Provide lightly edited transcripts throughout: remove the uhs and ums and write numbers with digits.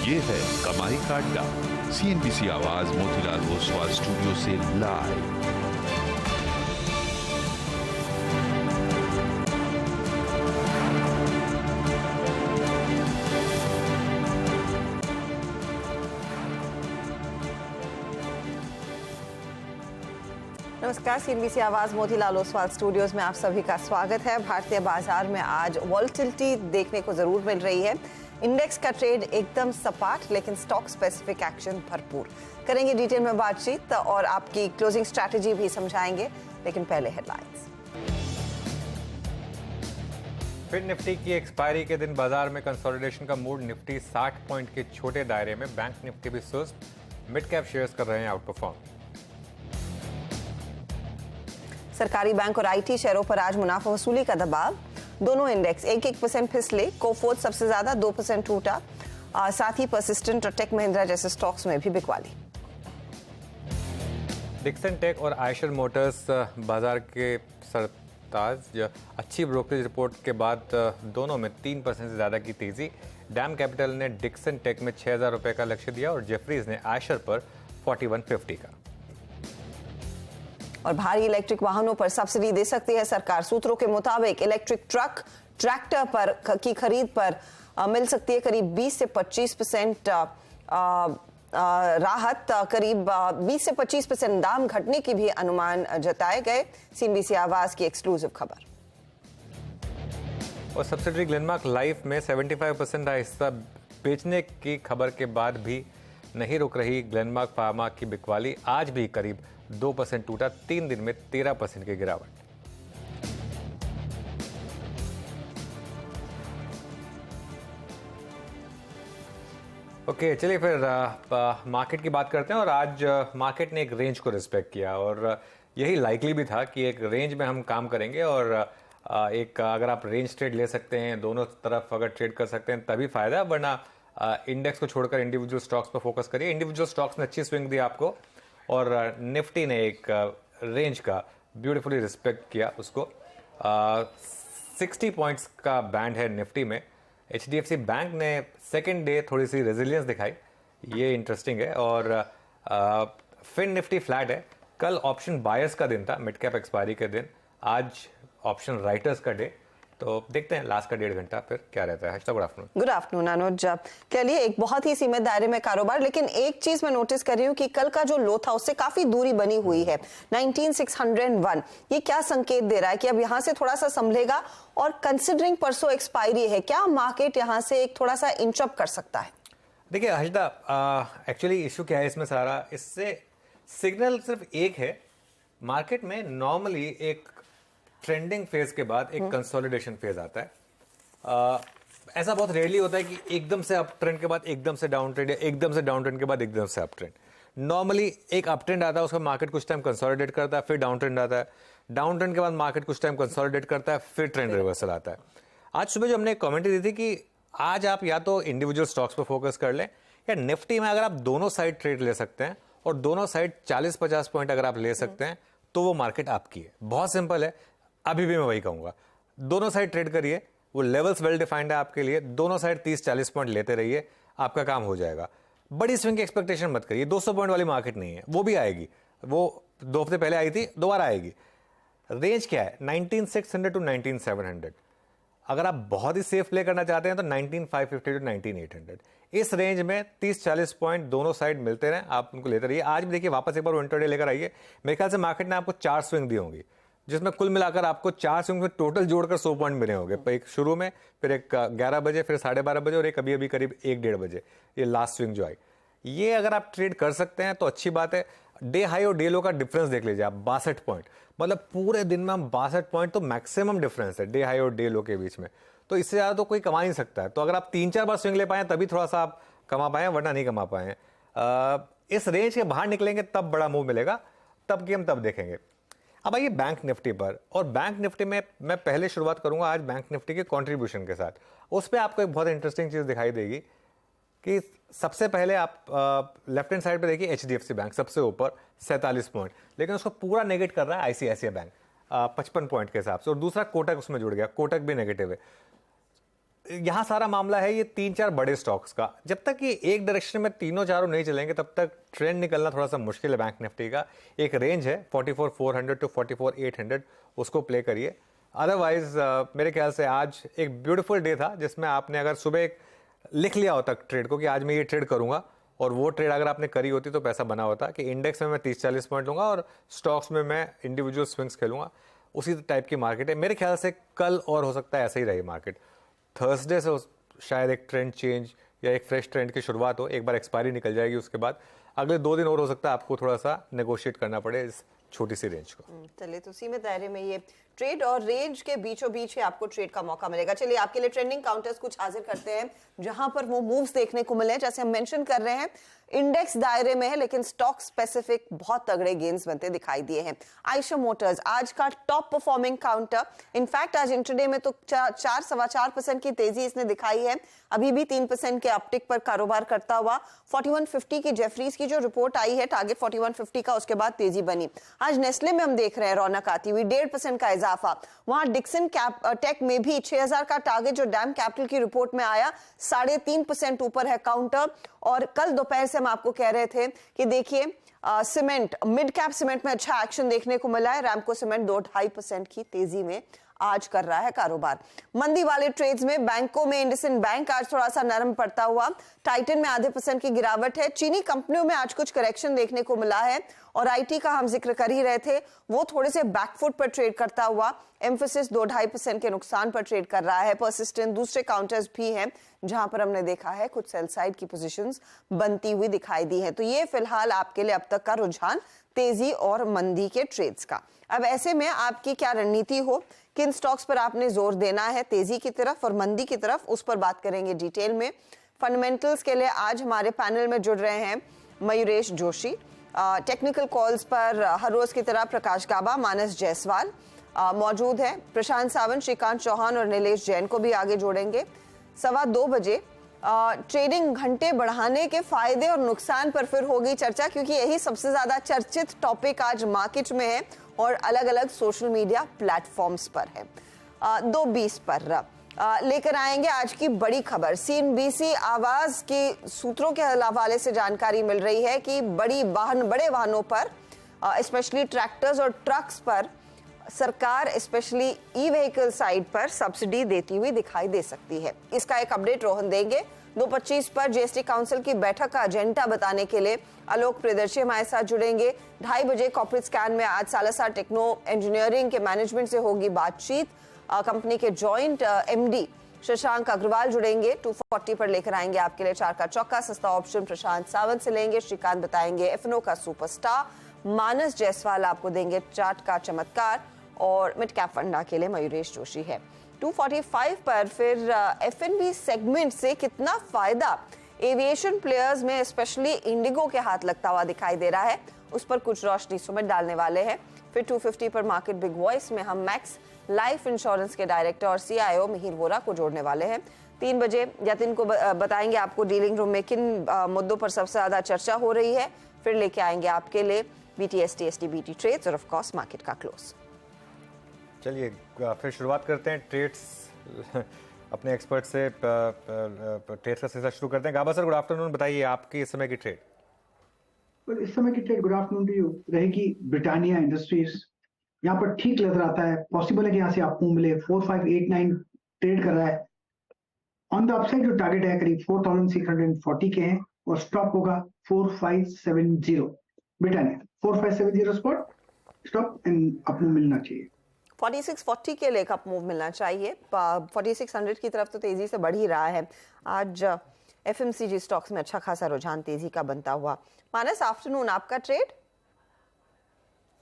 ये है कमाई का अड्डा। CNBC आवाज मोतीलाल ओसवाल स्टूडियो से लाइव। नमस्कार, CNBC आवाज मोतीलाल ओसवाल स्टूडियोज में आप सभी का स्वागत है। भारतीय बाजार में आज वॉलेटिलिटी देखने को जरूर मिल रही है। इंडेक्स का ट्रेड एकदम सपाट, लेकिन स्टॉक स्पेसिफिक एक्शन भरपूर। करेंगे डिटेल में बातचीत और आपकी क्लोजिंग स्ट्रैटेजी भी समझाएंगे, लेकिन पहले हेडलाइंस। फिर निफ्टी की एक्सपायरी के दिन बाजार में कंसोलिडेशन का मूड। निफ्टी 60 पॉइंट के छोटे दायरे में, बैंक निफ्टी भी सुस्त। मिड कैप शेयर्स कर रहे हैं आउट परफॉर्म। सरकारी बैंक और आईटी शेयरों पर आज मुनाफा वसूली का दबाव। दोनों इंडेक्स 1% फिसले। कोफोर्ज सबसे ज्यादा 2% टूटा। साथ ही परसिस्टेंट और टेक महिंद्रा जैसे स्टॉक्स में भी बिकवाली। डिक्सन टेक और आयशर मोटर्स बाजार के सरताज। अच्छी ब्रोकरेज रिपोर्ट के बाद दोनों में 3% से ज्यादा की तेजी। डैम कैपिटल ने डिक्सन टेक में 6,000 रुपए का लक्ष्य दिया और जेफरीज ने आयशर पर 4150 का। और भारी इलेक्ट्रिक वाहनों पर सब्सिडी दे सकती है सरकार। सूत्रों के मुताबिक इलेक्ट्रिक ट्रक, ट्रैक्टर पर की खरीद पर मिल सकती है करीब 20 से 25% राहत। करीब 20 से 25% दाम घटने की भी अनुमान जताए गए। CNBC आवाज की एक्सक्लूसिव खबर। और सब्सिडरी ग्लेनमार्क लाइफ में 75% का हिस्सा बेचने की खबर के बाद भी नहीं रुक रही ग्लेनमार्क फार्मा की बिकवाली। आज भी करीब 2% टूटा। 3 दिन में 13% की गिरावट। ओके, चलिए फिर मार्केट की बात करते हैं। और आज मार्केट ने एक रेंज को रिस्पेक्ट किया और यही लाइकली भी था कि एक रेंज में हम काम करेंगे। और एक अगर आप रेंज ट्रेड ले सकते हैं, दोनों तरफ अगर ट्रेड कर सकते हैं तभी फायदा, वरना इंडेक्स को छोड़कर इंडिविजुअल स्टॉक्स पर फोकस करिए। इंडिविजुअल स्टॉक्स ने अच्छी स्विंग दी आपको और निफ्टी ने एक रेंज का ब्यूटीफुली रिस्पेक्ट किया उसको। 60 पॉइंट्स का बैंड है निफ्टी में। HDFC बैंक ने सेकेंड डे थोड़ी सी रेजिलियंस दिखाई, ये इंटरेस्टिंग है। और फिर निफ्टी फ्लैट है। कल ऑप्शन बायर्स का दिन था, मिड कैप एक्सपायरी के दिन। आज ऑप्शन राइटर्स का डे। तो देखते हैं लास्ट का 1.5 घंटा फिर क्या रहता है। Good afternoon. गुड आफ्टरनून अनुज। कह लिए एक बहुत ही सीमित दायरे में कारोबार, लेकिन एक चीज मैं नोटिस कर रही हूँ कि कल का जो लो था उससे काफी दूरी बनी हुई है, 19,601। ये क्या संकेत दे रहा है कि अब यहाँ से थोड़ा सा संभलेगा? और कंसिडरिंग परसों एक्सपायरी है, क्या मार्केट यहाँ से एक थोड़ा सा इंचअप कर सकता है? देखिए हर्षदा, एक्चुअली इशू क्या है इसमें सारा, इससे सिग्नल सिर्फ एक है। मार्केट में नॉर्मली एक ट्रेंडिंग फेज के बाद एक कंसोलिडेशन फेज आता है। ऐसा बहुत रेयरली होता है कि एकदम से अप ट्रेंड के बाद एकदम से डाउन ट्रेंड, या एकदम से डाउन ट्रेंड के बाद एकदम से अप ट्रेंड। नॉर्मली एक अप ट्रेंड आता है, उसका मार्केट कुछ टाइम कंसोलिडेट करता है, फिर डाउन ट्रेंड आता है। डाउन ट्रेंड के बाद मार्केट कुछ टाइम कंसोलिडेट करता है, फिर ट्रेंड रिवर्सल आता है। आज सुबह जो हमने कमेंट्री दी थी कि आज आप या तो इंडिविजुअल स्टॉक्स पर फोकस कर लें, या निफ्टी में अगर आप दोनों साइड ट्रेड ले सकते हैं और दोनों साइड 40-50 पॉइंट अगर आप ले सकते हैं तो वो मार्केट आपकी है। बहुत सिंपल है, अभी भी मैं वही कहूंगा, दोनों साइड ट्रेड करिए। वो लेवल्स वेल डिफाइंड है आपके लिए। दोनों साइड 30-40 पॉइंट लेते रहिए, आपका काम हो जाएगा। बड़ी स्विंग की एक्सपेक्टेशन मत करिए। 200 पॉइंट वाली मार्केट नहीं है, वो भी आएगी। वो 2 हफ्ते पहले आई थी, दोबारा आएगी। रेंज क्या है? 19,600 टू 19,700। अगर आप बहुत ही सेफ प्ले करना चाहते हैं तो 19,550 टू 19,800। इस रेंज में 30-40 पॉइंट दोनों साइड मिलते रहे, आप उनको लेते रहिए। आज भी देखिए वापस एक बार इंटरडे लेकर आइए। मेरे ख्याल से मार्केट ने आपको 4 स्विंग दी होंगी, जिसमें कुल मिलाकर आपको 4 स्विंग में टोटल जोड़कर 100 पॉइंट मिले होंगे। एक शुरू में, फिर एक 11 बजे, फिर 12:30 बजे, और एक अभी अभी करीब 1-1:30 बजे, ये लास्ट स्विंग जो आई। ये अगर आप ट्रेड कर सकते हैं तो अच्छी बात है। डे हाई और डे लो का डिफरेंस देख लीजिए आप, 62 पॉइंट। मतलब पूरे दिन में हम 62 पॉइंट, तो मैक्सिमम डिफरेंस है डे हाई और डे लो के बीच में। तो इससे ज्यादा तो कोई कमा नहीं सकता है। तो अगर आप 3-4 बार स्विंग ले पाए तभी थोड़ा सा आप कमा पाए, वरना नहीं कमा पाए। इस रेंज के बाहर निकलेंगे तब बड़ा मूव मिलेगा, तब की हम तब देखेंगे। अब आइए बैंक निफ्टी पर। और बैंक निफ्टी में मैं पहले शुरुआत करूंगा आज बैंक निफ्टी के कंट्रीब्यूशन के साथ। उस पर आपको एक बहुत इंटरेस्टिंग चीज दिखाई देगी कि सबसे पहले आप लेफ्ट हैंड साइड पे देखिए HDFC बैंक सबसे ऊपर 47 पॉइंट, लेकिन उसको पूरा नेगेट कर रहा है ICICI बैंक 55 पॉइंट के हिसाब से। और दूसरा कोटक उसमें जुड़ गया, कोटक भी नेगेटिव है। यहाँ सारा मामला है ये 3-4 बड़े स्टॉक्स का। जब तक ये एक डायरेक्शन में तीनों चारों नहीं चलेंगे तब तक ट्रेंड निकलना थोड़ा सा मुश्किल है। बैंक निफ्टी का एक रेंज है 44,400 टू 44,800, उसको प्ले करिए। अदरवाइज मेरे ख्याल से आज एक ब्यूटीफुल डे था जिसमें आपने अगर सुबह एक लिख लिया होता ट्रेड को कि आज मैं ये ट्रेड करूंगा, और वो ट्रेड अगर आपने करी होती तो पैसा बना होता कि इंडेक्स में मैं 30-40 पॉइंट लूंगा और स्टॉक्स में मैं इंडिविजुअल स्विंग्स खेलूंगा। उसी टाइप की मार्केट है मेरे ख्याल से। कल और हो सकता है ऐसे ही रही मार्केट। थर्सडे से शायद एक ट्रेंड चेंज या एक फ्रेश ट्रेंड की शुरुआत हो। एक बार एक्सपायरी निकल जाएगी, उसके बाद अगले 2 दिन और हो सकता है आपको थोड़ा सा नेगोशिएट करना पड़े इस छोटी सी रेंज को। चलिए, तो सीमित दायरे में ये ट्रेड और रेंज के बीचों बीच ही आपको ट्रेड का मौका मिलेगा। चलिए, आपके लिए ट्रेंडिंग काउंटर्स कुछ हाजिर करते हैं जहां पर वो मूव्स देखने को मिले। जैसे हम मेंशन कर रहे हैं, इंडेक्स दायरे में है लेकिन स्टॉक स्पेसिफिक बहुत तगड़े गेन्स बनते दिखाई दिए हैं। आयशर मोटर्स आज का टॉप परफॉर्मिंग काउंटर। इनफैक्ट आज इंट्राडे में तो 4.25% की तेजी इसने दिखाई है, अभी भी 3% के अपटिक पर कारोबार करता हुआ। 4150 की जेफरीज की जो रिपोर्ट आई है टारगेट 4150 का, उसके बाद तेजी बनी। आज नेस्ले में हम देख रहे हैं रौनक आती हुई, 1.5% का इजाफा। वहां डिक्सन टेक में भी 6000 का टारगेट जो डैम कैपिटल की रिपोर्ट में आया, 3.5% ऊपर है काउंटर। और कल दोपहर से हम आपको कह रहे थे कि देखिए सीमेंट, मिड कैप सीमेंट में अच्छा एक्शन देखने को मिला है। रैमको सीमेंट 2-2.5% की तेजी में आज कर रहा है कारोबार। मंदी वाले ट्रेड्स में बैंकों में इंडसइंड बैंक आज थोड़ा सा नरम पड़ता हुआ, टाइटन में 0.5% की गिरावट है। चीनी कंपनियों में आज कुछ करेक्शन देखने को मिला है और आईटी का हम जिक्र कर ही रहे थे, वो थोड़े से बैकफुट पर ट्रेड करता हुआ। एम्फोसिस 2-2.5% के नुकसान पर ट्रेड कर रहा है। पर्सिस्टेंट दूसरे काउंटर्स भी हैं जहां पर हमने देखा है कुछ सेल साइड की पोजीशंस बनती हुई दिखाई दी है। तो ये फिलहाल आपके लिए अब तक का रुझान तेजी और मंदी के ट्रेड्स का। अब ऐसे में आपकी क्या रणनीति हो, किन स्टॉक्स पर आपने जोर देना है, तेजी की तरफ और मंदी की तरफ, उस पर बात करेंगे डिटेल में। फंडामेंटल्स के लिए आज हमारे पैनल में जुड़ रहे हैं मयूरेश जोशी, टेक्निकल कॉल्स पर हर रोज की तरह प्रकाश गाबा, मानस जायसवाल मौजूद है, प्रशांत सावंत, श्रीकांत चौहान और नीलेश जैन को भी आगे जोड़ेंगे। 2:15 बजे ट्रेडिंग घंटे बढ़ाने के फायदे और नुकसान पर फिर होगी चर्चा, क्योंकि यही सबसे ज्यादा चर्चित टॉपिक आज मार्केट में है और अलग अलग सोशल मीडिया प्लेटफॉर्म्स पर है। 2:20 पर लेकर आएंगे आज की बड़ी खबर। सीएनबीसी आवाज के सूत्रों के हवाले से जानकारी मिल रही है कि बड़े वाहनों पर, स्पेशली ट्रैक्टर्स और ट्रक्स पर, सरकार स्पेशली ई व्हीकल साइड पर सब्सिडी देती हुई दिखाई दे सकती है। इसका एक अपडेट रोहन देंगे। 2:25 पर जीएसटी काउंसिल की बैठक का एजेंडा बताने के लिए आलोक प्रियदर्शी हमारे साथ जुड़ेंगे। 2:30 बजे कॉर्पोरेट स्कैन में आज सालासर टेक्नो इंजीनियरिंग के मैनेजमेंट से होगी बातचीत। कंपनी के जॉइंट एमडी शशांक अग्रवाल जुड़ेंगे। 2:40 पर लेकर आएंगे आपके लिए 4 का चौका सस्ता ऑप्शन, प्रशांत सावंत से लेंगे। श्रीकांत बताएंगे एफनो का सुपरस्टार, मानस जायसवाल आपको देंगे चार्ट का चमत्कार और मिड कैप फंडा के लिए मयूरेश जोशी है। 2:45 पर फिर एफएनबी सेगमेंट से कितना फायदा एविएशन प्लेयर्स में स्पेशली इंडिगो के हाथ लगता हुआ दिखाई दे रहा है, उस पर कुछ रोशनी सुमित डालने वाले हैं। फिर 2:50 पर मार्केट बिग वॉइस में हम मैक्स लाइफ इंश्योरेंस के डायरेक्टर और सीआईओ मिहिर वोरा को जोड़ने वाले हैं। 3 बजे यतिन को बताएंगे आपको डीलिंग रूम में किन मुद्दों पर सबसे ज्यादा चर्चा हो रही है। फिर लेके आएंगे आपके लिए बीटीएसटी, एसटीबीटी ट्रेड्स और ऑफ कोर्स मार्केट का क्लोज। चलिए फिर शुरुआत करते हैं ट्रेड्स अपने एक्सपर्ट से। ट्रेड्स का सिलसिला शुरू करते हैं। गाबा सर, गुड आफ्टरनून, बताइए आपकी इस समय की ट्रेड। इस समय की trade good afternoon to you रहेगी ब्रिटानिया इंडस्ट्रीज। यहाँ पर ठीक नजर आता है, पॉसिबल है कि यहाँ से आपको मिले। 4589 ट्रेड कर रहा है। ऑन द अपसाइड जो टारगेट है करीब 4640 के हैं और स्टॉप होगा 4570। ब्रिटानिया 4570 स्पॉट स्टॉप एंड आपको मिलना चाहिए। 4640 के लिए अप मूव मिलना चाहिए। 4600 की तरफ तो तेजी से बढ़ ही रहा है। आज एफएमसीजी स्टॉक्स में अच्छा खासा रुझान तेजी का बनता हुआ। मानस, आफ्टरनून आपका ट्रेड।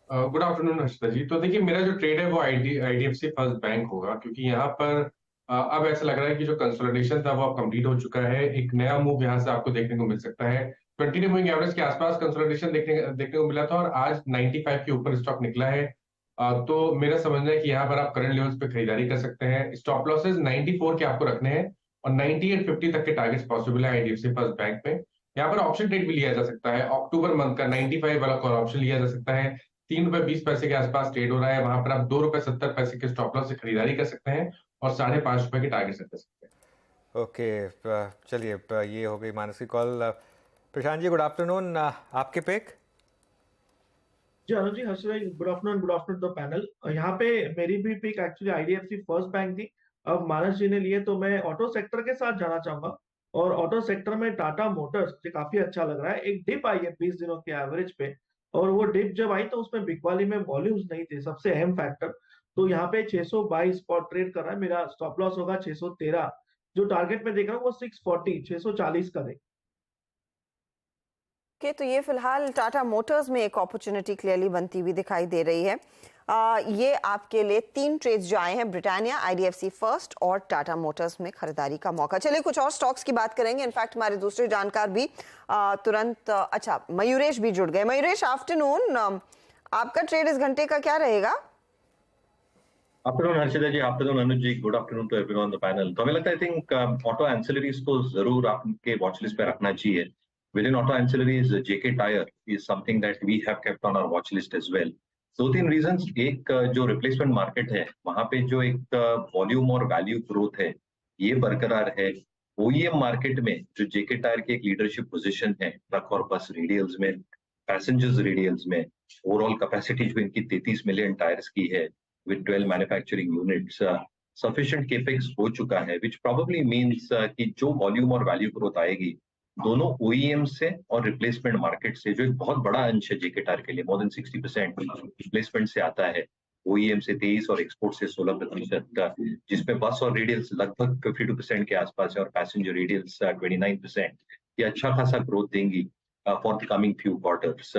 गुड आफ्टरनून हर्षिता जी। तो देखिए, मेरा जो ट्रेड है वो आईडीएफसी फर्स्ट बैंक होगा, क्योंकि यहाँ पर अब ऐसा लग रहा है कि जो कंसोलिडेशन था वो अब कंप्लीट हो चुका है। एक नया मूव यहाँ से आपको देखने को मिल सकता है। 20 मूविंग एवरेज के आसपास कंसोलिडेशन देखने को मिला था और आज 95 के ऊपर स्टॉक निकला है। तो मेरा समझना है कि यहाँ पर आप करंट लेवल्स पे खरीदारी कर सकते हैं। स्टॉप लॉसेस 94 के आपको रखने हैं और 9850 तक के टारगेट्स पॉसिबल है आईडीएफसी फर्स्ट बैंक में। यहाँ पर ऑप्शन ट्रेड भी लिया जा सकता है। अक्टूबर मंथ का 95 वाला कॉल ऑप्शन लिया जा सकता है। ₹3.20 के आसपास ट्रेड हो रहा है। वहां पर आप ₹2.70 के स्टॉप लॉस से खरीदारी कर सकते हैं और ₹5.5 के टारगेट सेट कर सकते हैं। ओके, चलिए, ये हो गई मानस की call. Prashant ji, good afternoon, आपके पिक? जी अनुज जी, हर्ष भाई, गुड आफ्टरनून द पैनल। यहाँ पे मेरी भी pick actually IDFC first bank थी। अब मानस जी ने लिए तो मैं ऑटो सेक्टर के साथ जाना चाहूंगा। और ऑटो सेक्टर में टाटा मोटर्स मुझे काफी अच्छा लग रहा है। एक डिप आई है 20 दिनों के एवरेज पे, और वो डिप जब आई तो उसमें बिकवाली में वॉल्यूम्स नहीं थे, सबसे अहम फैक्टर। तो यहाँ पे 622 स्पॉट ट्रेड कर रहा है, मेरा स्टॉप लॉस होगा 613। जो टारगेट में देख रहा हूँ वो 640 640 का देख। ओके, तो ये फिलहाल टाटा मोटर्स में एक अपॉर्चुनिटी क्लियरली बनती हुई दिखाई दे रही है। ये आपके लिए 3 ट्रेड्स जो आए हैं, ब्रिटानिया, आईडीएफसी फर्स्ट और टाटा मोटर्स में खरीदारी का मौका। चलिए कुछ और स्टॉक्स की बात करेंगे। इनफैक्ट हमारे दूसरे जानकार भी तुरंत अच्छा, मयूरेश भी जुड़ गए। मयूरेश, आफ्टरनून, आपका ट्रेड इस घंटे का क्या रहेगा? Afternoon Harshita ji, afternoon Anuj ji, good afternoon to everyone on the panel. तो हमें लगता है आई थिंक ऑटो एंसिलरीज को जरूर आपके वॉच लिस्ट पे रखना चाहिए। Within auto ancillaries JK tyre is something that we have kept on our watch list as well. 2-3 reasons. एक, जो रिप्लेसमेंट मार्केट है वहां पे जो एक वॉल्यूम और वैल्यू ग्रोथ है ये बरकरार है। ओईएम मार्केट में जो जेके टायर की एक लीडरशिप पोजीशन है ट्रक और बस रेडियल्स में, पैसेंजर्स रेडियल्स में, ओवरऑल कैपेसिटी जो इनकी 33 मिलियन टायर्स की है with 12 manufacturing units, sufficient capex हो चुका है, which probably means कि जो वॉल्यूम और वैल्यू ग्रोथ आएगी दोनों OEM से और रिप्लेसमेंट मार्केट से, जो एक बहुत बड़ा अंश है जेके टायर के लिए, मोर देन 60% रिप्लेसमेंट से आता है, OEM से 23 और एक्सपोर्ट से 16%, जिसमें बस और रेडियल्स लगभग 52% के आसपास है और पैसेंजर रेडियल्स 29%। ये अच्छा खासा ग्रोथ देंगी for the coming few quarters.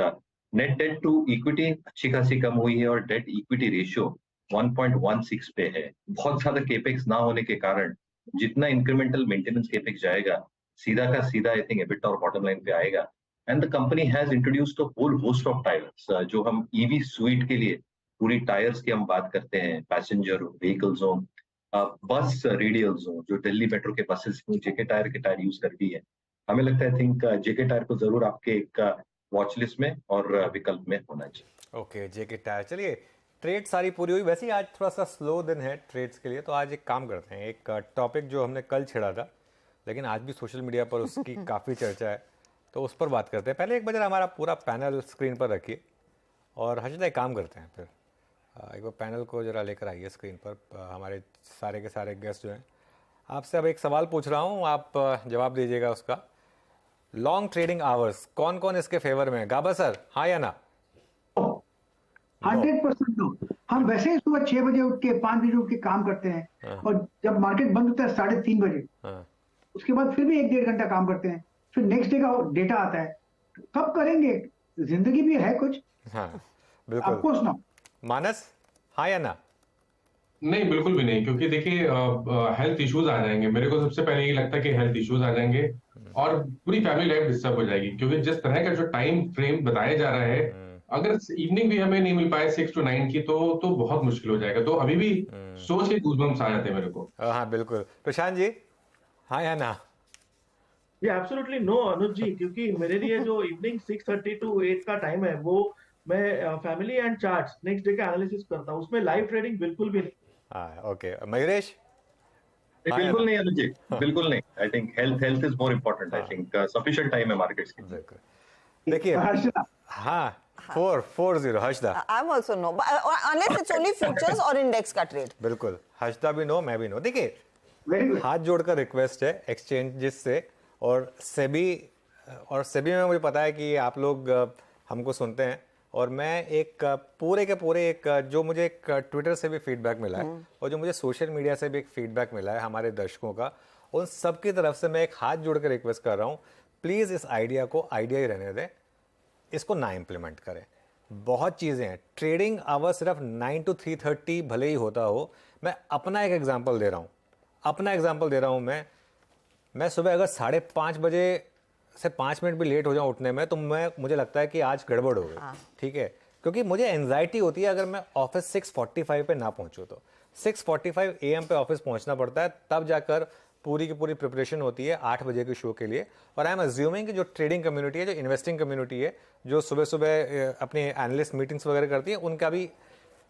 Net debt to equity अच्छी खासी कम हुई है और डेट इक्विटी रेशियो 1.16 पे है। बहुत ज्यादा केपेक्स ना होने के कारण जितना इंक्रीमेंटल मेंटेनेंस केपेक्स जाएगा सीधा का सीधा आई थिंक एबिटा और बॉटम लाइन पे आएगा। And the company has introduced a whole host of tyres. जो हम ईवी स्वीट के लिए पूरी टायर्स की हम बात करते हैं, पैसेंजर व्हीकल्स हो, बस रेडियल्स हो, जो दिल्ली मेट्रो के बसेस में जेके टायर के टायर यूज करती है, हमें लगता है आई थिंक जेके टायर को जरूर आपके एक वॉच लिस्ट में और विकल्प में होना चाहिए। ओके, जेके टायर। चलिए, ट्रेड सारी पूरी हुई। वैसे ही आज थोड़ा सा स्लो दिन है ट्रेड्स के लिए, तो आज एक काम करते हैं, एक टॉपिक जो हमने कल छेड़ा था लेकिन आज भी सोशल मीडिया पर उसकी काफ़ी चर्चा है, तो उस पर बात करते हैं। पहले एक बार हमारा पूरा पैनल स्क्रीन पर रखिए और हर्षिता एक काम करते हैं, फिर एक बार पैनल को जरा लेकर आइए स्क्रीन पर। हमारे सारे के सारे गेस्ट जो हैं, आपसे अब एक सवाल पूछ रहा हूँ, आप जवाब दीजिएगा उसका। लॉन्ग ट्रेडिंग आवर्स कौन कौन इसके फेवर में है? गाबा सर, हाँ या ना? 100% नो। हम वैसे ही सुबह 6 बजे उठ के 5 बजे उठ के काम करते हैं और जब मार्केट बंद होता है 3:30 बजे, उसके बाद फिर भी 1-1.5 घंटा काम करते हैं, फिर नेक्स्ट डे का डेटा आता है। कब करेंगे? जिंदगी भी है कुछ। हाँ बिल्कुल। आपको सुना मानस, हाँ या ना? नहीं, बिल्कुल भी नहीं, क्योंकि देखिए हेल्थ इश्यूज आ जाएंगे। मेरे को सबसे पहले ये लगता है कि हेल्थ इश्यूज आ जाएंगे और पूरी फैमिली लाइफ डिस्टर्ब हो जाएगी, क्योंकि जिस तरह का जो टाइम फ्रेम बताया जा रहा है, अगर इवनिंग भी हमें नहीं मिल पाए 6 to 9 की, तो बहुत मुश्किल हो जाएगा। तो अभी भी सोच के गूज़बम्प्स आ जाते हैं मेरे को। हाँ बिल्कुल। प्रशांत जी, हाँ या ना? ये एब्सोल्युटली नो अनुज जी, क्योंकि मेरे लिए जो इवनिंग 6:30 to 8 का टाइम है वो मैं family and charts next day का एनालिसिस करता हूँ, उसमें लाइव ट्रेडिंग बिल्कुल भी नहीं। हाँ ओके। मयूरेश? बिल्कुल नहीं अनुज जी, बिल्कुल नहीं। I think health is more important. I think sufficient time है मार्केट्स के। बिल्कुल। देखिए, हाँ 4-0 Harshada. I am also no, unless it's only futures और इंडेक्स का ट्रेड। बिल्कुल, हर्षदा भी नो, मैं भी नो। देखिए, हाथ जोड़कर रिक्वेस्ट है एक्सचेंजेस से और सेबी में मुझे पता है कि आप लोग हमको सुनते हैं, और मैं एक पूरे के पूरे एक जो मुझे एक ट्विटर से भी फीडबैक मिला है और जो मुझे सोशल मीडिया से भी एक फीडबैक मिला है हमारे दर्शकों का, उन सब की तरफ से मैं एक हाथ जोड़कर रिक्वेस्ट कर रहा हूँ, प्लीज़ इस आइडिया को आइडिया ही रहने दें, इसको ना इम्प्लीमेंट करें। बहुत चीज़ें हैं, ट्रेडिंग आवर सिर्फ 9 to 3:30 भले ही होता हो। मैं अपना एक एग्जांपल दे रहा हूँ, मैं सुबह अगर 5:30 बजे से 5 मिनट भी लेट हो जाऊँ उठने में, तो मुझे लगता है कि आज गड़बड़ हो गई। ठीक है, क्योंकि मुझे एंजाइटी होती है अगर मैं ऑफिस 6:45 पे ना पहुँचूँ तो। 6:45 AM पे ऑफिस पहुँचना पड़ता है, तब जाकर पूरी की पूरी प्रिपरेशन होती है 8 बजे के शो के लिए। और आई एम अज्यूमिंग कि जो ट्रेडिंग कम्युनिटी है, जो इन्वेस्टिंग कम्युनिटी है, जो सुबह सुबह अपनी एनालिस्ट मीटिंग्स वगैरह करती है, उनका भी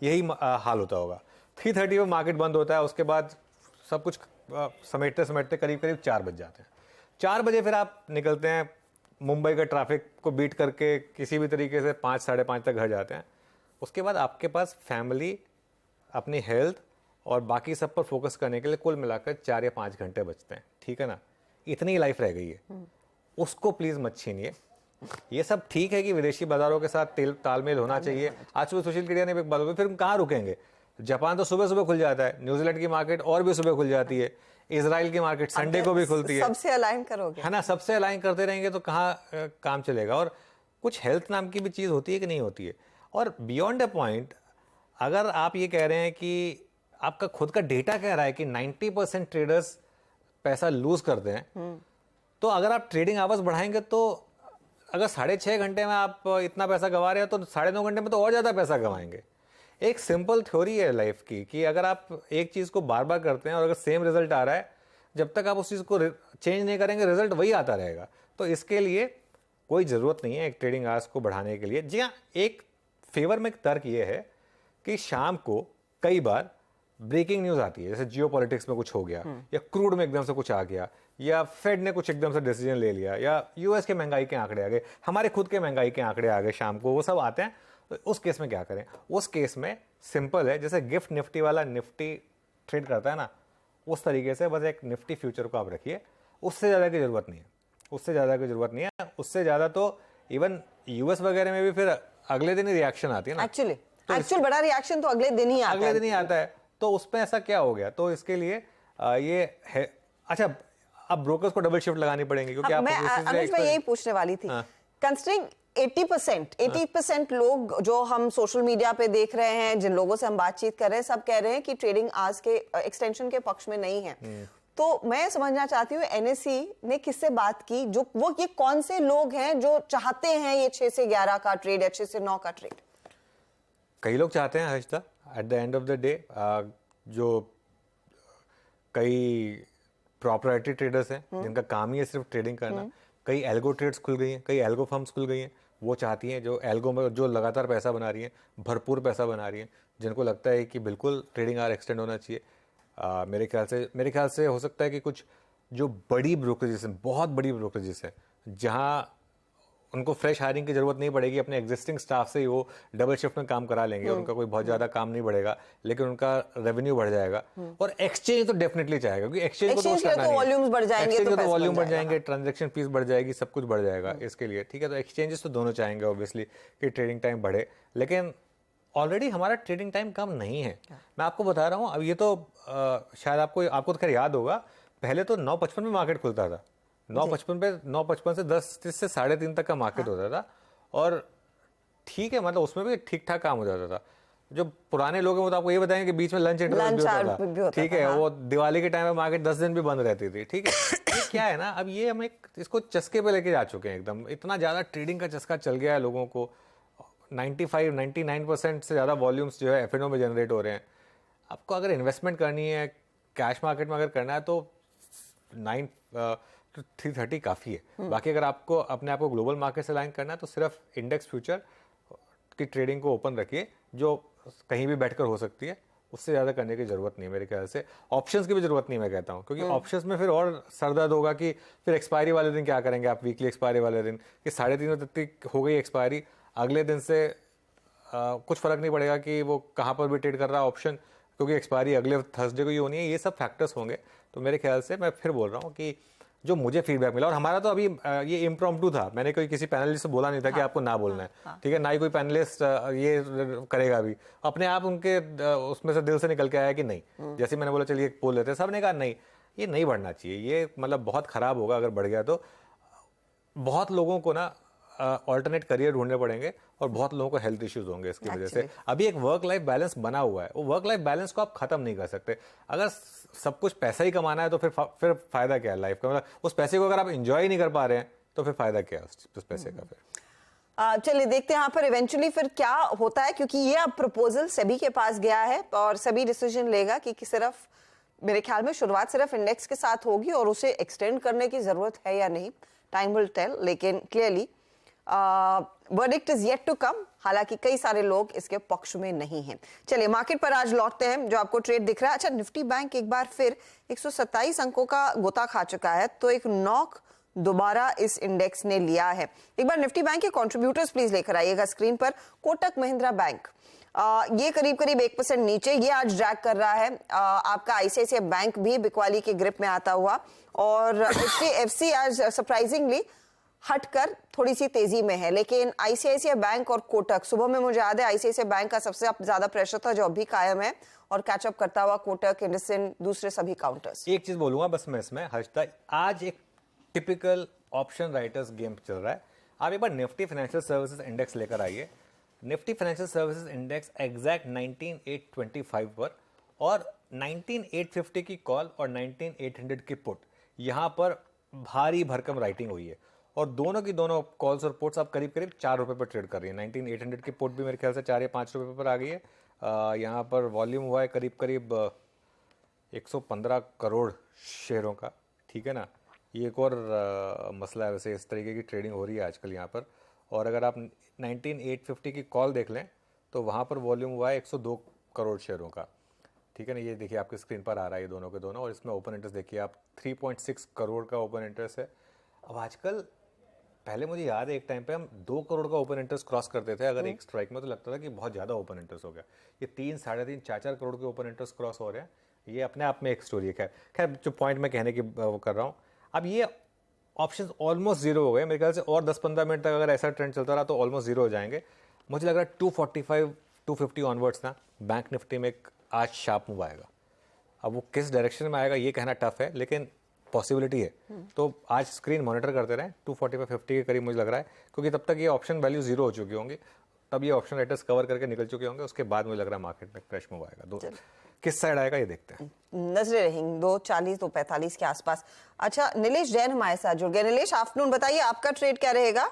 यही हाल होता होगा। 3:30 पे मार्केट बंद होता है, उसके बाद सब कुछ समेटते समेटते करीब करीब 4 बज जाते हैं। 4 बजे फिर आप निकलते हैं, मुंबई का ट्रैफिक को बीट करके किसी भी तरीके से 5 साढ़े 5 तक घर जाते हैं। उसके बाद आपके पास फैमिली, अपनी हेल्थ और बाकी सब पर फोकस करने के लिए कुल मिलाकर 4 या 5 घंटे बचते हैं, ठीक है ना। इतनी लाइफ रह गई है, उसको प्लीज़ मत छीनिए। ये सब ठीक है कि विदेशी बाजारों के साथ तालमेल होना चाहिए। आज सुबह सुशील केडिया ने एक बात बोली, फिर हम कहाँ रुकेंगे? जापान तो सुबह सुबह खुल जाता है, न्यूजीलैंड की मार्केट और भी सुबह खुल जाती है, इजराइल की मार्केट संडे को भी खुलती है। सबसे अलाइन करोगे, है ना, सबसे अलाइन करते रहेंगे तो कहाँ काम चलेगा। और कुछ हेल्थ नाम की भी चीज़ होती है कि नहीं होती है। और बियॉन्ड अ पॉइंट, अगर आप ये कह रहे हैं कि आपका खुद का डेटा कह रहा है कि 90% ट्रेडर्स पैसा लूज करते हैं, तो अगर आप ट्रेडिंग आवर्स बढ़ाएंगे तो अगर 6.5 घंटे में आप इतना पैसा गंवा रहे हो तो 9.5 घंटे में तो और ज़्यादा पैसा गंवाएंगे। एक सिंपल थ्योरी है लाइफ की कि अगर आप एक चीज़ को बार बार करते हैं और अगर सेम रिजल्ट आ रहा है, जब तक आप उस चीज़ को चेंज नहीं करेंगे रिजल्ट वही आता रहेगा। तो इसके लिए कोई ज़रूरत नहीं है एक ट्रेडिंग आवर्स को बढ़ाने के लिए। जी हाँ, एक फेवर में एक तर्क ये है कि शाम को कई बार ब्रेकिंग न्यूज़ आती है, जैसे जियो पॉलिटिक्स में कुछ हो गया, या क्रूड में एकदम से कुछ आ गया, या फेड ने कुछ एकदम से डिसीजन ले लिया, या यूएस के महंगाई के आंकड़े आ गए, हमारे खुद के महंगाई के आंकड़े आ गए शाम को, वो सब आते हैं। तो उस केस में क्या करें? उस केस में सिंपल है, जैसे गिफ्ट निफ्टी वाला निफ्टी ट्रेड करता है ना, उस तरीके से बस एक निफ्टी फ्यूचर को आप रखिए। उससे ज़्यादा की ज़रूरत नहीं है, उससे ज़्यादा की ज़रूरत नहीं है। उससे ज़्यादा तो इवन यूएस वगैरह में भी फिर अगले दिन ही रिएक्शन आती है ना। एक्चुअल बड़ा रिएक्शन तो अगले दिन ही आता है। अगले दिन ही आता है, तो उसमें ऐसा क्या हो गया? तो इसके लिए ये है। अच्छा, अब ब्रोकर्स को डबल शिफ्ट लगानी पड़ेगी क्योंकि आप मैं यही पूछने वाली थी। कंसिडरिंग 80% लोग जो हम सोशल मीडिया पे देख रहे हैं, जिन लोगों से हम बातचीत कर रहे हैं, सब कह रहे हैं कि ट्रेडिंग आवर्स के एक्सटेंशन के पक्ष में नहीं है। तो मैं समझना चाहती हूँ एनएसई ने किससे बात की, जो वो ये कौन से लोग हैं जो चाहते हैं ये 6 से 11 का ट्रेड या 6 से 9 का ट्रेड? कई लोग चाहते हैं Harshita, at the end of the day जो कई प्रॉपर्टी ट्रेडर्स हैं जिनका काम ही है सिर्फ ट्रेडिंग करना, कई एल्गो ट्रेड्स खुल गई हैं, कई एल्गो फर्म्स खुल गई हैं, वो चाहती हैं जो एल्गो में जो लगातार पैसा बना रही हैं, भरपूर पैसा बना रही हैं, जिनको लगता है कि बिल्कुल ट्रेडिंग आवर एक्सटेंड होना चाहिए। मेरे ख्याल से हो सकता है कि कुछ जो बड़ी ब्रोकरेजेस हैं, बहुत बड़ी ब्रोकरेजेस हैं, जहाँ उनको फ्रेश हायरिंग की जरूरत नहीं पड़ेगी, अपने एग्जिस्टिंग स्टाफ से ही वो डबल शिफ्ट में काम करा लेंगे और उनका कोई बहुत ज्यादा काम नहीं बढ़ेगा, लेकिन उनका रेवेन्यू बढ़ जाएगा। और एक्सचेंज तो डेफिनेटली चाहेगा क्योंकि एक्सचेंज को तो वॉल्यूम्स बढ़ जाएंगे, तो वॉल्यूम बढ़ जाएंगे, ट्रांजैक्शन फीस बढ़ जाएगी, सब कुछ बढ़ जाएगा इसके लिए, ठीक है। तो एक्सचेंजेस तो दोनों चाहेंगे ऑब्वियसली कि ट्रेडिंग टाइम बढ़े, लेकिन ऑलरेडी हमारा ट्रेडिंग टाइम कम नहीं है। मैं आपको बता रहा हूँ, अब ये तो शायद आपको तो खैर याद होगा, पहले तो 9:55 में मार्केट खुलता था, 9:55 से 10:30 से 3:30 तक का मार्केट होता था, और ठीक है, मतलब उसमें भी ठीक ठाक काम हो जाता था। जो पुराने लोग हैं वो तो आपको ये बताएंगे कि बीच में लंच इंटरवल भी होता था, ठीक है। वो दिवाली के टाइम में मार्केट 10 दिन भी बंद रहती थी, ठीक है। ये क्या है ना, अब ये हम इसको चस्के पे लेके जा चुके हैं एकदम, इतना ज़्यादा ट्रेडिंग का चस्का चल गया है लोगों को। 95-99% से ज़्यादा वॉल्यूम्स जो है एफएनओ में जनरेट हो रहे हैं। आपको अगर इन्वेस्टमेंट करनी है कैश मार्केट में अगर करना है तो 330 काफ़ी है। बाकी अगर आपको अपने आप को ग्लोबल मार्केट से लाइन करना है तो सिर्फ इंडेक्स फ्यूचर की ट्रेडिंग को ओपन रखिए, जो कहीं भी बैठकर हो सकती है, उससे ज़्यादा करने की ज़रूरत नहीं है मेरे ख्याल से। ऑप्शंस की भी ज़रूरत नहीं मैं कहता हूँ, क्योंकि ऑप्शंस में फिर और सरदर्द होगा कि फिर एक्सपायरी वाले दिन क्या करेंगे आप, वीकली एक्सपायरी वाले दिन कि 3:30 तक हो गई एक्सपायरी, अगले दिन से कुछ फर्क नहीं पड़ेगा कि वो कहाँ पर भी ट्रेड कर रहा है ऑप्शन, क्योंकि एक्सपायरी अगले थर्सडे को ही होनी है। ये सब फैक्टर्स होंगे। तो मेरे ख्याल से मैं फिर बोल रहा हूँ कि जो मुझे फीडबैक मिला, और हमारा तो अभी ये इम्प्रॉम्प्टू था, मैंने कोई किसी पैनलिस्ट से बोला नहीं था कि आपको ना बोलना है, ठीक है, ना ही कोई पैनलिस्ट ये करेगा भी, अपने आप उनके उसमें से दिल से निकल के आया कि नहीं। जैसे मैंने बोला चलिए बोल लेते हैं, सब ने कहा नहीं, ये नहीं बढ़ना चाहिए, ये मतलब बहुत खराब होगा अगर बढ़ गया तो। बहुत लोगों को ना ऑल्टरनेट करियर ढूंढने पड़ेंगे और बहुत लोगों को हेल्थ इश्यूज होंगे इसकी वजह से। अभी एक वर्क लाइफ बैलेंस बना हुआ है, वो वर्क लाइफ बैलेंस को आप खत्म नहीं कर सकते। अगर सब कुछ पैसा ही कमाना है तो फिर फायदा क्या है लाइफ का, मतलब उस पैसे को अगर आप एंजॉय नहीं कर पा रहे हैं तो फिर फायदा क्या है उस पैसे का। फिर चलिए देखते हैं यहाँ पर इवेंचुअली फिर क्या होता है, क्योंकि ये अब प्रपोजल सेबी के पास गया है और सेबी डिसीजन लेगा कि सिर्फ, मेरे ख्याल में शुरुआत सिर्फ इंडेक्स के साथ होगी और उसे एक्सटेंड करने की जरूरत है या नहीं, टाइम विल टेल। लेकिन clearly verdict is yet to come. हालांकि कई सारे लोग इसके पक्ष में नहीं हैं। चलिए मार्केट पर आज लौटते हैं, जो आपको ट्रेड दिख रहा है। अच्छा, निफ्टी बैंक एक बार फिर 127 अंकों का गोता खा चुका है, तो एक नॉक दोबारा इस इंडेक्स ने लिया है। एक बार निफ्टी बैंक के कंट्रीब्यूटर्स प्लीज लेकर आइएगा स्क्रीन पर। कोटक महिंद्रा बैंक ये करीब करीब 1% नीचे, ये आज ड्रैग कर रहा है। आपका आईसीआईसीआई बैंक भी बिकवाली के ग्रिप में आता हुआ, और एचडीएफसी आज सरप्राइजिंगली हटकर थोड़ी सी तेजी में है। लेकिन आईसीआईसीआई बैंक और कोटक, सुबह में मुझे याद है आईसीआईसीआई बैंक का सबसे ज्यादा प्रेशर था, जो अभी कायम है, और कैचअप करता हुआ कोटक, इंडसइंड, दूसरे सभी काउंटर्स। एक चीज बोलूंगा बस मैं इसमें, हर्षिता, आज एक टिपिकल ऑप्शन राइटर्स गेम चल रहा है। आप एक बार निफ्टी फाइनेंशियल सर्विसेज इंडेक्स लेकर आइए। Nifty financial services index exact 19825 पर, और 19850 की कॉल और 19800 की पुट, यहां पर भारी भरकम राइटिंग हुई है, और दोनों की दोनों कॉल्स और पुट्स आप करीब करीब 4 रुपए पर ट्रेड कर रही है। 19800 की पुट भी मेरे ख्याल से 4 या 5 रुपए पर आ गई है। यहाँ पर वॉल्यूम हुआ है करीब करीब 115 करोड़ शेयरों का, ठीक है ना। ये एक और मसला है, वैसे इस तरीके की ट्रेडिंग हो रही है आजकल यहाँ पर। और अगर आप 19850 की कॉल देख लें तो वहाँ पर वॉल्यूम हुआ है 102 करोड़ शेयरों का, ठीक है ना। ये देखिए आपके स्क्रीन पर आ रहा है ये दोनों के दोनों, और इसमें ओपन इंटरेस्ट देखिए आप 3.6 करोड़ का ओपन इंटरेस्ट है। अब आजकल, पहले मुझे याद है एक टाइम पे हम 2 करोड़ का ओपन इंटरेस्ट क्रॉस करते थे अगर एक स्ट्राइक में, तो लगता था कि बहुत ज़्यादा ओपन इंटरेस्ट हो गया। ये 3, 3.5, 4 करोड़ के ओपन इंटरेस्ट क्रॉस हो रहे हैं, ये अपने आप में एक स्टोरी है। खैर जो पॉइंट मैं कहने की वो कर रहा हूँ, अब ये ऑप्शंस ऑलमोस्ट जीरो हो गए मेरे ख्याल से, और 10-15 मिनट तक अगर ऐसा ट्रेंड चलता रहा तो ऑलमोस्ट जीरो हो जाएंगे। मुझे लग रहा है 245, 250 ऑनवर्ड्स ना बैंक निफ्टी में एक आज शार्प मूव आएगा। अब वो किस डायरेक्शन में आएगा ये कहना टफ है, लेकिन पॉसिबिलिटी है। तो आज स्क्रीन मॉनिटर करते रहें 245-50 के करीब मुझे लग रहा है, क्योंकि तब तक ये ऑप्शन वैल्यू जीरो हो चुकी होंगी, तब ये ऑप्शन राइटर्स कवर करके निकल चुके होंगे, उसके बाद मुझे लग रहा है मार्केट में क्रैश मूव आएगा। किस साइड आएगा ये देखते हैं, नजरें रहेंगी 240, 245 के आसपास। अच्छा, नीलेश जैन हमारे साथ जुड़ गए। नीलेश, आफ्टरनून, बताइए आपका ट्रेड क्या रहेगा?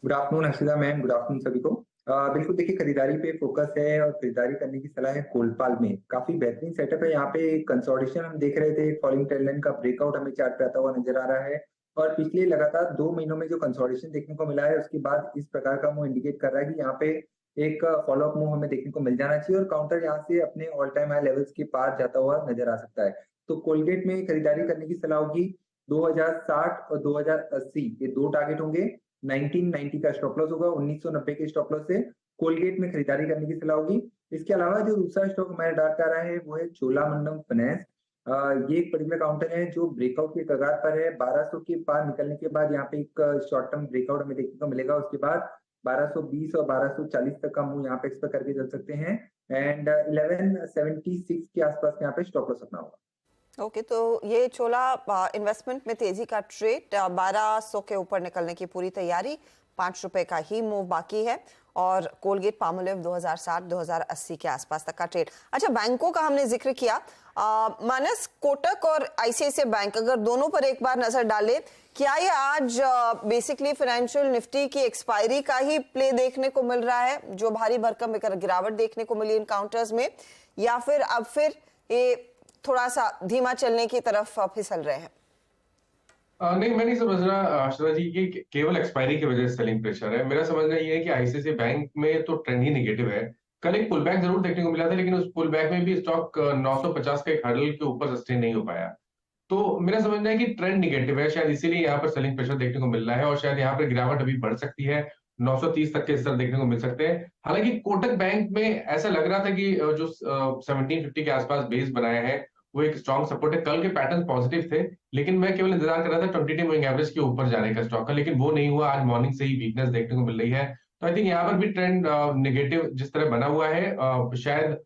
Good afternoon Harshita ma'am, good afternoon सभी को। बिल्कुल देखिए, खरीदारी पे फोकस है और खरीदारी करने की सलाह है। कोलपाल में काफी बेहतरीन सेटअप है। यहाँ पे कंसोलिडेशन हम देख रहे थे, फॉलिंग ट्रेंड लाइन का ब्रेकआउट हमें चार्ट पे आता हुआ नजर आ रहा है, और पिछले लगातार 2 महीनों में जो कंसोलिडेशन देखने को मिला है, उसके बाद इस प्रकार का मूव इंडिकेट कर रहा है कि यहाँ पे एक फॉलोअप मूव हमें देखने को मिल जाना चाहिए, और काउंटर यहाँ से अपने ऑल टाइम हाई लेवल्स के पार जाता हुआ नजर आ सकता है। तो कोलगेट में खरीदारी करने की सलाह होगी। 2060 और 2080 ये 2 टारगेट होंगे। 1990 का स्टॉप लॉस होगा, 1990 के स्टॉप लॉस से कोलगेट में खरीदारी करने की सलाह होगी। इसके अलावा जो दूसरा स्टॉक हमारे डार्ट कर रहा है वो है चोलामंडलम फाइनेंस। ये एक पर्टिकुलर काउंटर है जो ब्रेकआउट के कगार पर है। 1200 के पार निकलने के बाद यहाँ पे एक शॉर्ट टर्म ब्रेकआउट हमें देखने को मिलेगा। उसके बाद 1220 और 1240 तक का मूव यहाँ पे एक्सपेक्ट करके चल सकते हैं, एंड 1176 के आसपास यहाँ पे स्टॉप लॉस अपना होगा। ओके, तो ये चोला इन्वेस्टमेंट में तेजी का ट्रेड, 1200 के ऊपर निकलने की पूरी तैयारी, 5 रुपए का ही मूव बाकी है, और कोलगेट पामोलिव 2060-2080 के आसपास तक का ट्रेड। अच्छा, बैंकों का हमने जिक्र किया, मानस, कोटक और आईसीआईसीआई बैंक, अगर दोनों पर एक बार नजर डालें, क्या ये आज बेसिकली फाइनेंशियल निफ्टी की एक्सपायरी का ही प्ले देखने को मिल रहा है, जो भारी भरकम गिरावट देखने को मिली इन काउंटर्स में, या फिर अब फिर ये थोड़ा सा धीमा चलने की तरफ फिसल रहे हैं? नहीं, मैं नहीं समझ रहा आशा जी कि केवल एक्सपायरी की वजह से सेलिंग प्रेशर है। मेरा समझना ये है कि आईसीआईसीआई बैंक में तो ट्रेंड ही नेगेटिव है। कल एक पुल बैक जरूर देखने को मिला था, लेकिन उस पुल बैक में भी स्टॉक 950 के एक हर्डल के ऊपर सस्टेन नहीं हो पाया। तो मेरा समझना है कि ट्रेंड नेगेटिव है, शायद इसीलिए यहाँ पर सेलिंग प्रेशर देखने को मिल रहा है, और शायद यहाँ पर गिरावट अभी बढ़ सकती है, 930 तक के स्तर देखने को मिल सकते हैं। हालांकि कोटक बैंक में ऐसा लग रहा था कि जो 1750 के आसपास बेस बनाया है वो एक स्ट्रॉन्ग सपोर्ट है। कल के पैटर्न पॉजिटिव थे, लेकिन मैं केवल इंतजार कर रहा था 20 मूविंग एवरेज के ऊपर जाने का स्टॉक का, लेकिन वो नहीं हुआ। आज मॉर्निंग से ही वीकनेस देखने को मिल रही है। तो आई थिंक यहाँ पर भी ट्रेंड नेगेटिव जिस तरह बना हुआ है, शायद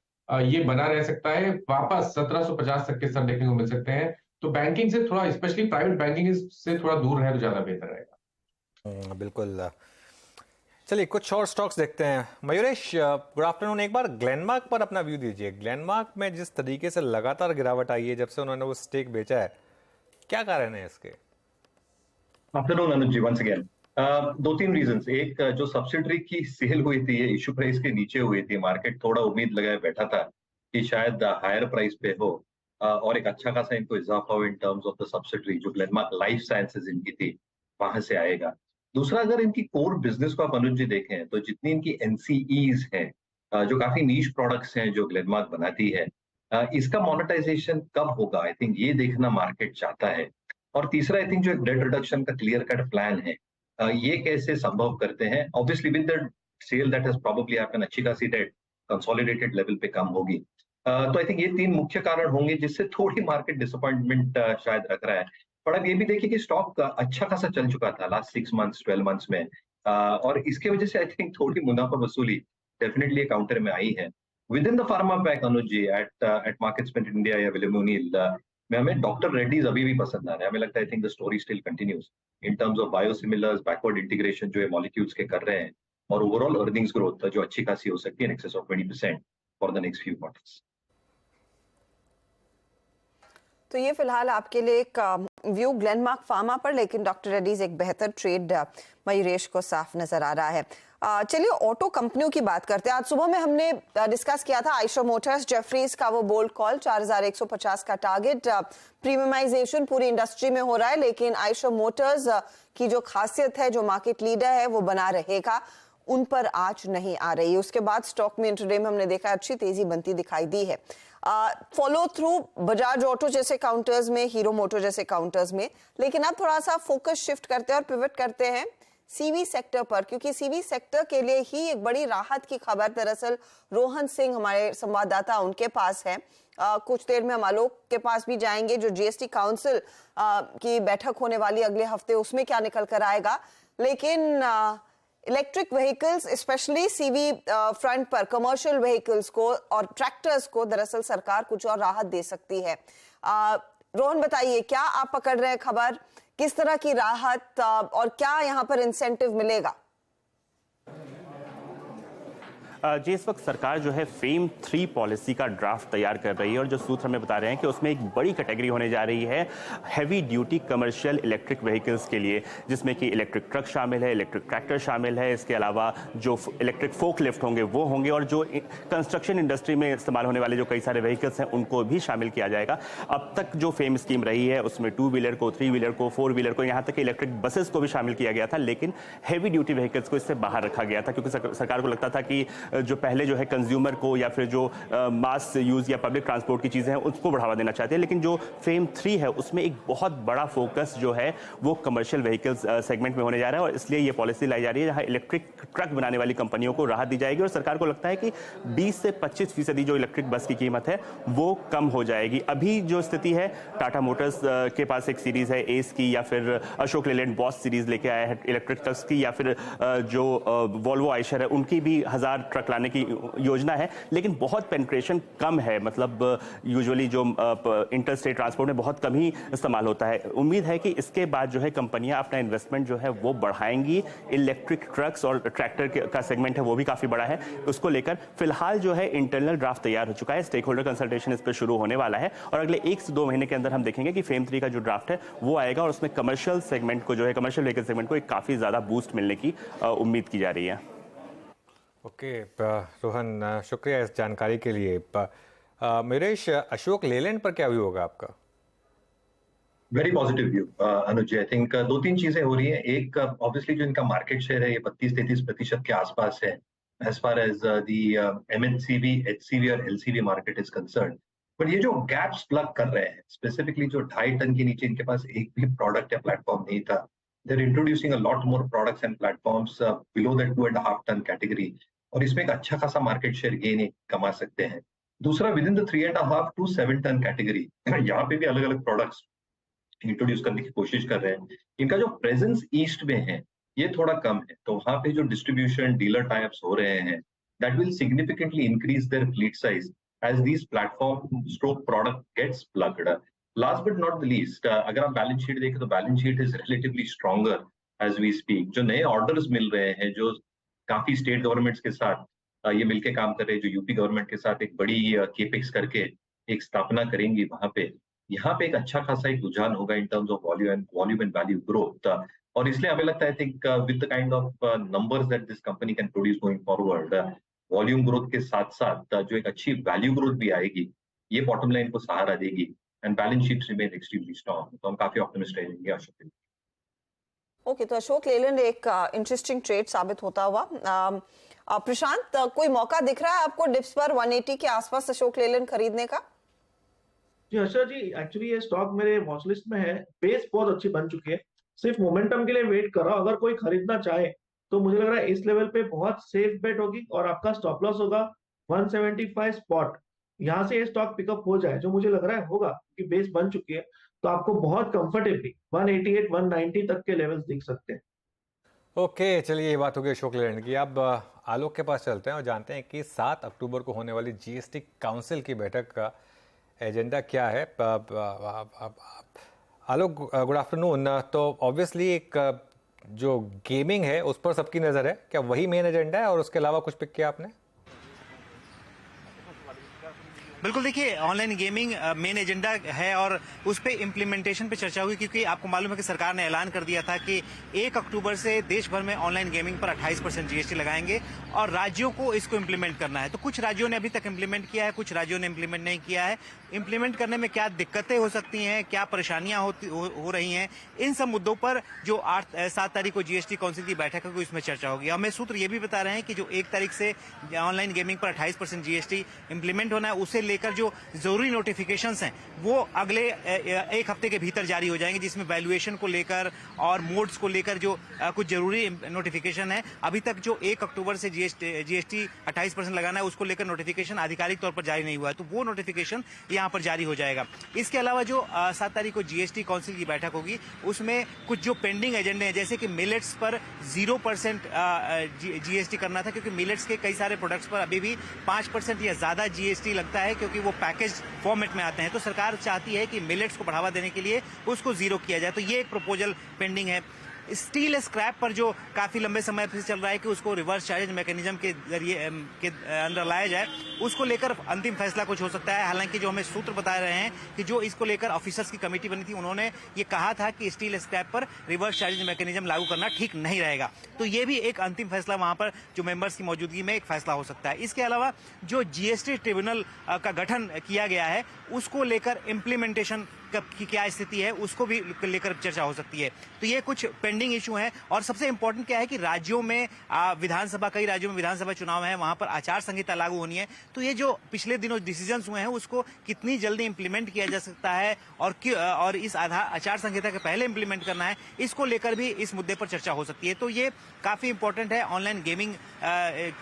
ये बना रह सकता है। वापस 1750 तक के स्तर देखने को मिल सकते हैं। तो बैंकिंग से थोड़ा, स्पेशली प्राइवेट बैंकिंग से थोड़ा दूर रहे तो ज्यादा बेहतर रहेगा। बिल्कुल। चलिए कुछ और स्टॉक्स देखते हैं। Mayuresh, good afternoon. एक बार ग्लेनमार्क पर अपना व्यू दीजिए। ग्लेनमार्क में जिस तरीके से लगातार गिरावट आई है जब से उन्होंने वो स्टेक बेचा है, क्या कारण है इसके? आफ्टरनून अनुज जी, वंस अगेन। 2-3 रीजंस। एक, जो सब्सिडरी की सेल हुई थी, ये इशू प्राइस के नीचे हुई थी। मार्केट थोड़ा उम्मीद लगाए बैठा था कि शायद हायर प्राइस पे हो, और एक अच्छा खासा इनको इजाफा हो इन टर्म्स ऑफ द सब्सिडरी, जो ग्लेनमार्क लाइफ साइंसेज इनकी थी, वहां से आएगा। दूसरा, अगर इनकी कोर बिजनेस को आप अनुज जी देखें तो जितनी इनकी एनसीईज हैं, जो काफी नीश प्रोडक्ट्स हैं जो ग्लेनमार्क बनाती है, इसका मोनेटाइजेशन कब होगा, आई थिंक ये देखना मार्केट चाहता है। और तीसरा, आई थिंक जो एक डेट रिडक्शन का क्लियर कट प्लान है, ये कैसे संभव करते हैं। Obviously with the sale that has probably happen, अच्छी खासी डेट कंसोलिडेटेड लेवल पे कम होगी। तो आई थिंक ये 3 मुख्य कारण होंगे जिससे थोड़ी मार्केट डिसअपॉइंटमेंट शायद रख रहा है। पर अब ये भी देखिए कि स्टॉक अच्छा खासा चल चुका था लास्ट 6 मंथ्स 12 मंथ्स में, और इसके वजह से आई थिंक थोड़ी मुनाफा वसूली डेफिनेटली काउंटर में आई है। Within the pharma pack Anuj ji, at मार्केट्समेंट इंडिया या विलियम ओनियल में हमें डॉक्टर रेड्डीज अभी भी पसंद आ रहे हैं। हमें लगता है I think the story still continues in terms of biosimilars, backward integration जो ये मॉलिक्यूल्स के कर रहे हैं, और ओवरऑल अर्निंग्स ग्रोथ जो अच्छी खासी हो सकती है in excess of 20% for the next few quarters. तो ये फिलहाल आपके लिए एक व्यू ग्लेनमार्क फार्मा पर, लेकिन डॉक्टर रेड्डीज एक बेहतर ट्रेड मयूरेश को साफ नजर आ रहा है। चलिए ऑटो कंपनियों की बात करते हैं। आज सुबह में हमने डिस्कस किया था आइशर मोटर्स, जेफरीज का वो बोल्ड कॉल, 4150 का टारगेट। प्रीमियमाइजेशन पूरी इंडस्ट्री में हो रहा है, लेकिन आइशर मोटर्स की जो खासियत है, जो मार्केट लीडर है, वो बना रहेगा, उन पर आज नहीं आ रही है। उसके बाद स्टॉक में इंट्राडे में हमने देखा अच्छी तेजी बनती दिखाई दी है। फॉलो थ्रू बजाज ऑटो जैसे काउंटर्स में, हीरो मोटर जैसे काउंटर्स में, लेकिन अब थोड़ा सा फोकस शिफ्ट करते हैं और पिवट करते हैं सीवी सेक्टर पर, क्योंकि सीवी सेक्टर के लिए ही एक बड़ी राहत की खबर दरअसल रोहन सिंह हमारे संवाददाता उनके पास है। कुछ देर में हम आलोक के पास भी जाएंगे, जो जीएसटी काउंसिल की बैठक होने वाली अगले हफ्ते, उसमें क्या निकल कर आएगा। लेकिन electric vehicles specially CV front पर कमर्शियल व्हीकल्स को और ट्रैक्टर्स को दरअसल सरकार कुछ और राहत दे सकती है। रोहन बताइए, क्या आप पकड़ रहे हैं खबर, किस तरह की राहत और क्या यहाँ पर इंसेंटिव मिलेगा? जी, इस वक्त सरकार जो है फेम 3 पॉलिसी का ड्राफ्ट तैयार कर रही है, और जो सूत्र हमें बता रहे हैं कि उसमें एक बड़ी कैटेगरी होने जा रही है heavy duty commercial electric vehicles के लिए, जिसमें कि इलेक्ट्रिक ट्रक शामिल है, इलेक्ट्रिक ट्रैक्टर शामिल है, इसके अलावा जो इलेक्ट्रिक फोक लिफ्ट होंगे वो होंगे, और जो कंस्ट्रक्शन इंडस्ट्री में इस्तेमाल होने वाले जो कई सारे व्हीकल्स हैं उनको भी शामिल किया जाएगा। अब तक जो फेम स्कीम रही है उसमें 2 व्हीलर को, 3 व्हीलर को, 4 व्हीलर को, यहाँ तक कि इलेक्ट्रिक बसेस को भी शामिल किया गया था, लेकिन हैवी ड्यूटी व्हीकल्स को इससे बाहर रखा गया था, क्योंकि सरकार को लगता था कि जो पहले जो है कंज्यूमर को या फिर जो मास यूज या पब्लिक ट्रांसपोर्ट की चीजें हैं उसको बढ़ावा देना चाहते हैं, लेकिन जो फेम 3 है उसमें एक बहुत बड़ा फोकस जो है वो कमर्शियल व्हीकल्स सेगमेंट में होने जा रहा है, और इसलिए ये पॉलिसी लाई जा रही है जहां इलेक्ट्रिक ट्रक बनाने वाली कंपनियों को राहत दी जाएगी, और सरकार को लगता है कि 20 से 25% जो इलेक्ट्रिक बस की कीमत है वो कम हो जाएगी। अभी जो स्थिति है, टाटा मोटर्स के पास एक सीरीज है एस की, या फिर अशोक लेलैंड बॉस सीरीज लेके आया है इलेक्ट्रिक ट्रक्स की, या फिर जो वोल्वो आइशर है उनकी भी 1000 ट्रक लाने की योजना है, लेकिन बहुत पेनिट्रेशन कम है। मतलब यूजुअली जो इंटर स्टेट ट्रांसपोर्ट में बहुत कम ही इस्तेमाल होता है। उम्मीद है कि इसके बाद जो है कंपनियां अपना इन्वेस्टमेंट जो है वो बढ़ाएंगी। इलेक्ट्रिक ट्रक्स और ट्रैक्टर का सेगमेंट है वो भी काफी बड़ा है, उसको लेकर फिलहाल जो है इंटरनल ड्राफ्ट तैयार हो चुका है, स्टेक होल्डर कंसल्टेशन इस पर शुरू होने वाला है, और अगले 1 से 2 महीने के अंदर हम देखेंगे कि फेम 3 का जो ड्राफ्ट है वो आएगा, और उसमें कमर्शियल सेगमेंट को जो है, कमर्शियल व्हीकल सेगमेंट को एक काफी ज्यादा बूस्ट मिलने की उम्मीद की जा रही है। ओके रोहन, शुक्रिया इस जानकारी के लिए। मयूरेश, अशोक लेलैंड पर क्या व्यू होगा आपका? Very positive view Anuj. I think 2-3 चीजें हो रही हैं। एक, ऑब्वियसली जो इनका मार्केट शेयर है ये 32-33% के आसपास है as far as the MNCV, HCV और LCV market is concern. But ये जो गैप्स प्लग कर रहे हैं, स्पेसिफिकली जो 2.5 टन के नीचे इनके पास एक भी प्रोडक्ट या प्लेटफॉर्म नहीं था, they are introducing a lot more products and platforms below that 2.5 ton category, और इसमें एक अच्छा खासा मार्केट शेयर गेन कमा सकते हैं। दूसरा, within the 3.5 to 7 ton category, यहाँ पे भी अलग अलग प्रोडक्ट्स इंट्रोड्यूस करने की कोशिश कर रहे हैं। इनका जो प्रेजेंस ईस्ट में है ये थोड़ा कम है, तो वहां पे जो डिस्ट्रीब्यूशन डीलर टाइप्स हो रहे हैं, that will significantly increase their fleet size as these platform stroke product gets plugged. Last but not the least, अगर आप बैलेंस शीट देखें तो balance sheet is relatively stronger as we speak. जो नए orders मिल रहे हैं, जो काफी स्टेट गवर्नमेंट्स के साथ ये मिलके काम कर रहे हैं, जो यूपी गवर्नमेंट के साथ एक बड़ी केपेक्स करके एक स्थापना करेंगी वहां पे, यहाँ पे एक अच्छा खासा एक रुझान होगा इन terms of volume and value growth. और इसलिए हमें लगता है, I think with the kind of numbers that this company can produce going forward, volume growth के साथ साथ जो एक अच्छी वैल्यू ग्रोथ भी आएगी, ये बॉटम लाइन को सहारा देगी, and balance sheet remain extremely strong. तो हम काफी ऑप्टिमिस्ट रहेंगे अशोक। ओके, तो अशोक लेलैंड एक इंटरेस्टिंग ट्रेड साबित होता हुआ। प्रशांत, कोई मौका दिख रहा है आपको डिप्स पर 180 के आसपास अशोक लेलैंड खरीदने का? जी हर्षा जी, एक्चुअली ये स्टॉक मेरे वॉच लिस्ट में है। बेस बहुत अच्छी बन चुकी है, सिर्फ मोमेंटम के लिए वेट कर रहा हूं। अगर कोई खरीदना चाहे तो मुझे लग रहा है इस लेवल पे बहुत सेफ बेट होगी और आपका स्टॉप लॉस होगा 175 स्पॉट। यहाँ से ये स्टॉक पिकअप हो जाए, जो मुझे लग रहा है होगा कि बेस बन चुकी है, तो आपको बहुत कंफर्टेबली 188 190 तक के लेवल्स दिख सकते हैं। ओके, चलिए ये बात हो गई अशोक लेलैंड की। अब आलोक के पास चलते हैं और जानते हैं कि 7 अक्टूबर को होने वाली जीएसटी काउंसिल की बैठक का एजेंडा क्या है। आलोक, गुड आफ्टरनून। तो ऑब्वियसली एक जो गेमिंग है उस पर सबकी नज़र है, क्या वही मेन एजेंडा है और उसके अलावा कुछ पिक किया आपने? बिल्कुल, देखिए ऑनलाइन गेमिंग मेन एजेंडा है और उस पे इम्प्लीमेंटेशन पे चर्चा हुई, क्योंकि आपको मालूम है कि सरकार ने ऐलान कर दिया था कि 1 अक्टूबर से देश भर में ऑनलाइन गेमिंग पर 28% जीएसटी लगाएंगे और राज्यों को इसको इम्प्लीमेंट करना है। तो कुछ राज्यों ने अभी तक इम्प्लीमेंट किया है, कुछ राज्यों ने इम्प्लीमेंट नहीं किया है। इम्प्लीमेंट करने में क्या दिक्कतें हो सकती हैं, क्या परेशानियां हो रही हैं, इन सब मुद्दों पर जो 7 तारीख को जीएसटी काउंसिल की बैठक है इसमें चर्चा होगी। हमें सूत्र ये भी बता रहे हैं कि जो 1 तारीख से ऑनलाइन गेमिंग पर 28% जीएसटी इम्प्लीमेंट होना है, उसे लेकर जो जरूरी नोटिफिकेशंस हैं वो अगले 1 हफ्ते के भीतर जारी हो जाएंगे, जिसमें वैल्यूएशन को लेकर और मोड्स को लेकर जो कुछ जरूरी नोटिफिकेशन है। अभी तक जो 1 अक्टूबर से जीएसटी 28% लगाना है उसको लेकर नोटिफिकेशन आधिकारिक तौर पर जारी नहीं हुआ है, तो वो नोटिफिकेशन यहाँ पर जारी हो जाएगा। इसके अलावा जो 7 तारीख को जीएसटी काउंसिल की बैठक होगी उसमें कुछ जो पेंडिंग एजेंडे हैं, जैसे कि मिलेट्स पर 0% जीएसटी करना था, क्योंकि मिलेट्स के कई सारे प्रोडक्ट्स पर अभी भी 5% या ज्यादा जीएसटी लगता है, क्योंकि वो पैकेज फॉर्मेट में आते हैं। तो सरकार चाहती है कि मिलेट्स को बढ़ावा देने के लिए उसको 0 किया जाए, तो ये एक प्रपोजल पेंडिंग है। स्टील स्क्रैप पर जो काफी लंबे समय से चल रहा है कि उसको रिवर्स चार्ज मैकेनिज्म के जरिए के अंदर लाया जाए, उसको लेकर अंतिम फैसला कुछ हो सकता है। हालांकि जो हमें सूत्र बता रहे हैं कि जो इसको लेकर ऑफिसर्स की कमेटी बनी थी, उन्होंने ये कहा था कि स्टील स्क्रैप पर रिवर्स चार्ज मैकेनिज्म लागू करना ठीक नहीं रहेगा। तो ये भी एक अंतिम फैसला वहां पर जो मेंबर्स की मौजूदगी में एक फैसला हो सकता है। इसके अलावा जो जीएसटी ट्रिब्यूनल का गठन किया गया है उसको लेकर इम्प्लीमेंटेशन की क्या स्थिति है उसको भी लेकर चर्चा हो सकती है। तो ये कुछ पेंडिंग इशू हैं। और सबसे इंपॉर्टेंट क्या है कि राज्यों में विधानसभा, कई राज्यों में विधानसभा चुनाव है, वहां पर आचार संहिता लागू होनी है। तो ये जो पिछले दिनों डिसीजंस हुए हैं उसको कितनी जल्दी इंप्लीमेंट किया जा सकता है और इस आचार संहिता के पहले इंप्लीमेंट करना है, इसको लेकर भी इस मुद्दे पर चर्चा हो सकती है। तो ये काफी इंपॉर्टेंट है ऑनलाइन गेमिंग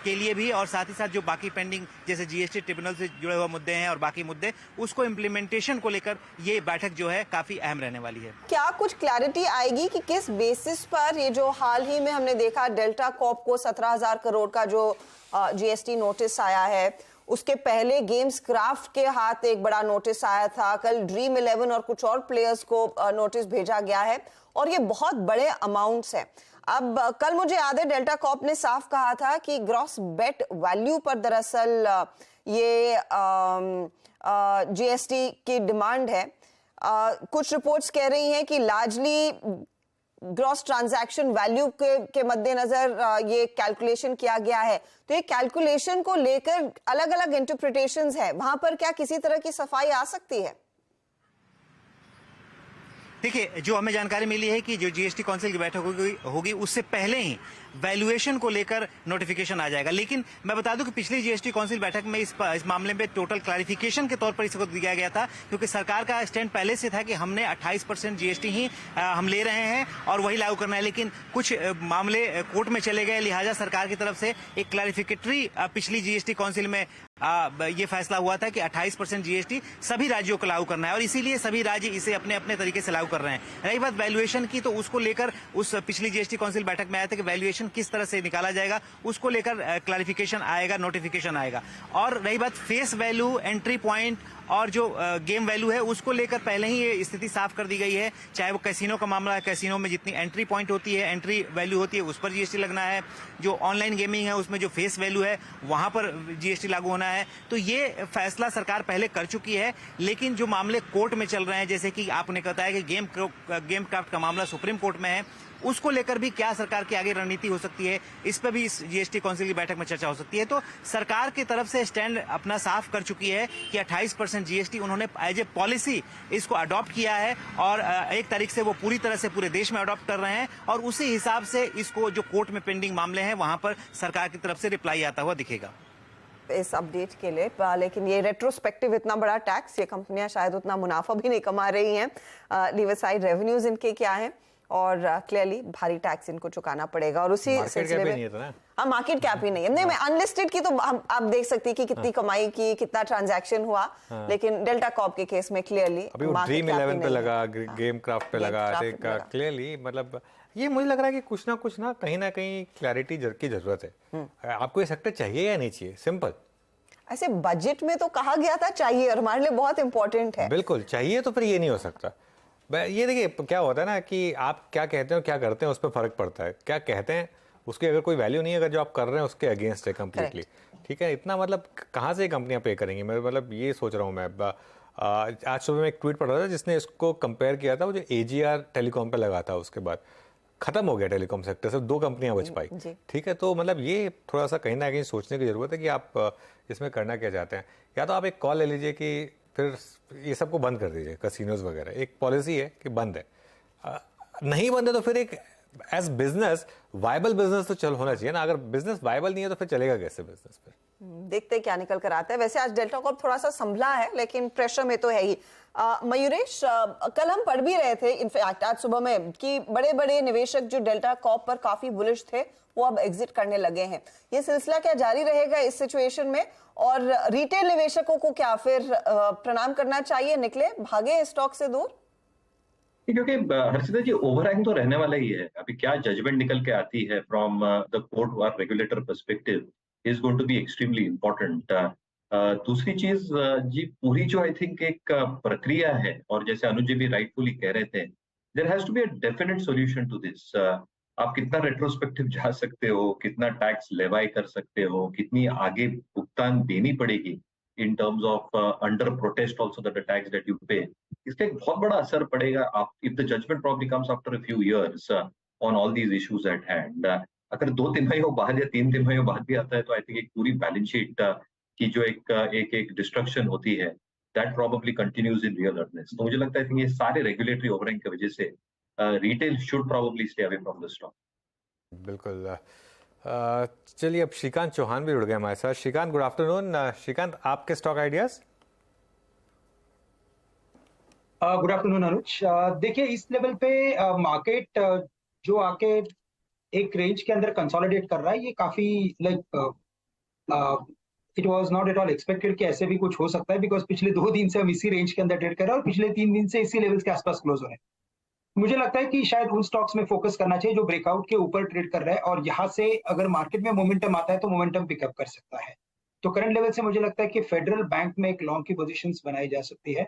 के लिए भी, और साथ ही साथ जो बाकी पेंडिंग जैसे जीएसटी ट्रिब्यूनल से जुड़े हुए मुद्दे हैं और बाकी मुद्दे, उसको इम्प्लीमेंटेशन को लेकर ये बैठक जो है काफी अहम रहने वाली है। क्या कुछ क्लैरिटी आएगी कि किस बेसिस पर ये जो हाल ही में हमने देखा डेल्टा कॉर्प को 17,000 करोड़ का जो जीएसटी नोटिस आया है, उसके पहले गेम्स क्राफ्ट के हाथ एक बड़ा नोटिस आया था, कल ड्रीम 11 और कुछ और प्लेयर्स को नोटिस भेजा गया है और ये बहुत बड़े अमाउंट्स हैं। अब कल मुझे याद है डेल्टा कॉर्प ने साफ कहा था कि ग्रॉस बेट वैल्यू पर दरअसल ये जीएसटी की डिमांड है। कुछ रिपोर्ट्स कह रही हैं कि लार्जली ग्रॉस ट्रांजैक्शन वैल्यू के मद्देनजर ये कैलकुलेशन किया गया है। तो ये कैलकुलेशन को लेकर अलग अलग इंटरप्रिटेशंस है, वहां पर क्या किसी तरह की सफाई आ सकती है? देखिए, जो हमें जानकारी मिली है कि जो जीएसटी काउंसिल की बैठक होगी उससे पहले ही वैल्यूएशन को लेकर नोटिफिकेशन आ जाएगा। लेकिन मैं बता दूं कि पिछली जीएसटी काउंसिल बैठक में इस मामले में टोटल क्लैरिफिकेशन के तौर पर इसको दिया गया था, क्योंकि सरकार का स्टैंड पहले से था कि हमने 28% जीएसटी ही हम ले रहे हैं और वही लागू करना है। लेकिन कुछ मामले कोर्ट में चले गए, लिहाजा सरकार की तरफ से एक क्लैरिफिकेटरी पिछली जीएसटी काउंसिल में ये फैसला हुआ था कि 28% जीएसटी सभी राज्यों को लागू करना है और इसीलिए सभी राज्य इसे अपने अपने तरीके से लागू कर रहे हैं। रही बात वैल्यूएशन की, तो उसको लेकर उस पिछली जीएसटी काउंसिल बैठक में आया था कि वैल्यूएशन किस तरह से निकाला जाएगा, उसको लेकर क्लैरिफिकेशन आएगा, नोटिफिकेशन आएगा। और रही बात फेस वैल्यू, एंट्री पॉइंट और जो गेम वैल्यू है, उसको लेकर पहले ही ये स्थिति साफ कर दी गई है। चाहे वो कैसीनो का मामला है, कैसीनो में जितनी एंट्री पॉइंट होती है, एंट्री वैल्यू होती है, उस पर जीएसटी लगना है। जो ऑनलाइन गेमिंग है उसमें जो फेस वैल्यू है वहां पर जीएसटी लागू होना है। होना है। तो ये फैसला सरकार पहले कर चुकी है, लेकिन जो मामले कोर्ट में चल रहे हैं, जैसे कि आपने बताया कि गेम क्राफ्ट का मामला सुप्रीम कोर्ट में है, उसको लेकर भी क्या सरकार की आगे रणनीति हो सकती है, इस पर भी इस जीएसटी काउंसिल की बैठक में चर्चा हो सकती है। तो सरकार की तरफ से स्टैंड अपना साफ कर चुकी है कि 28% जीएसटी उन्होंने एज ए पॉलिसी इसको अडॉप्ट किया है और 1 तारीख से वो पूरी तरह से पूरे देश में अडॉप्ट कर रहे हैं और उसी हिसाब से इसको जो कोर्ट में पेंडिंग मामले हैं वहां पर सरकार की तरफ से रिप्लाई आता हुआ दिखेगा। इस अपडेट के लिए, लेकिन ये रेट्रोस्पेक्टिव इतना बड़ा टैक्स, ये कंपनियां शायद उतना मुनाफा भी नहीं कमा रही हैं। लीवर साइड रेवेन्यूज इनके क्या हैं और क्लियरली भारी टैक्स इनको चुकाना पड़ेगा और उसी सिलसिले में हाँ मार्केट कैप ही नहीं है। नहीं, मैं अनलिस्टेड की तो आप देख सकती है कि कितनी कमाई की, कितना ट्रांजैक्शन हुआ, लेकिन डेल्टा कॉर्प के केस में क्लियरली अभी वो ड्रीम 11 पे लगा, गेम क्राफ्ट पे लगा, क्लियरली मतलब ये मुझे लग रहा है कि कुछ ना कहीं क्लैरिटी की जरूरत है। आपको ये सेक्टर चाहिए या नहीं चाहिए, सिंपल। ऐसे बजट में तो कहा गया था चाहिए और हमारे लिए बहुत इंपॉर्टेंट है। बिल्कुल चाहिए, तो फिर ये नहीं हो सकता। ये देखिए क्या होता है ना कि आप क्या कहते हैं क्या करते हैं उस पर फर्क पड़ता है। क्या कहते हैं उसकी अगर कोई वैल्यू नहीं है, अगर जो आप कर रहे हैं उसके अगेंस्ट है कंप्लीटली, ठीक है। इतना मतलब कहाँ से कंपनियां पे करेंगी, मैं मतलब ये सोच रहा हूँ मैं। आज सुबह में एक ट्वीट पढ़ रहा था जिसने इसको कंपेयर किया था, वो जो AGR टेलीकॉम पे लगा था, उसके बाद खत्म हो गया टेलीकॉम सेक्टर, सिर्फ 2 कंपनियां बच पाई, ठीक है। तो मतलब ये थोड़ा सा कहीं ना कहीं सोचने की जरूरत है कि आप इसमें करना क्या चाहते हैं। या तो आप एक कॉल ले लीजिए कि फिर ये सबको बंद कर दीजिए, कैसीनोज वगैरह, एक पॉलिसी है कि बंद है। नहीं बंद है तो फिर एक एज बिजनेस वायबल बिजनेस तो चल होना चाहिए ना। अगर बिजनेस वायबल नहीं है तो फिर चलेगा कैसे बिजनेस फिर। देखते क्या निकल कर आता है। वैसे आज डेल्टा कॉर्प थोड़ा सा संभला है, लेकिन प्रेशर में तो है ही। मयूरेश, कल हम पढ़ भी रहे थे इनफैक्ट आज सुबह में कि बड़े बड़े निवेशक जो डेल्टा कॉर्प पर काफी बुलिश थे वो अब एग्जिट करने लगे हैं। ये सिलसिला क्या जारी रहेगा इस सिचुएशन में, और रिटेल निवेशकों को क्या फिर प्रणाम करना चाहिए, निकले भागे स्टॉक से दूर? क्योंकि हर्षिता जी ओवरहैंग तो रहने वाला ही है। अभी क्या जजमेंट निकल के आती है फ्रॉम द कोर्ट और regulator perspective is going to be extremely important. दूसरी चीज जी, पूरी जो आई थिंक एक प्रक्रिया है, और जैसे अनुज जी भी राइटफुली कह रहे थे, there has to be a definite solution to this. आप कितना रेट्रोस्पेक्टिव जा सकते हो, कितना टैक्स लेवाई कर सकते हो, कितनी आगे भुगतान देनी पड़ेगी in terms of under protest also that the tax that you pay, इसका एक बहुत बड़ा असर पड़ेगा आप if the judgment probably comes after a few years on all these issues at hand. अगर 2 तिमाहियों बाद या 3 तिमाहियों बाद भी आता है तो आई थिंक एक पूरी बैलेंस शीट की जो एक डिस्ट्रक्शन होती है that probably continues in real earnest. तो मुझे लगता है कि ये सारे रेगुलेटरी ओवरहैंग की वजह से retail should probably stay away from the stock. बिल्कुल। चलिए अब श्रीकांत चौहान भी जुड़ गए हमारे साथ। Shrikant, good afternoon. श्रीकांत, आपके stock ideas? Good afternoon Anuj. देखिए इस लेवल पे मार्केट जो आके एक रेंज के अंदर कंसोलिडेट कर रहा है, ये काफी like it was not at all expected कि ऐसे भी कुछ हो सकता है, बिकॉज पिछले 2 दिन से हम इसी रेंज के अंदर ट्रेड कर रहे हैं और पिछले 3 दिन से इसी लेवल्स के आसपास क्लोज हो रहे हैं। मुझे लगता है कि शायद उन स्टॉक्स में फोकस करना चाहिए जो ब्रेकआउट के ऊपर ट्रेड कर रहा है, और यहाँ से अगर मार्केट में मोमेंटम आता है तो मोमेंटम पिकअप कर सकता है। तो करंट लेवल से मुझे लगता है कि फेडरल बैंक में एक लॉन्ग की पोजीशंस बनाई जा सकती है।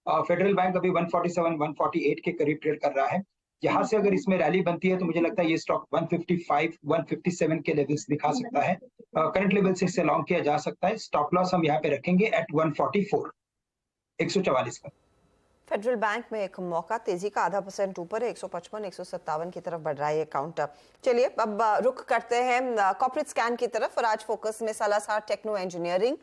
फेडरल बैंक अभी 147-148 के करीब ट्रेड कर रहा है। यहाँ से अगर इसमें रैली बनती है तो मुझे लगता है ये स्टॉक 155-157 के लेवल्स दिखा सकता है। करंट लेवल से इससे लॉन्ग किया जा सकता है। स्टॉप लॉस हम यहाँ पे रखेंगे एट 144 का। फेडरल बैंक में एक मौका, तेजी का 0.5% ऊपर है, 155-157 की तरफ बढ़ रहा है ये काउंटर। चलिए अब रुक करते हैं कॉर्पोरेट स्कैन की तरफ, और आज फोकस में सालासर टेक्नो इंजीनियरिंग,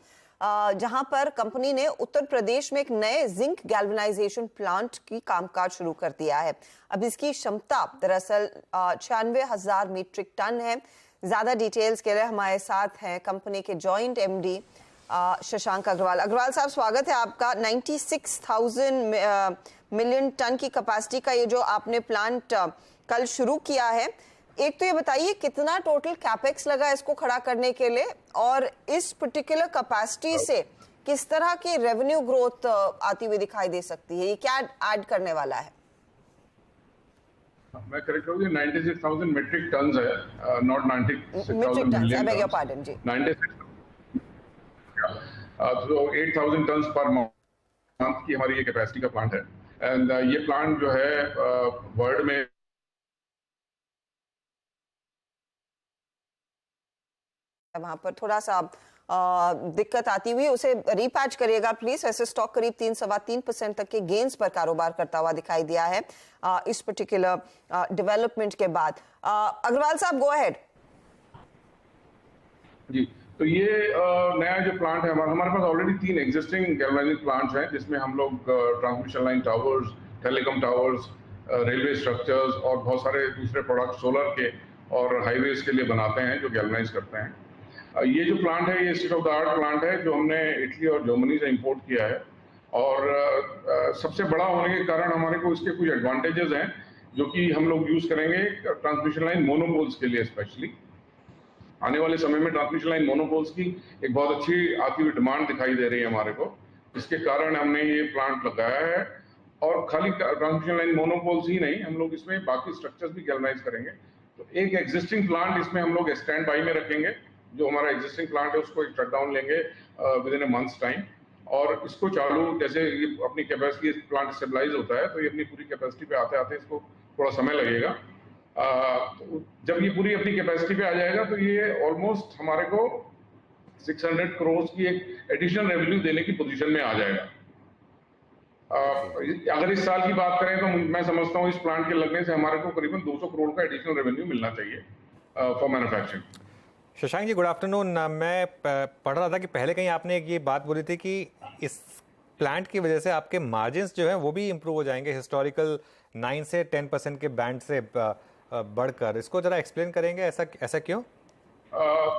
जहां पर कंपनी ने उत्तर प्रदेश में एक नए जिंक गैल्वेनाइजेशन प्लांट की कामकाज शुरू कर दिया है। अब इसकी क्षमता दरअसल 96,000 मीट्रिक टन है। ज्यादा डिटेल्स के लिए हमारे साथ हैं कंपनी के जॉइंट MD शशांक अग्रवाल। अग्रवाल साहब, स्वागत है आपका। 96,000 मिलियन टन की कैपेसिटी का ये जो आपने प्लांट कल शुरू किया है, एक तो ये बताइए कितना टोटल कैपेक्स लगा इसको खड़ा करने के लिए, और इस पर्टिकुलर कैपेसिटी से किस तरह की रेवेन्यू ग्रोथ आती हुई दिखाई दे सकती है, ये क्या ऐड करने वाला है? मैं करेक्ट हूँ, 96,000 मीट्रिक टन्स है, नॉट 96,000 मिलियन टन्स। 96 तो 8,000 टन्स पर मंथ की हमारी ये कैपेसिटी का प्लांट है। एंड ये प्लांट जो है वर्ल्ड में वहां पर थोड़ा सा दिक्कत आती हुई उसे रीपैच करिएगा प्लीज। ऐसे स्टॉक करीब 3-3.25% तक के गेन्स पर कारोबार करता हुआ दिखाई दिया है इस पर्टिकुलर डेवलपमेंट के बाद। अग्रवाल साहब, गो अहेड। जी, तो ये नया जो प्लांट है हमारे पास ऑलरेडी 3 एग्जिस्टिंग गैल्वेनाइजिंग प्लांट्स हैं, जिसमें हम लोग transmission line towers, telecom towers, railway structures और बहुत सारे दूसरे प्रोडक्ट सोलर के और हाईवेज के लिए बनाते हैं जो गैल्वेनाइज करते हैं। ये जो प्लांट है ये state of the art plant है जो हमने इटली और जर्मनी से इंपोर्ट किया है, और सबसे बड़ा होने के कारण हमारे को इसके कुछ एडवांटेजेस हैं जो कि हम लोग यूज करेंगे ट्रांसमिशन लाइन मोनोपोल्स के लिए। स्पेशली आने वाले समय में ट्रांसमिशन लाइन मोनोपोल्स की एक बहुत अच्छी आती हुई डिमांड दिखाई दे रही है हमारे को, इसके कारण हमने ये प्लांट लगाया है। और खाली ट्रांसमिशन लाइन मोनोपोल्स ही नहीं, हम लोग इसमें बाकी स्ट्रक्चर्स भी गैल्वेनाइज करेंगे। तो एक एग्जिस्टिंग प्लांट इसमें हम लोग स्टैंड बाई में रखेंगे, जो हमारा एग्जिस्टिंग प्लांट है उसको एक शट डाउन लेंगे with in a months time, और इसको चालू जैसे ये अपनी कैपेसिटी प्लांट स्टेबलाइज होता है तो ये अपनी पूरी कैपेसिटी पे आते आते इसको थोड़ा समय लगेगा। तो जब ये पूरी अपनी कैपेसिटी पे आ जाएगा तो ये ऑलमोस्ट हमारे को 600 करोड़ की एक एडिशनल रेवेन्यू देने की पोजीशन में आ जाएगा। अगर इस साल की बात करें तो मैं समझता हूँ इस प्लांट के लगने से हमारे को करीबन 200 करोड़ का एडिशनल रेवेन्यू मिलना चाहिए for manufacturing. Shashank ji, good afternoon. मैं पढ़ रहा था कि पहले कहीं आपने एक ये बात बोली थी कि इस प्लांट की वजह से आपके मार्जिन्स जो हैं वो भी इम्प्रूव हो जाएंगे हिस्टोरिकल 9 से 10% के बैंड से बढ़कर। इसको जरा एक्सप्लेन करेंगे, ऐसा क्यों?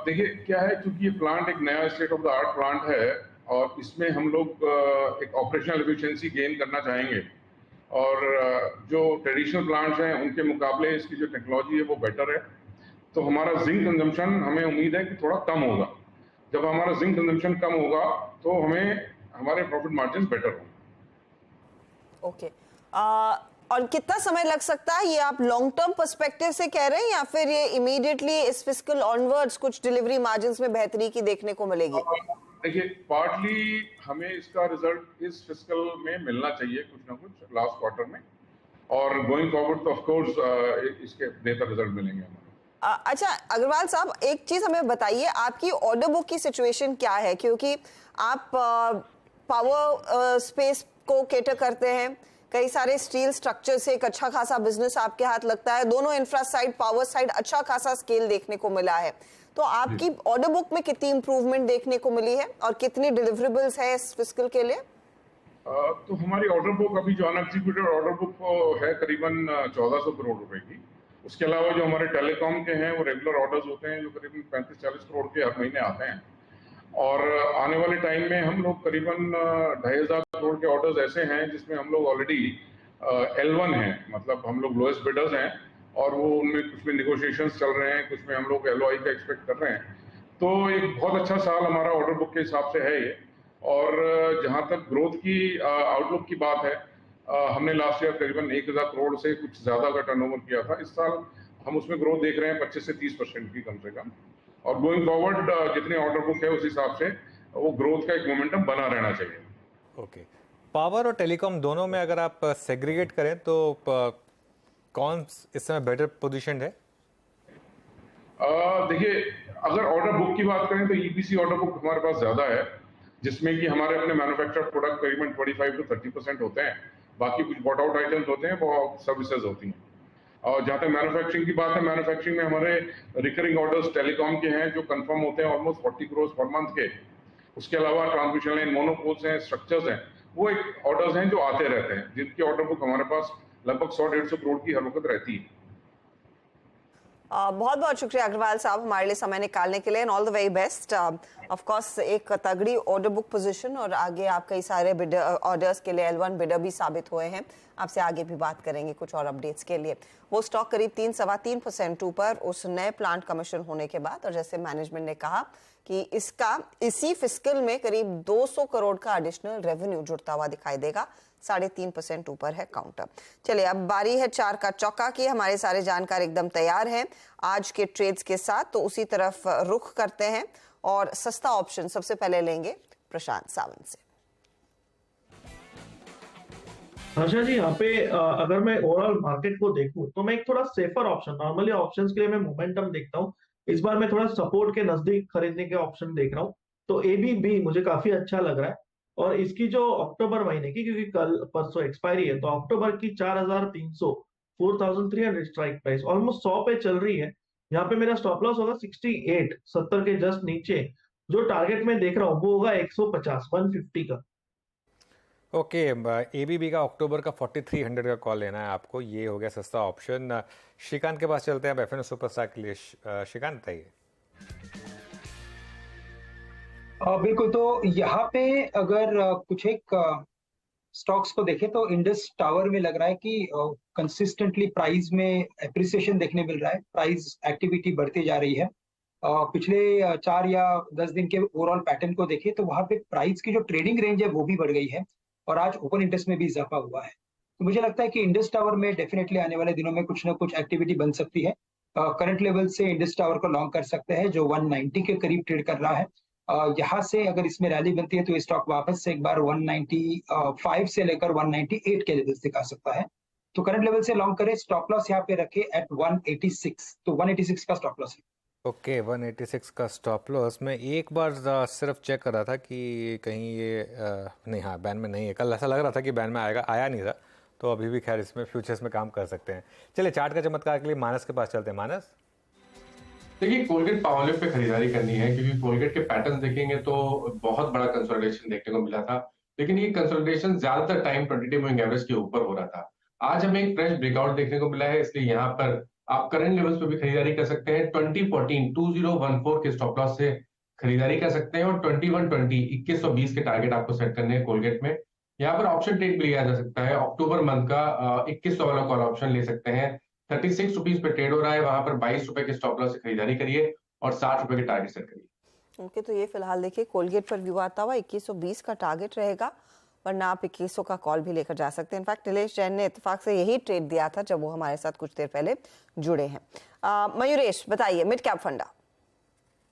देखिए क्या है, क्योंकि ये प्लांट एक नया state of the art plant है और इसमें हम लोग एक ऑपरेशनल एफिशिएंसी गेन करना चाहेंगे, और जो ट्रेडिशनल प्लांट्स हैं उनके मुकाबले इसकी जो टेक्नोलॉजी है वो बेटर है। तो हमारा जिंक कंजम्पशन हमें उम्मीद है कि थोड़ा कम होगा। जब हमारा जिंक कंजम्पशन कम होगा तो हमें हमारे प्रॉफिट मार्जिन बेटर होंगे। ओके, और कितना समय लग सकता है, ये आप लॉन्ग टर्म पर्सपेक्टिव से कह रहे हैं या फिर ये इमीडिएटली इस फिस्कल ऑनवर्ड्स कुछ डिलीवरी मार्जिन्स में बेहतरी की देखने को मिलेगी? देखिए, पार्टली हमें इसका रिजल्ट इस फिस्कल में मिलना चाहिए कुछ ना कुछ लास्ट क्वार्टर में, और गोइंग फॉरवर्ड तो ऑफ कोर्स इसके बेहतर रिजल्ट मिलेंगे हमें। अच्छा अग्रवाल साहब, एक चीज हमें बताइए, आपकी ऑर्डर बुक की सिचुएशन क्या है? क्योंकि आप पावर स्पेस को केटर करते हैं, कई सारे स्टील स्ट्रक्चर से एक अच्छा खासा बिजनेस आपके हाथ लगता है, दोनों इंफ्रा साइड पावर साइड अच्छा खासा स्केल देखने को मिला है। तो आपकी ऑर्डर बुक में कितनी इंप्रूवमेंट देखने को मिली है और कितनी डिलीवरेबल्स है इस फिस्कल के लिए? तो हमारी ऑर्डर बुक अभी जो अनएग्जीक्यूटेड ऑर्डर बुक है करीबन 1400 करोड़ रुपए की। उसके अलावा जो हमारे टेलीकॉम के हैं वो रेगुलर ऑर्डर्स होते हैं जो करीबन 35-40 करोड़ के हर महीने आते हैं, और आने वाले टाइम में हम लोग करीबन 2500 करोड़ के ऑर्डर्स ऐसे हैं जिसमें हम लोग ऑलरेडी L1 हैं, मतलब हम लोग लोएस्ट बिडर्स हैं, और वो उनमें कुछ में निगोशिएशंस चल रहे हैं, कुछ में हम लोग LOI का एक्सपेक्ट कर रहे हैं। तो एक बहुत अच्छा साल हमारा ऑर्डर बुक के हिसाब से है ये। और जहाँ तक ग्रोथ की आउटलुक की बात है, हमने लास्ट ईयर करीबन 1000 करोड़ से कुछ ज्यादा का टर्नओवर किया था। इस साल हम उसमें ग्रोथ देख रहे हैं 25 से 30% की कम से कम, और गोइंग फॉरवर्ड जितने ऑर्डर बुक है उस हिसाब से वो ग्रोथ का एक मोमेंटम बना रहना चाहिए। ओके, पावर और टेलीकॉम दोनों में अगर आप सेग्रीगेट करें तो कौन इस समय बेटर पोजीशन है? देखिए, अगर ऑर्डर बुक की बात करें तो EPC ऑर्डर बुक हमारे पास ज्यादा है, जिसमें कि हमारे अपने मैन्युफैक्चर्ड प्रोडक्ट करीबन 25 to 30% होते हैं, बाकी कुछ बॉट आउट आइटम्स होते हैं, वो सर्विसेज होती हैं। और जहाँ तक मैन्युफैक्चरिंग की बात है, मैन्युफैक्चरिंग में हमारे रिकरिंग ऑर्डर्स टेलीकॉम के हैं जो कंफर्म होते हैं ऑलमोस्ट 40 करोड़ पर मंथ के। उसके अलावा ट्रांसमिशन लाइन मोनोपोल्स हैं, स्ट्रक्चर्स हैं, वो एक ऑर्डर्स हैं जो आते रहते हैं, जिनकी ऑर्डर बुक हमारे पास लगभग 100-150 करोड़ की हर वक्त रहती है। बहुत बहुत शुक्रिया अग्रवाल साहब हमारे लिए समय निकालने के लिए, and all the very best. Of course एक तगड़ी ऑर्डर बुक पोजीशन, और आगे आप कई सारे ऑर्डर्स के लिए L1 बिडर भी साबित हुए हैं। आपसे आगे भी बात करेंगे कुछ और अपडेट्स के लिए। वो स्टॉक करीब 3-3.25% ऊपर उस नए प्लांट कमीशन होने के बाद, और जैसे मैनेजमेंट ने कहा कि इसका इसी फिस्कल में करीब 200 करोड़ का एडिशनल रेवेन्यू जुड़ता हुआ दिखाई देगा। 3.5% ऊपर है काउंटर। चलिए अब बारी है 4 का चौका की। हमारे सारे जानकार एकदम तैयार हैं आज के ट्रेड्स के साथ, तो उसी तरफ रुख करते हैं और सस्ता ऑप्शन सबसे पहले लेंगे प्रशांत सावंत से। हर्षा जी, यहाँ पे अगर मैं ओवरऑल मार्केट को देखूं तो मैं एक थोड़ा सेफर ऑप्शन, नॉर्मली ऑप्शंस के लिए मैं मोमेंटम देखता हूँ, इस बार मैं थोड़ा सपोर्ट के नजदीक खरीदने के ऑप्शन देख रहा हूँ। तो ABB मुझे काफी अच्छा लग रहा है। और इसकी जो अक्टूबर महीने की, क्योंकि कल परसों एक्सपायरी है, तो अक्टूबर की 4300 4300 स्ट्राइक प्राइस ऑलमोस्ट 100 पे चल रही है। यहाँ पे मेरा स्टॉप लॉस होगा 68 70 के जस्ट नीचे। जो टारगेट मैं देख रहा हूँ वो होगा 150 150 का। ओके, ABB का अक्टूबर का 4300 का कॉल लेना है आपको, ये हो गया सस्ता ऑप्शन। श्रीकांत के पास चलते हैं अब FNO सुपरस्टार के लिए। श्रीकांत बताइए। बिल्कुल, तो यहाँ पे अगर कुछ एक स्टॉक्स को देखें तो इंडस टावर में लग रहा है कि कंसिस्टेंटली प्राइस में एप्रिसिएशन देखने मिल रहा है, प्राइस एक्टिविटी बढ़ती जा रही है। पिछले 4 या 10 दिन के ओवरऑल पैटर्न को देखें तो वहां पे प्राइस की जो ट्रेडिंग रेंज है वो भी बढ़ गई है और आज ओपन इंटरेस्ट में भी इजाफा हुआ है। तो मुझे लगता है कि इंडस टावर में डेफिनेटली आने वाले दिनों में कुछ ना कुछ एक्टिविटी बन सकती है। करंट लेवल से इंडस टावर को लॉन्ग कर सकते हैं जो 190 के करीब ट्रेड कर रहा है। यहाँ से अगर इसमें रैली बनती है तो ये स्टॉक वापस से एक बार 195 से लेकर 198 के लेवल्स दिखा सकता है। तो करंट लेवल से लॉन्ग करें, स्टॉप लॉस यहाँ पे रखे एट 186, तो 186 का स्टॉप लॉस है। ओके, 186 का स्टॉप लॉस। मैं एक बार सिर्फ चेक कर रहा था कि कहीं ये नहीं, हाँ बैन में नहीं है। कल ऐसा लग रहा था कि बैन में आएगा, आया नहीं था, तो अभी भी खैर इसमें फ्यूचर्स में काम कर सकते हैं। चलिए चार्ट का चमत्कार के लिए मानस के पास चलते हैं। मानस, देखिए कोलगेट पामोलिव पे खरीदारी करनी है क्योंकि कोलगेट के पैटर्न देखेंगे तो बहुत बड़ा कंसोलिडेशन देखने को मिला था, लेकिन ये कंसोलिडेशन ज्यादातर टाइम 20-डे मूविंग एवरेज के ऊपर हो रहा था। आज हमें एक फ्रेश ब्रेकआउट देखने को मिला है, इसलिए यहाँ पर आप करंट लेवल्स पे भी खरीदारी कर सकते हैं। 2014 के स्टॉप लॉस से खरीदारी कर सकते हैं और 2120 के टारगेट आपको सेट करने हैं कोलगेट में। यहाँ पर ऑप्शन ट्रेड भी लिया जा सकता है, अक्टूबर मंथ का 2100 वाला कॉल ऑप्शन ले सकते हैं। 36 रुपीज पे ट्रेड हो रहा है, वहां पर 22 रुपए के स्टॉप लॉस से खरीदारी करिए और 60 रुपए के टारगेट सेट करिए। ओके, तो ये फिलहाल देखिए कोलगेट पर व्यू आता हुआ 2120 का टारगेट रहेगा, वरना आप 2100 का कॉल भी लेकर जा सकते हैं। इनफैक्ट नीलेश जैन ने इत्तेफाक से यही ट्रेड दिया था जब वो हमारे साथ कुछ देर पहले जुड़े हैं। मयूरेश बताइए, मिड कैप फंडा।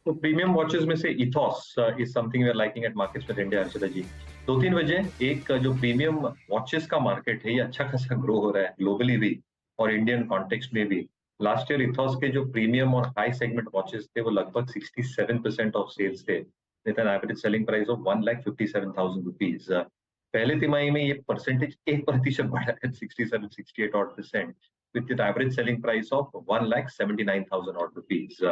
तो प्रीमियम वॉचेस में से Ethos is something we are liking at markets with India. Archita ji, 2-3 वजह। एक, जो प्रीमियम वॉचेस का मार्केट है ये अच्छा खासा ग्रो हो रहा है ग्लोबली भी और इंडियन कॉन्टेक्स्ट में भी। लास्ट ईयर इथॉस के जो प्रीमियम और हाई सेगमेंट वॉचेस थे वो लगभग 67% ऑफ सेल्स थे, with an average selling price of 1,57,000 rupees. पहले तिमाही में ये परसेंटेज 1% बढ़ा है, 67-68% with an average selling price of 1,79,000 rupees.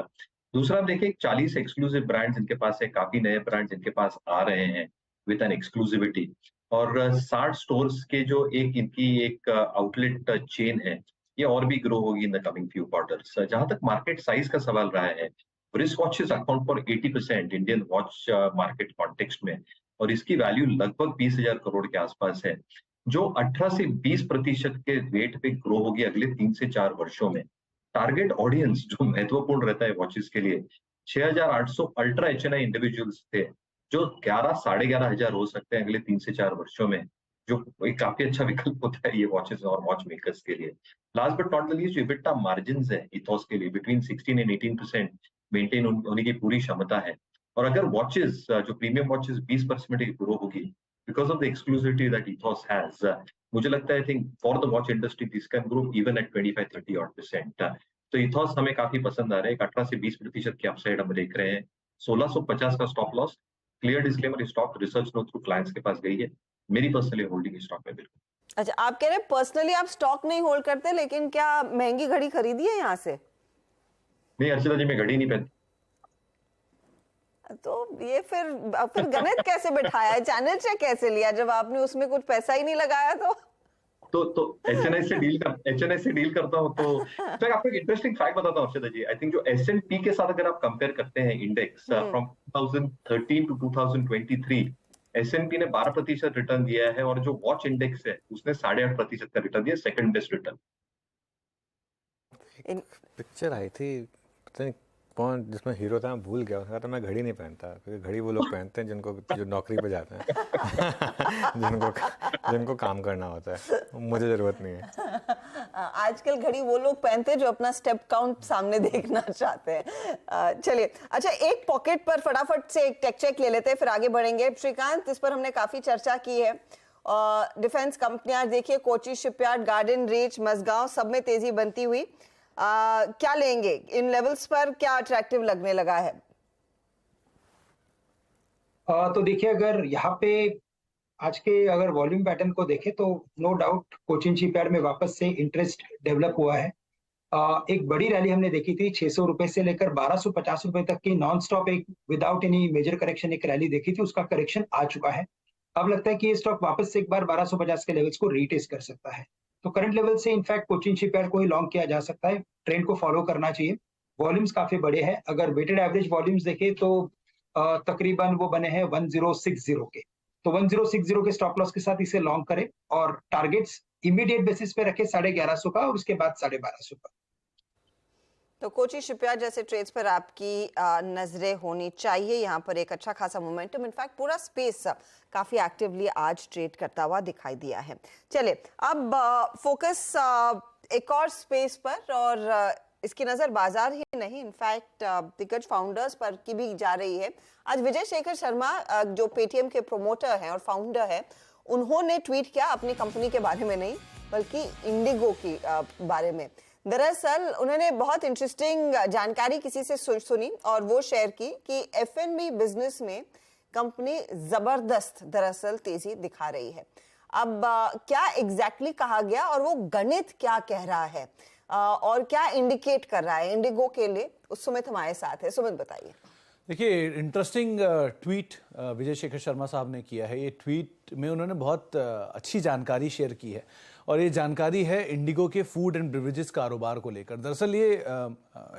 दूसरा देखिए 40 एक्सक्लूसिव ब्रांड्स इनके पास है, काफी नए ब्रांड्स इनके पास आ रहे हैं विद एन एक्सक्लूसिविटी, और 60 स्टोर्स के जो इनकी एक आउटलेट चेन है ये और भी ग्रो होगी in the coming few quarters. जहां तक मार्केट साइज का सवाल रहा है, risk watches account for 80% Indian watch market context में, और इसकी वैल्यू लगभग 20,000 करोड़ के आसपास है, जो 18 से 20% के रेट पे ग्रो होगी अगले 3 से 4 वर्षों में। टारगेट ऑडियंस जो महत्वपूर्ण रहता है वॉचेस के लिए, 6,800 अल्ट्रा HNI इंडिविजुअल्स थे, जो 11,500 हो सकते हैं अगले 3 से 4 वर्षों में, जो एक काफी अच्छा विकल्प होता है ये वॉचेस और वॉच मेकर्स के लिए। Last but not the least, EBITDA margins है इथॉस के लिए बिटवीन 16 and 18% मेंटेन होने की पूरी क्षमता है। और अगर वॉचेस जो प्रीमियम वॉचेस 20% की ग्रो होगी because of the exclusivity that ethos has, मुझे लगता है I think for the watch industry this can grow even at 25-30% तो इथॉस हमें काफी पसंद आ रहा है। 18 से 20% की अपसाइड हम देख रहे हैं। 1650 का stop loss, clear disclaimer, stock research know through clients के पास गई है। मेरी पर्सनली होल्डिंग स्टॉक में बिल्कुल। अच्छा, आप कह रहे हैं पर्सनली आप स्टॉक नहीं होल्ड करते, लेकिन क्या महंगी घड़ी खरीदी है यहाँ से? नहीं अर्चिता जी, मैं घड़ी नहीं पहनती। तो ये फिर गणित कैसे बिठाया है, चैनल चेक कैसे लिया जब आपने उसमें कुछ पैसा ही नहीं लगाया? तो HNI से डील करता हूँ। तो आपको एक इंटरेस्टिंग फैक्ट बताता हूँ अर्चिता जी। आई थिंक जो S&P के साथ अगर आप कंपेयर करते हैं इंडेक्स फ्रॉम 2013 to 2023, S&P ने 12% रिटर्न दिया है और जो वॉच इंडेक्स है उसने 8.5% का रिटर्न दिया, सेकंड बेस्ट रिटर्न। पिक्चर आई थी पता नहीं कौन, जिसमें हीरो था, मैं भूल गया, उसने कहा था मैं घड़ी नहीं पहनता, क्योंकि घड़ी वो लोग पहनते हैं जो नौकरी पे जाते हैं जिनको काम करना होता है, मुझे जरूरत नहीं है। आजकल घड़ी वो लोग पहनते हैं जो अपना स्टेप काउंट सामने देखना चाहते हैं। चलिए, अच्छा एक पॉकेट पर फटाफट से एक टेक चेक ले लेते हैं, फिर आगे बढ़ेंगे। श्रीकांत, इस पर हमने काफी चर्चा की है। डिफेंस कंपनियां देखिए, Kochi shipyard, garden reach, Mazagon, सब में तेजी बनती हुई। क्या लेंगे इन लेवल्स पर, क्या अट्रैक्टिव लगने लगा है? तो देखिए, अगर यहाँ पे आज के अगर वॉल्यूम पैटर्न को देखें तो नो डाउट कोचिन शिपयार्ड में वापस से इंटरेस्ट डेवलप हुआ है। एक बड़ी रैली हमने देखी थी 600 रुपए से लेकर 1250 रुपए तक की नॉन स्टॉप एक विदाउट एनी मेजर करेक्शन एक रैली देखी थी, उसका करेक्शन आ चुका है। अब लगता है कि ये स्टॉक वापस से एक बार 1250 के लेवल्स को रीटेस्ट कर सकता है। तो करंट लेवल से इनफैक्ट कोचिन शिपयार्ड को ही लॉन्ग किया जा सकता है, ट्रेंड को फॉलो करना चाहिए। वॉल्यूम्स काफी बड़े हैं, अगर वेटेड एवरेज वॉल्यूम्स देखें तो तकरीबन वो बने हैं 1060 के, तो 1060 के स्टॉप लॉस के साथ इसे लॉन्ग करें और टारगेट्स इमीडिएट बेसिस पे रखे 1150 का और उसके बाद 1250 का। तो कोची शिपयार्ड जैसे ट्रेड्स पर आपकी नजरें होनी चाहिए। यहाँ पर एक अच्छा खासा मोमेंटम, इनफैक्ट पूरा स्पेस काफी एक्टिवली आज ट्रेड करता हुआ दिखाई दिया है। चले अब फोकस एक और स्पेस पर, और इसकी नजर बाजार ही नहीं इनफैक्ट दिग्गज फाउंडर्स पर की भी जा रही है। आज विजय शेखर शर्मा जो पेटीएम के प्रोमोटर हैं और फाउंडर है, उन्होंने ट्वीट किया अपनी कंपनी के बारे में नहीं बल्कि इंडिगो की बारे में। दरअसल उन्होंने बहुत इंटरेस्टिंग जानकारी किसी से सुनी और वो शेयर की कि एफएनबी बिजनेस में कंपनी जबरदस्त दरअसल तेजी दिखा रही है। अब क्या एग्जैक्टली कहा गया और वो गणित क्या कह रहा है और क्या इंडिकेट कर रहा है इंडिगो के लिए, उस सुमित हमारे साथ है। सुमित बताइए। देखिए, इंटरेस्टिंग ट्वीट विजय शेखर शर्मा साहब ने किया है। ये ट्वीट में उन्होंने बहुत अच्छी जानकारी शेयर की है और ये जानकारी है इंडिगो के फूड एंड बेवरेजेस कारोबार को लेकर। दरअसल ये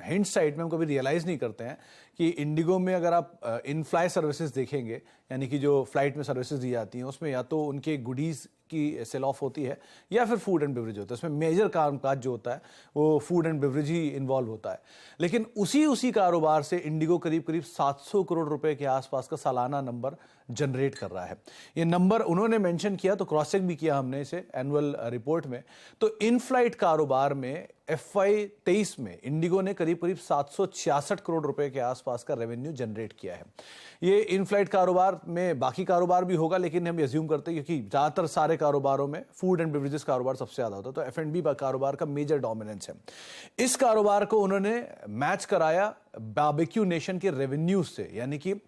हिंट साइड में हम कभी रियलाइज़ नहीं करते हैं कि इंडिगो में अगर आप इन फ्लाई सर्विसेज देखेंगे, यानी कि जो फ्लाइट में सर्विसेज दी जाती हैं, उसमें या तो उनके गुडीज़ की सेल ऑफ होती है या फिर फूड एंड बेवरेज होता है। उसमें मेजर कामकाज जो होता है वो food and beverage he involve होता है। लेकिन उसी कारोबार से इंडिगो करीब 700 करोड़ रुपए के आसपास का सालाना नंबर जनरेट कर रहा है। ये नंबर उन्होंने मेंशन किया, तो क्रॉस चेक भी किया हमने इसे एनुअल रिपोर्ट में। तो इन फ्लाइट कारोबार में FY23 में इंडिगो ने करीब 766 करोड़ रुपए के आसपास का रेवेन्यू जनरेट किया है। ये इन फ्लाइट कारोबार में बाकी कारोबार भी होगा, लेकिन हम अज्यूम करते हैं क्योंकि ज़्यादातर सारे कारोबारों में फूड एंड बेवरेजेस कारोबार सबसे ज़्यादा होता है, तो F&B कारोबार का मेजर डोमिनेंस है। इस कारोबार को उन्होंने मैच कराया बारबेक्यू नेशन के रेवेन्यू से, यानी कि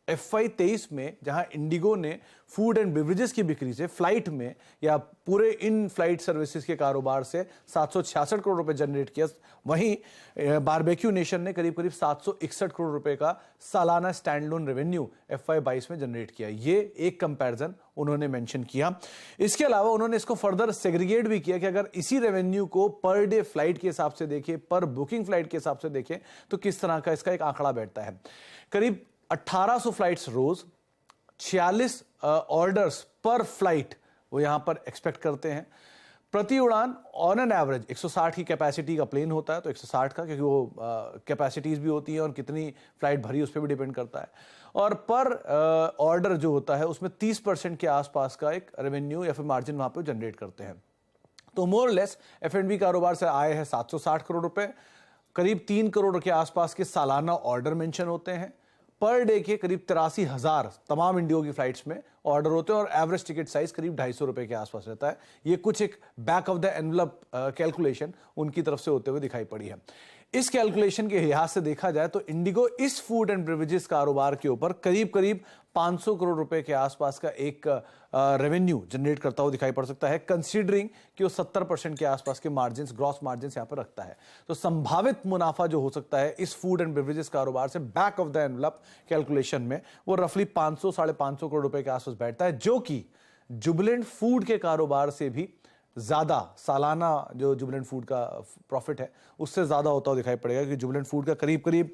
FY23 में जहां इंडिगो ने फूड एंड बेवरेजेस की बिक्री से फ्लाइट में या पूरे इन फ्लाइट सर्विसेज के कारोबार से 766 करोड़ रुपए जनरेट किया, वहीं बारबेक्यू नेशन ने करीब 761 करोड़ रुपए का सालाना स्टैंड लोन रेवेन्यू FY22 में जनरेट किया। ये एक कंपैरिजन उन्होंने मेंशन किया। इसके अलावा उन्होंने इसको फर्दर सेग्रीगेट भी किया कि अगर इसी रेवेन्यू को पर डे फ्लाइट के हिसाब से देखें, पर बुकिंग फ्लाइट के हिसाब से देखें, तो किस तरह का इसका एक आंकड़ा बैठता है। करीब 1800 फ्लाइट्स रोज, 46 ऑर्डर्स पर फ्लाइट वो यहां पर एक्सपेक्ट करते हैं। प्रति उड़ान ऑन एन एवरेज 160 की कैपेसिटी का प्लेन होता है, तो 160 का, क्योंकि वो कैपेसिटीज भी होती हैं और कितनी फ्लाइट भरी उस पर भी डिपेंड करता है। और पर ऑर्डर जो होता है उसमें 30% के आसपास का एक रेवेन्यू या फिर मार्जिन वहां पे जनरेट करते हैं। तो मोर लेस F&B कारोबार से आए हैं 760 करोड़ रुपए, करीब 3 करोड़ के आसपास के सालाना ऑर्डर मेंशन होते हैं। पर डे के करीब 83,000 तमाम इंडिगो की फ्लाइट्स में ऑर्डर होते हैं और एवरेज टिकट साइज करीब 250 रुपए के आसपास रहता है। ये कुछ एक back of the envelope calculation उनकी तरफ से होते हुए दिखाई पड़ी है। इस कैलकुलेशन के लिहाज से देखा जाए तो इंडिगो इस फूड एंड बेवरेजेस कारोबार के ऊपर करीब 500 करोड़ रुपए के आसपास का एक रेवेन्यू जनरेट करता हुआ दिखाई पड़ सकता है, कंसीडरिंग कि वो 70% के आसपास के मार्जिन, ग्रॉस मार्जिन यहां पर रखता है। तो संभावित मुनाफा जो हो सकता है इस फूड एंड बेवरेजेस कारोबार से back of the envelope calculation में वो रफली 500-550 करोड़ रुपए के आसपास बैठता है, जो कि जुबिलेंट फूड के कारोबार से भी ज़्यादा सालाना जो जुबिलेंट फूड का प्रॉफिट है उससे ज़्यादा होता हुआ दिखाई पड़ेगा, कि जुबिलेंट फूड का करीब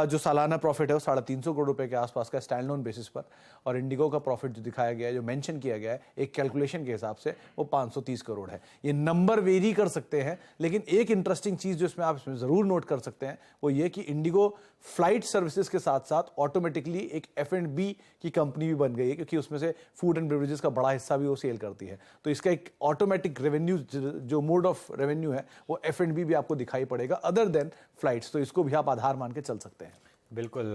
जो सालाना प्रॉफिट है वो 350 करोड़ रुपए के आसपास का स्टैंड लोन बेसिस पर, और इंडिगो का प्रॉफिट जो दिखाया गया है, जो मेंशन किया गया है एक कैलकुलेशन के हिसाब से, वो 530 करोड़ है। ये नंबर वेरी कर सकते हैं, लेकिन एक इंटरेस्टिंग चीज़ जो इसमें आप इसमें ज़रूर नोट कर सकते हैं वो ये कि इंडिगो फ्लाइट सर्विसेज के साथ साथ ऑटोमेटिकली एक F&B की कंपनी भी बन गई है, क्योंकि उसमें से फूड एंड बेवरेजेस का बड़ा हिस्सा भी वो सेल करती है। तो इसका एक ऑटोमेटिक रेवेन्यू जो मोड ऑफ रेवेन्यू है वो F&B भी आपको दिखाई पड़ेगा अदर देन फ्लाइट्स। तो इसको भी आप आधार मान के चल सकते हैं। बिल्कुल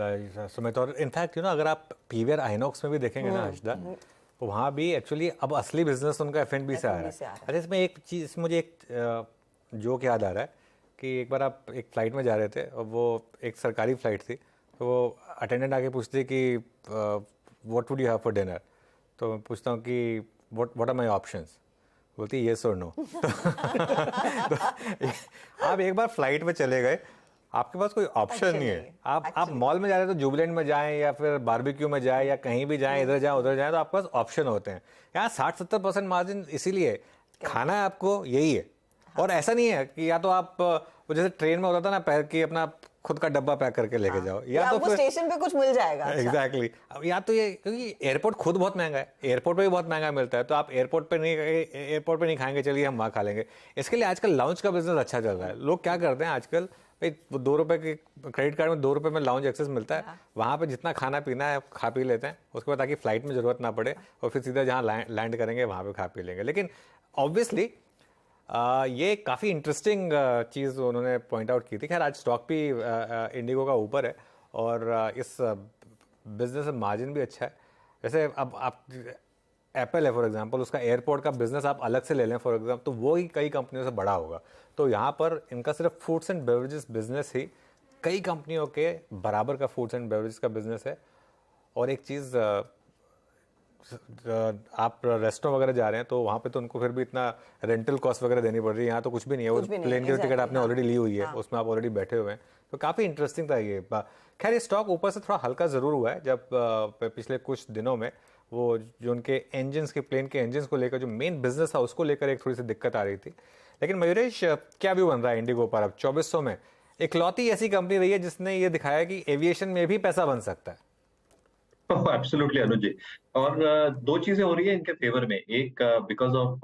सुमित, और इनफैक्ट अगर आप PVR आइनॉक्स में भी देखेंगे ना हर्षदा, तो वहाँ भी एक्चुअली अब असली बिजनेस उनका F&B से आ रहा है। अच्छा, इसमें एक चीज़ मुझे एक जोक याद आ रहा है कि एक बार आप एक फ़्लाइट में जा रहे थे और वो एक सरकारी फ़्लाइट थी, तो वो अटेंडेंट आके पूछती कि what would you have for dinner, तो मैं पूछता हूँ कि व्हाट आर माय ऑप्शंस, बोलती है येस और नो। आप एक बार फ्लाइट में चले गए, आपके पास कोई ऑप्शन नहीं है। आप मॉल में जा रहे हैं तो जुबलैंड में जाएं या फिर बारबेक्यू में जाएं या कहीं भी जाएं, इधर जाएं उधर जाएं, तो आपके पास ऑप्शन होते हैं। यहाँ 60-70% मार्जिन इसीलिए, खाना है आपको यही है। और ऐसा नहीं है कि या तो आप वो जैसे ट्रेन में होता था ना, पैर की अपना खुद का डब्बा पैक करके लेके जाओ, या तो स्टेशन पे कुछ मिल जाएगा। एग्जैक्टली या तो ये, क्योंकि एयरपोर्ट खुद बहुत महंगा है, एयरपोर्ट पे भी बहुत महंगा मिलता है, तो आप एयरपोर्ट पे नहीं खाएंगे, चलिए हम वहाँ खा लेंगे। इसके लिए आजकल लाउंज का बिजनेस अच्छा चल रहा है। लोग क्या करते हैं आजकल, भाई 2 रुपए के क्रेडिट कार्ड में 2 रुपए में लाउंज एक्सेस मिलता है, वहाँ पे जितना खाना पीना है खा पी लेते हैं, उसके बाद ताकि फ्लाइट में जरूरत ना पड़े और फिर सीधा जहाँ लैंड करेंगे वहाँ पे खा पी लेंगे। लेकिन ऑब्वियसली ये काफ़ी इंटरेस्टिंग चीज़ उन्होंने पॉइंट आउट की थी। खैर आज स्टॉक भी इंडिगो का ऊपर है और इस बिजनेस में मार्जिन भी अच्छा है। जैसे अब आप एप्पल है फॉर एग्जांपल, उसका एयरपोर्ट का बिजनेस आप अलग से ले लें फॉर एग्जांपल, तो वो ही कई कंपनियों से बड़ा होगा। तो यहाँ पर इनका सिर्फ फूड्स एंड बेवरेजेस बिजनेस ही कई कंपनियों के बराबर का फूड्स एंड बेवरेजेस का बिजनेस है। और एक चीज़, आप रेस्टोरेंट वगैरह जा रहे हैं तो वहाँ पे तो उनको फिर भी इतना रेंटल कॉस्ट वगैरह देनी पड़ रही है, यहाँ तो कुछ भी नहीं है, वो प्लेन की टिकट आपने ऑलरेडी ली हुई है, उसमें आप ऑलरेडी बैठे हुए हैं। तो काफ़ी इंटरेस्टिंग था ये। खैर ये स्टॉक ऊपर से थोड़ा हल्का ज़रूर हुआ है, जब पिछले कुछ दिनों में वो जो उनके इंजन्स के, प्लेन के इंजन्स को लेकर जो मेन बिजनेस था उसको लेकर एक थोड़ी सी दिक्कत आ रही थी। लेकिन मयूरेश, क्या व्यू बन रहा है इंडिगो पर? अब 2400 में इकलौती ऐसी कंपनी रही है जिसने ये दिखाया कि एविएशन में भी पैसा बन सकता है। एब्सोल्युटली अनुज जी, और 2 चीजें हो रही है इनके फेवर में। एक बिकॉज ऑफ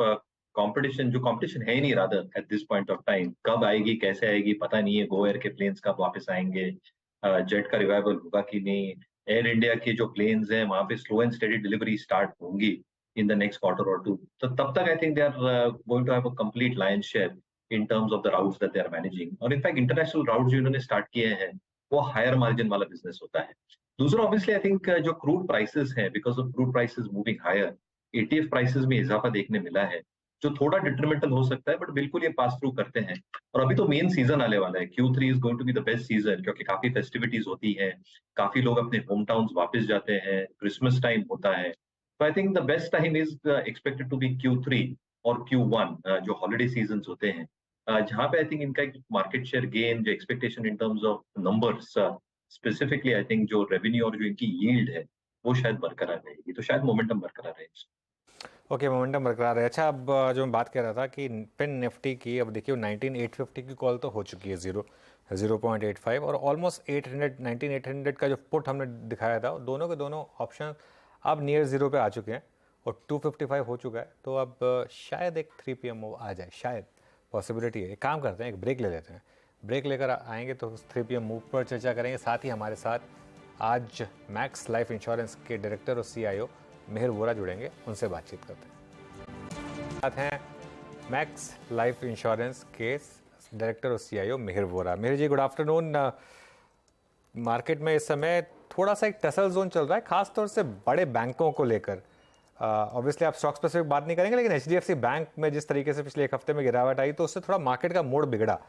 कंपटीशन, जो कंपटीशन है ही नहीं rather at this point of time, कब आएगी कैसे आएगी पता नहीं है। गो एयर के प्लेन्स कब वापस आएंगे, जेट का रिवाइवल होगा कि नहीं, एयर इंडिया के जो प्लेन्स हैं वहां पे slow and steady delivery start होंगी इन द नेक्स्ट क्वार्टर और 2। तो तब तक I think they are going to have a complete lion share in terms of the routes that they are managing. और इनफैक्ट इंटरनेशनल राउट्स जो इन्होंने start किए हैं वो हायर मार्जिन वाला बिजनेस होता है। दूसरा ऑब्वियसली आई थिंक जो क्रूड प्राइसेस हैं, because of crude prices moving higher, ATF prices में इजाफा देखने मिला है जो थोड़ा डिट्रीमेंटल हो सकता है, बट बिल्कुल ये पास थ्रू करते हैं। और अभी तो मेन सीजन आने वाला है, Q3 is going to be the best season, क्योंकि काफी फेस्टिविटीज होती हैं, काफी लोग अपने होम टाउन्स वापस जाते हैं, क्रिसमस टाइम होता है। तो I think the best time is expected to be Q3 और Q1 जो हॉलिडे सीजन होते हैं, जहाँ पे आई थिंक इनका मार्केट शेयर गेन, जो expectation in terms of numbers specifically, I think जो रेवेन्यू और जो इनकी यील्ड है वो शायद बरकरार रहेगी, तो शायद मोमेंटम बरकरार रहेगी। ओके, मोमेंटम बरकरार है। अच्छा, अब जो मैं बात कर रहा था कि पिन निफ्टी की, अब देखिए 19850 की कॉल तो हो चुकी है 0.85 और ऑलमोस्ट 19800 का जो पुट हमने दिखाया था, दोनों के दोनों ऑप्शन अब नियर 0 पे आ चुके हैं और 255 हो चुका है। तो अब शायद एक 3 PM मूव आ जाए, शायद पॉसिबिलिटी है। एक काम करते हैं, एक ब्रेक ले लेते हैं, ब्रेक लेकर आएंगे तो 3 PM मूव पर चर्चा करेंगे। साथ ही हमारे साथ आज मैक्स लाइफ इंश्योरेंस के डायरेक्टर और CIO मेहर वोरा जुड़ेंगे, उनसे बातचीत करते हैं। साथ हैं मैक्स लाइफ इंश्योरेंस के डायरेक्टर और CIO मेहर वोरा। मेहर जी, गुड आफ्टरनून। मार्केट में इस समय थोड़ा सा एक टसल जोन चल रहा है, खासतौर से बड़े बैंकों को लेकर। ऑब्वियसली आप स्टॉक स्पेसिफिक बात नहीं करेंगे, लेकिन HDFC बैंक में जिस तरीके से पिछले 1 हफ्ते में गिरावट आई तो उससे थोड़ा मार्केट का मूड बिगड़ा।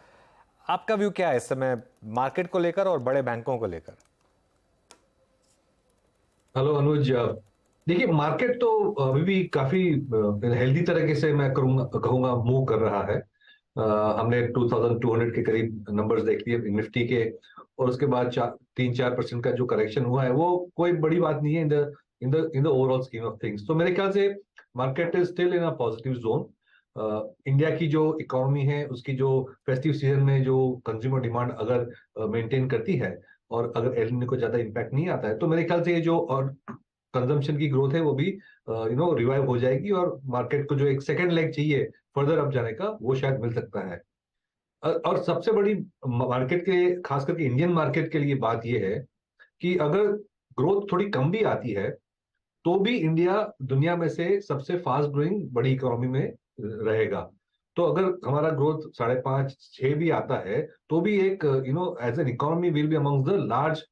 आपका व्यू क्या है इस समय मार्केट को लेकर और बड़े बैंकों को लेकर? हेलो अनुज, देखिए मार्केट तो अभी भी काफी हेल्दी तरीके से मैं कहूंगा मूव कर रहा है। हमने 2200 के करीब नंबर्स देख लिए निफ्टी के, और उसके बाद 3-4% का जो करेक्शन हुआ है वो कोई बड़ी बात नहीं है in the overall scheme of things. तो मेरे ख्याल से market is still in a positive zone. India की जो इकोनॉमी है उसकी जो फेस्टिव सीजन में जो कंज्यूमर डिमांड अगर मेंटेन करती है और अगर एल निनो को ज्यादा इम्पैक्ट नहीं आता है, तो मेरे ख्याल से ये जो और कंजम्पशन की ग्रोथ है वो भी रिवाइव हो जाएगी और मार्केट को जो एक सेकेंड लेग चाहिए फर्दर अप जाने का वो शायद मिल सकता है। और सबसे बड़ी मार्केट के, खास करके इंडियन मार्केट के लिए बात यह है कि अगर ग्रोथ थोड़ी कम भी आती है तो भी इंडिया दुनिया में से सबसे फास्ट ग्रोइंग बड़ी इकोनॉमी में रहेगा। तो अगर हमारा ग्रोथ 5.5-6 भी आता है तो भी एक as an economy will be amongst the large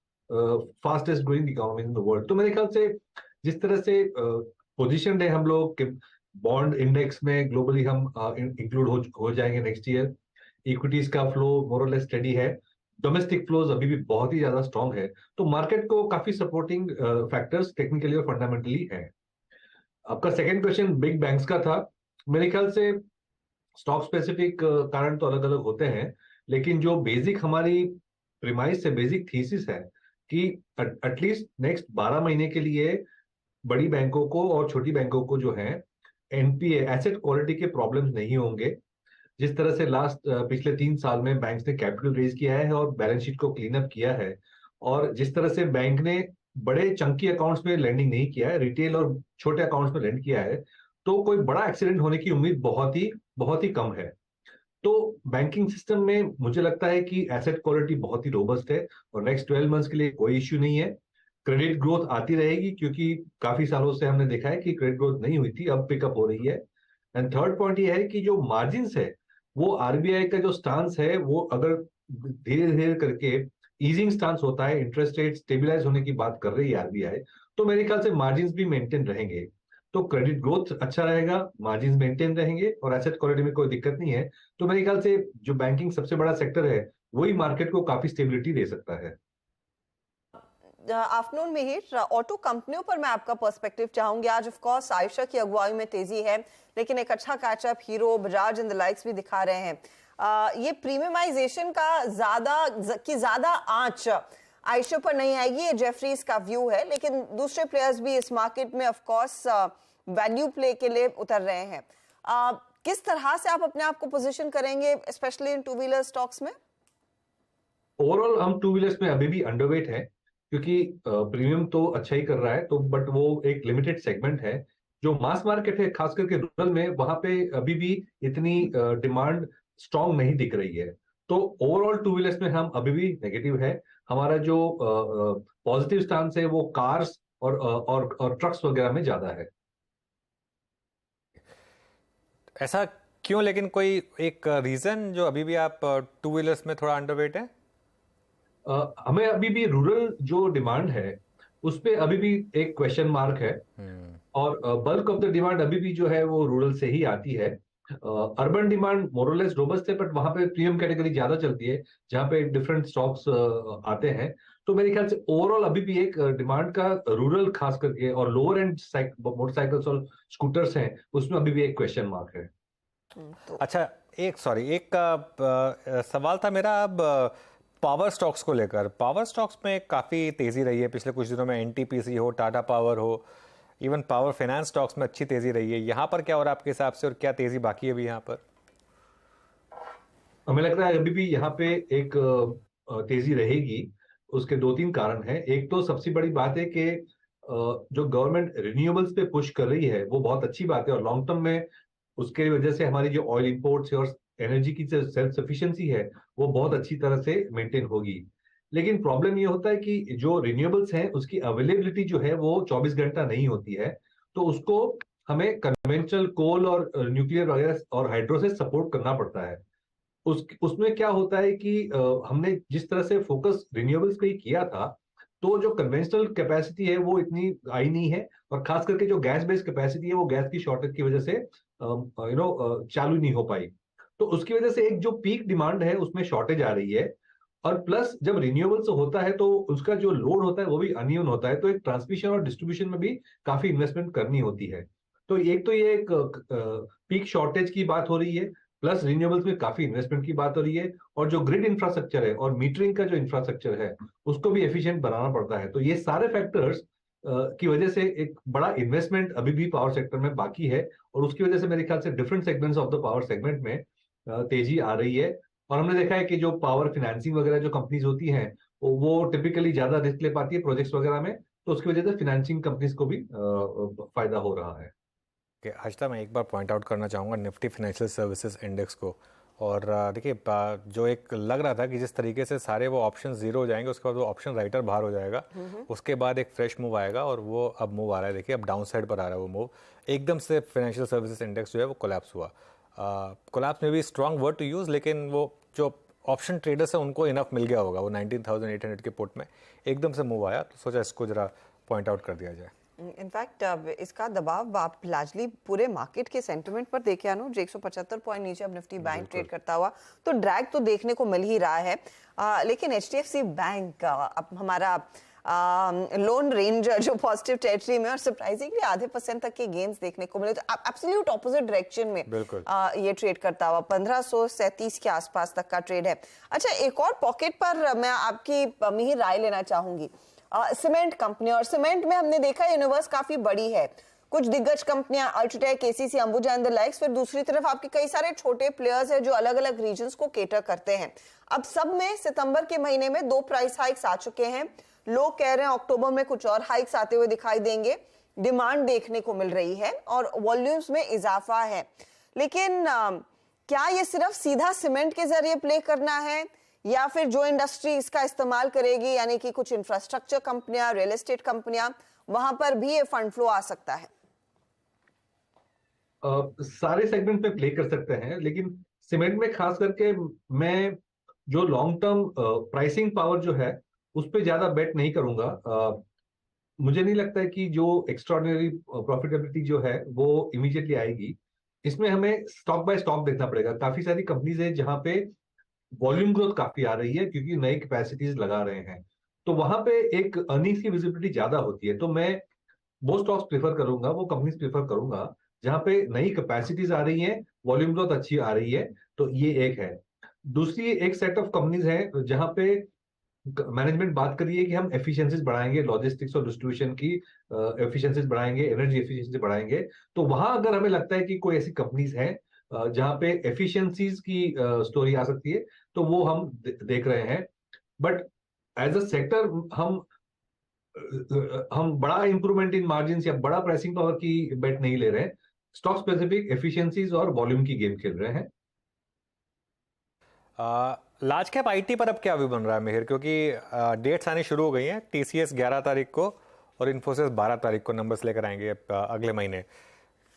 fastest growing economy in the world. तो मेरे ख्याल से जिस तरह से पोजीशन है हम लोग के बॉन्ड इंडेक्स में ग्लोबली हम इंक्लूड हो जाएंगे नेक्स्ट ईयर, इक्विटीज का फ्लो मोर और लेस स्टेडी है, डोमेस्टिक फ्लोज अभी भी बहुत ही ज्यादा स्ट्रांग है, तो मार्केट को काफी सपोर्टिंग फैक्टर्स टेक्निकली और फंडामेंटली है। आपका सेकंड क्वेश्चन बिग बैंक्स का था। मेरे ख्याल से स्टॉक स्पेसिफिक कारण तो अलग अलग होते हैं, लेकिन जो बेसिक हमारी प्रीमाइस से बेसिक थीसिस है कि एटलीस्ट नेक्स्ट 12 महीने के लिए बड़ी बैंकों को और छोटी बैंकों को जो है एनपीए एसेट क्वालिटी के प्रॉब्लम्स नहीं होंगे। जिस तरह से पिछले 3 साल में बैंक्स ने कैपिटल रेज किया है और बैलेंस शीट को क्लीन अप किया है, और जिस तरह से बैंक ने बड़े चंकी अकाउंट्स में लेंडिंग नहीं किया है, रिटेल और छोटे अकाउंट्स में लेंड किया है, तो कोई बड़ा एक्सीडेंट होने की उम्मीद बहुत ही कम है। तो बैंकिंग सिस्टम में मुझे लगता है कि एसेट क्वालिटी बहुत ही रोबस्ट है और नेक्स्ट 12 मंथ्स के लिए कोई इश्यू नहीं है। क्रेडिट ग्रोथ आती रहेगी, क्योंकि काफी सालों से हमने देखा है कि क्रेडिट ग्रोथ नहीं हुई थी, अब पिकअप हो रही है। एंड थर्ड पॉइंट ये है कि जो मार्जिन है, वो आरबीआई का जो स्टांस है, वो अगर धीरे धीरे करके ईजिंग स्टांस होता है, इंटरेस्ट रेट स्टेबलाइज होने की बात कर रही है आरबीआई, तो मेरे ख्याल से मार्जिन भी मेंटेन रहेंगे। तो क्रेडिट ग्रोथ अच्छा रहेगा, मार्जिन मेंटेन रहेंगे और एसेट क्वालिटी में कोई दिक्कत नहीं है। तो मेरे ख्याल से जो बैंकिंग सबसे बड़ा सेक्टर है, वही मार्केट को काफी स्टेबिलिटी दे सकता है। आफ्टरनून मिहिर, ऑटो कंपनियों पर मैं आपका पर्सपेक्टिव चाहूंगी। आज ऑफ कोर्स आयशा की अगुवाई में तेजी है, लेकिन एक अच्छा catch up Hero, Bajaj and the likes भी दिखा रहे हैं। ये प्रीमियमाइजेशन का ज्यादा आंच आयशा पर नहीं आएगी, ये जेफरीज का व्यू है, लेकिन दूसरे प्लेयर्स भी इस मार्केट में ऑफ कोर्स वैल्यू प्ले के लिए उतर रहे हैं। किस तरह से आप अपने आप को पोजीशन करेंगे, specially in two wheeler stocks में? ओवरऑल हम टू व्हीलर्स में अभी भी अंडरवेट है, क्योंकि प्रीमियम तो अच्छा ही कर रहा है, तो बट वो एक लिमिटेड सेगमेंट है। जो मास मार्केट है, खास करके रूरल में, वहां पे अभी भी इतनी डिमांड स्ट्रांग नहीं दिख रही है। तो ओवरऑल टू व्हीलर्स में हम अभी भी नेगेटिव है। हमारा जो पॉजिटिव स्टांस है वो कार्स और ट्रक्स वगैरह में ज्यादा है। ऐसा क्यों? लेकिन कोई एक रीजन जो अभी भी आप टू व्हीलर्स में थोड़ा अंडरवेट है? हमें अभी भी रूरल जो डिमांड है उस पे अभी भी एक क्वेश्चन मार्क है, और बल्क ऑफ द डिमांड अभी भी जो है वो रूरल से ही आती है। अर्बन डिमांड मोरलेस रोबस्ट है, बट वहां पे प्रीमियम कैटेगरी ज्यादा चलती है, जहां पे डिफरेंट स्टॉक्स आते हैं। तो मेरे ख्याल से ओवरऑल अभी भी एक डिमांड का रूरल खास करके और लोअर एंड मोटरसाइकिल्स और स्कूटर्स हैं, उसमें अभी भी एक क्वेश्चन मार्क है। अच्छा, एक सवाल था मेरा अब पावर स्टॉक्स को लेकर। पावर स्टॉक्स में काफ़ी तेज़ी रही है पिछले कुछ दिनों में, एनटीपीसी हो, टाटा पावर हो, इवन पावर फाइनेंस स्टॉक्स में अच्छी तेज़ी रही है। यहाँ पर क्या हो रहा है आपके हिसाब से, और क्या तेज़ी बाकी है अभी यहाँ पर? हमें लग रहा है अभी भी यहाँ पे एक तेज़ी रहेगी। उसके 2-3 कारण हैं। एक तो सबसे बड़ी बात है कि जो गवर्नमेंट रिन्यूएबल्स पे पुश कर रही है वो बहुत अच्छी बात है, और लॉन्ग टर्म में उसके वजह से हमारी जो ऑयल इंपोर्ट्स है और एनर्जी की जो सेल्फ सफिशिएंसी है वो बहुत अच्छी तरह से मेंटेन होगी। लेकिन प्रॉब्लम ये होता है कि जो रिन्यूएबल्स हैं उसकी अवेलेबिलिटी जो है वो 24 घंटा नहीं होती है, तो उसको हमें कन्वेंशनल कोल और न्यूक्लियर वगैरह और हाइड्रो से सपोर्ट करना पड़ता है। उसमें क्या होता है कि हमने जिस तरह से फोकस रिन्यूएबल्स पे ही किया था, तो जो कन्वेंशनल कैपेसिटी है वो इतनी आई नहीं है, और खास करके जो गैस बेस्ड कैपेसिटी है वो गैस की शॉर्टेज की वजह से चालू नहीं हो पाई। तो उसकी वजह से एक जो पीक डिमांड है उसमें शॉर्टेज आ रही है, और प्लस जब रिन्यूएबल्स होता है तो उसका जो लोड होता है वो भी अनइवन होता है, तो एक ट्रांसमिशन और डिस्ट्रीब्यूशन में भी काफी इन्वेस्टमेंट करनी होती है। तो एक तो ये एक पीक शॉर्टेज की बात हो रही है, प्लस रिन्यूएबल्स में काफी इन्वेस्टमेंट की बात हो रही है, और जो ग्रिड इंफ्रास्ट्रक्चर है और मीटरिंग का जो इंफ्रास्ट्रक्चर है उसको भी एफिशिएंट बनाना पड़ता है। तो ये सारे फैक्टर्स की वजह से एक बड़ा इन्वेस्टमेंट अभी भी पावर सेक्टर में बाकी है, और उसकी वजह से मेरे ख्याल से different segments of the power segment में तेजी आ रही है। और हमने देखा है कि जो पावर फाइनेंसिंग वगैरह जो कंपनीज होती हैं वो टिपिकली ज्यादा रिस्क ले पाती है प्रोजेक्ट्स वगैरह में, तो उसकी वजह से फाइनेंसिंग कंपनीज को भी फायदा हो रहा है। हर्षिता, मैं एक बार पॉइंट आउट करना चाहूँगा निफ्टी फाइनेंशियल सर्विसेज इंडेक्स को। और देखिए, जो एक लग रहा था कि जिस तरीके से सारे वो ऑप्शन जीरो हो जाएंगे, उसके बाद वो ऑप्शन राइटर बाहर हो जाएगा, उसके बाद एक फ्रेश मूव आएगा, और वो अब मूव आ रहा है। देखिए, अब डाउन साइड पर आ रहा है वो मूव। एकदम से फाइनेंशियल सर्विसेज इंडेक्स जो है वो कोलैप्स हुआ। कोलैप्स में भी स्ट्रॉन्ग वर्ड टू यूज़, लेकिन वो जो ऑप्शन ट्रेडर्स है उनको इनफ मिल गया होगा। वो 19,800 के पुट में एकदम से मूव आया, तो सोचा इसको जरा पॉइंट आउट कर दिया जाए। इनफैक्ट इसका दबाव आप लार्जली पूरे मार्केट के सेंटिमेंट पर देखे अनुज, 175 पॉइंट नीचे अब निफ्टी बैंक ट्रेड करता हुआ, तो ड्रैग तो देखने को मिल ही रहा है। लेकिन HDFC बैंक अब हमारा लोन रेंजर जो पॉजिटिव टेरिटरी में और सरप्राइजिंगली आधे % तक के गेन्स देखने को मिले, तो एब्सोल्यूट ऑपोजिट डायरेक्शन में ये ट्रेड करता हुआ 1537 के आसपास तक का ट्रेड है। अच्छा, एक और पॉकेट पर मैं आपकी मिहिर राय लेना चाहूंगी, सीमेंट कंपनी। और सीमेंट में हमने देखा यूनिवर्स काफी बड़ी है, कुछ दिग्गज कंपनियां UltraTech, KCC, Ambuja and the likes, फिर दूसरी तरफ आपके कई सारे छोटे प्लेयर्स हैं जो अलग अलग रीजन्स को केटर करते हैं। अब सब में सितंबर के महीने में 2 प्राइस हाइक्स आ चुके हैं, लोग कह रहे हैं अक्टूबर में कुछ और हाइक्स आते हुए दिखाई देंगे, डिमांड देखने को मिल रही है और वॉल्यूम्स में इजाफा है। लेकिन क्या ये सिर्फ सीधा सीमेंट के जरिए प्ले करना है या फिर जो इंडस्ट्री इसका इस्तेमाल करेगी, यानी कि कुछ इंफ्रास्ट्रक्चर कंपनियां, रियल एस्टेट कंपनियां, वहां पर भी ये फंड फ्लो आ सकता है? सारे सेगमेंट पे प्ले कर सकते हैं, लेकिन सीमेंट में खास करके मैं जो लॉन्ग टर्म प्राइसिंग पावर जो है उस पर ज्यादा बेट नहीं करूंगा। मुझे नहीं लगता है कि जो एक्स्ट्राऑर्डिनरी प्रॉफिटेबिलिटी जो है वो इमीडिएटली आएगी। इसमें हमें स्टॉक बाय स्टॉक देखना पड़ेगा। काफी सारी कंपनीज है जहां पे वॉल्यूम ग्रोथ काफी आ रही है क्योंकि नई कैपेसिटीज लगा रहे हैं, तो वहां पे एक अर्निंग्स की विजिबिलिटी ज्यादा होती है। तो मैं वो स्टॉक्स प्रेफर करूंगा, वो कंपनीज प्रेफर करूंगा जहां पे नई कैपेसिटीज आ रही है, वॉल्यूम ग्रोथ अच्छी आ रही है। तो ये एक है। दूसरी एक सेट ऑफ कंपनीज है जहां पे मैनेजमेंट बात कर रही है कि हम एफिशिएंसीज बढ़ाएंगे, लॉजिस्टिक्स और डिस्ट्रीब्यूशन की एफिशिएंसीज बढ़ाएंगे, एनर्जी एफिशिएंसी बढ़ाएंगे। तो वहां अगर हमें लगता है कि कोई ऐसी कंपनीज है जहां पे एफिशिएंसीज की स्टोरी आ सकती है, तो वो हम देख रहे हैं। बट एज अ सेक्टर हम बड़ा इंप्रूवमेंट इन मार्जिन या बड़ा प्राइसिंग पावर की बेट नहीं ले रहे हैं। स्टॉक स्पेसिफिक एफिशिएंसीज और वॉल्यूम की गेम खेल रहे हैं। लार्ज कैप आईटी पर अब क्या व्यू बन रहा है मिहिर, क्योंकि डेट्स आने शुरू हो गई हैं। TCS 11 तारीख को और इन्फोसिस 12 तारीख को नंबर्स लेकर आएंगे अगले महीने।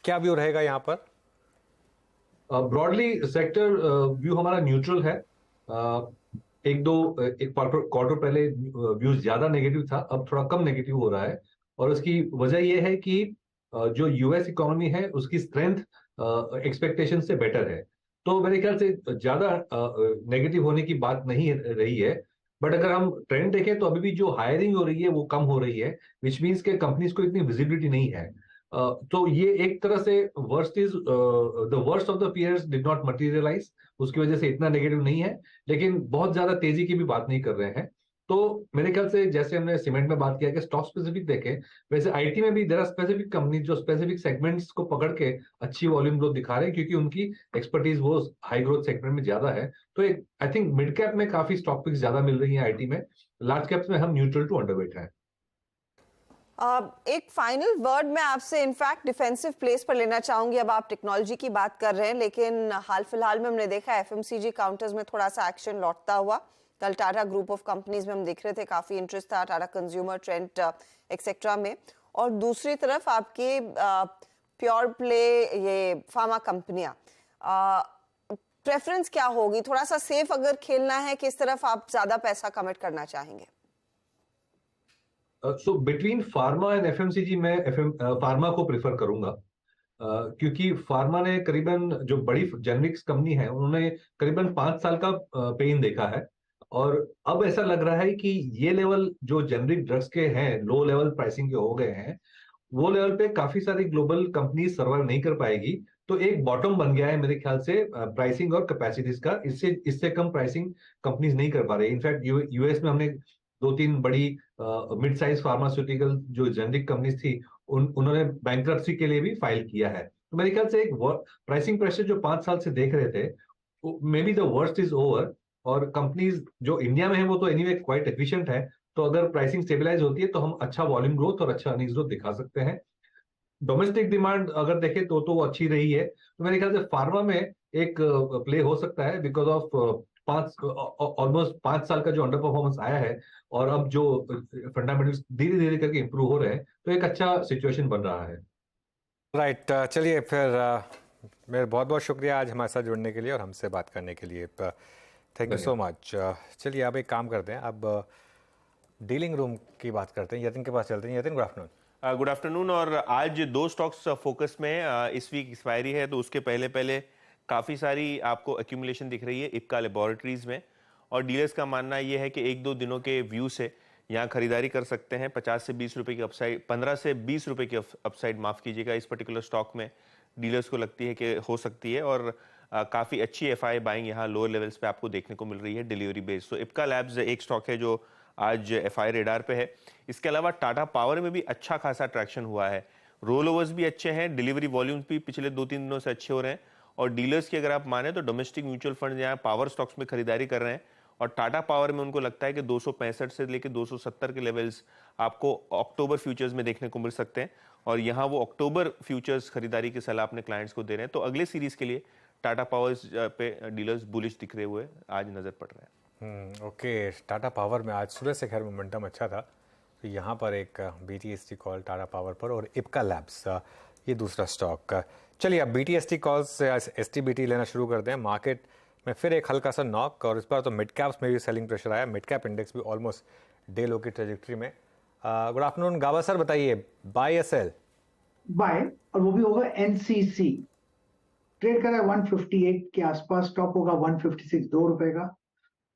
क्या व्यू रहेगा यहाँ पर? ब्रॉडली सेक्टर व्यू हमारा न्यूट्रल है। एक क्वार्टर पहले व्यूज ज्यादा नेगेटिव था, अब थोड़ा कम नेगेटिव हो रहा है। और उसकी वजह यह है कि जो US इकोनॉमी है उसकी स्ट्रेंथ एक्सपेक्टेशन से बेटर है। तो मेरे ख्याल से ज्यादा नेगेटिव होने की बात नहीं रही है। बट अगर हम ट्रेंड देखें तो अभी भी जो हायरिंग हो रही है वो कम हो रही है, विच मीन्स के कंपनीज को इतनी विजिबिलिटी नहीं है। तो ये एक तरह से the worst of the fears did not materialise, उसकी वजह से इतना नेगेटिव नहीं है, लेकिन बहुत ज्यादा तेजी की भी बात नहीं कर रहे हैं। तो मेरे ख्याल से जैसे हमने सीमेंट में बात किया कि स्टॉक स्पेसिफिक देखें, वैसे आईटी में भी देयर आर स्पेसिफिक कंपनी जो स्पेसिफिक सेगमेंट्स को पकड़ के अच्छी वॉल्यूम ग्रोथ दिखा रहे हैं क्योंकि उनकी एक्सपर्टीज वो हाई ग्रोथ सेगमेंट में ज्यादा है। तो एक आई थिंक मिड कैप में काफी स्टॉक पिक्स ज्यादा मिल रही है आईटी में। लार्ज कैप्स में हम न्यूट्रल टू अंडरवेट हैं। एक फाइनल वर्ड मैं आपसे इनफैक्ट डिफेंसिव प्लेस पर लेना चाहूंगी। अब आप टेक्नोलॉजी की बात कर रहे हैं, लेकिन हाल फिलहाल में हमने देखा FMCG काउंटर्स में थोड़ा सा एक्शन लौटता हुआ। कल टाटा ग्रुप ऑफ कंपनीज में हम देख रहे थे काफी इंटरेस्ट था, टाटा कंज्यूमर, ट्रेंट एक्सेट्रा में। और दूसरी तरफ आपके प्योर प्ले ये फार्मा कंपनियां, प्रेफरेंस क्या होगी? थोड़ा सा सेफ अगर खेलना है, किस तरफ आप ज्यादा पैसा कमिट करना चाहेंगे? So between pharma and FMCG मैं फार्मा को प्रेफर करूंगा, क्योंकि फार्मा ने करीबन जो बड़ी जेनरिक्स कंपनी है उन्होंने करीबन 5 साल का पेन देखा है। और अब ऐसा लग रहा है कि ये लेवल जो जेनरिक ड्रग्स के हैं, लो लेवल प्राइसिंग के हो गए हैं, वो लेवल पे काफी सारी ग्लोबल कंपनी सर्वाइव नहीं कर पाएगी। तो एक बॉटम बन गया है मेरे ख्याल से प्राइसिंग और कैपेसिटीज का। इससे कम प्राइसिंग कंपनीज नहीं कर पा रही। इनफैक्ट US में हमने 2-3 बड़ी मिड साइज फार्मास्यूटिकल जो जेनरिक कंपनीज थी उन्होंने बैंक्रप्सी के लिए भी फाइल किया है। तो मेरे ख्याल से एक प्राइसिंग प्रेशर जो 5 साल से देख रहे थे, may be the worst is over. और कंपनीज जो इंडिया में है वो तो एनीवे क्वाइट एफिशिएंट है। तो अगर प्राइसिंग स्टेबलाइज होती है तो हम अच्छा वॉल्यूम ग्रोथ और अच्छा अर्निंग्स ग्रोथ दिखा सकते हैं। डोमेस्टिक डिमांड अगर देखें तो वो अच्छी रही है। तो मेरे ख्याल से फार्मा में एक प्ले हो सकता है बिकॉज ऑफ ऑलमोस्ट 5 साल का जो अंडर परफॉर्मेंस आया है और अब जो फंडामेंटल्स धीरे धीरे करके इंप्रूव हो रहे हैं, तो एक अच्छा सिचुएशन बन रहा है। राइट, चलिए फिर मेरा बहुत बहुत शुक्रिया आज हमारे साथ जुड़ने के लिए और हमसे बात करने के लिए। Thank you so much. चलिए अब एक काम करते हैं, अब डीलिंग रूम की बात करते हैं। यतिन के पास चलते हैं। Yatin, good afternoon. Good afternoon. और आज दो स्टॉक्स फोकस में है। इस वीक एक्सपायरी है तो उसके पहले पहले काफ़ी सारी आपको एक्यूमुलेशन दिख रही है इप्का लेबोरेटरीज में, और डीलर्स का मानना ये है कि 1-2 दिनों के व्यू से यहाँ खरीदारी कर सकते हैं। 50 से 20 रुपए की अपसाइड, 15 से 20 रुपए की अपसाइड माफ़ कीजिएगा, इस पर्टिकुलर स्टॉक में डीलर्स को लगती है कि हो सकती है। और काफ़ी अच्छी एफआई बाइंग यहाँ लोअर लेवल्स पे आपको देखने को मिल रही है डिलीवरी बेस। तो इप्का लैब्स एक स्टॉक है जो आज एफआई रेडार पे है। इसके अलावा टाटा पावर में भी अच्छा खासा ट्रैक्शन हुआ है, रोल ओवर्स भी अच्छे हैं, डिलीवरी वॉल्यूम्स भी पिछले 2-3 दिनों से अच्छे हो रहे हैं। और डीलर्स की अगर आप माने तो डोमेस्टिक म्यूचुअल फंड यहाँ पावर स्टॉक्स में खरीदारी कर रहे हैं, और टाटा पावर में उनको लगता है कि 265 से लेकर 270 के लेवल्स आपको अक्टूबर फ्यूचर्स में देखने को मिल सकते हैं, और यहाँ वो अक्टूबर फ्यूचर्स खरीदारी की सलाह अपने क्लाइंट्स को दे रहे हैं। तो अगले सीरीज के लिए टाटा पावर्स पे डीलर्स बुलिश दिख रहे हुए आज नजर पड़ रहे हैं। ओके, टाटा पावर में आज सुबह से खैर मोमेंटम अच्छा था, तो यहाँ पर एक BTST कॉल टाटा पावर पर, और इप्का लैब्स ये दूसरा स्टॉक। चलिए अब BTST कॉल्स से STBT लेना शुरू करते हैं। मार्केट में फिर एक हल्का सा नॉक, और इस बार तो मिड कैप्स में भी सेलिंग प्रेशर आया। मिड कैप इंडेक्स भी ऑलमोस्ट डे लो की ट्रेजेक्ट्री में। गुड आफ्टरनून गावा सर, बताइए बाय या सेल? बाय, और वो भी होगा NCC। ट्रेड कर रहा है 158 के आसपास, स्टॉप होगा 156 2 का,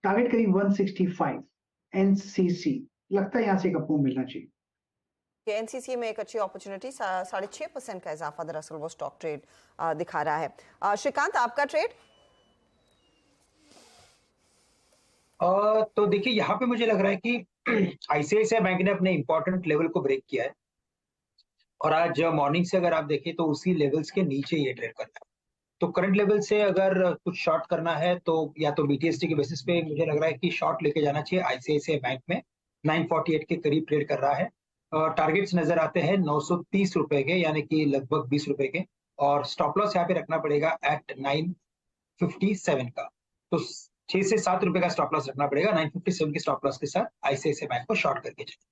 टारगेट करीब 165। NCC लगता है यहाँ से एक अप मूव मिलना चाहिए। एनसीसी में एक अच्छी अपॉर्चुनिटी, 6.5% का इजाफा दरअसल वो स्टॉक ट्रेड दिखा रहा है। श्रीकांत, आपका ट्रेड? तो देखिए यहाँ पे मुझे लग रहा है कि ICICI बैंक ने अपने इंपॉर्टेंट लेवल को ब्रेक किया है, और आज मॉर्निंग से अगर आप देखें तो उसी लेवल्स के नीचे ये ट्रेड कर रहा है। तो करंट लेवल से अगर कुछ शॉर्ट करना है तो या तो BTST के बेसिस पे मुझे लग रहा है कि शॉर्ट लेके जाना चाहिए। ICICI बैंक में 948 के करीब ट्रेड कर रहा है। टारगेट्स नजर आते हैं 930 रुपए के, यानी कि लगभग 20 रुपए के, और स्टॉप लॉस यहाँ पे रखना पड़ेगा एट 957 का। तो 6 से 7 रुपए का स्टॉप लॉस रखना पड़ेगा 957 के स्टॉप लॉस के साथ ICICI बैंक को शॉर्ट करके जाए।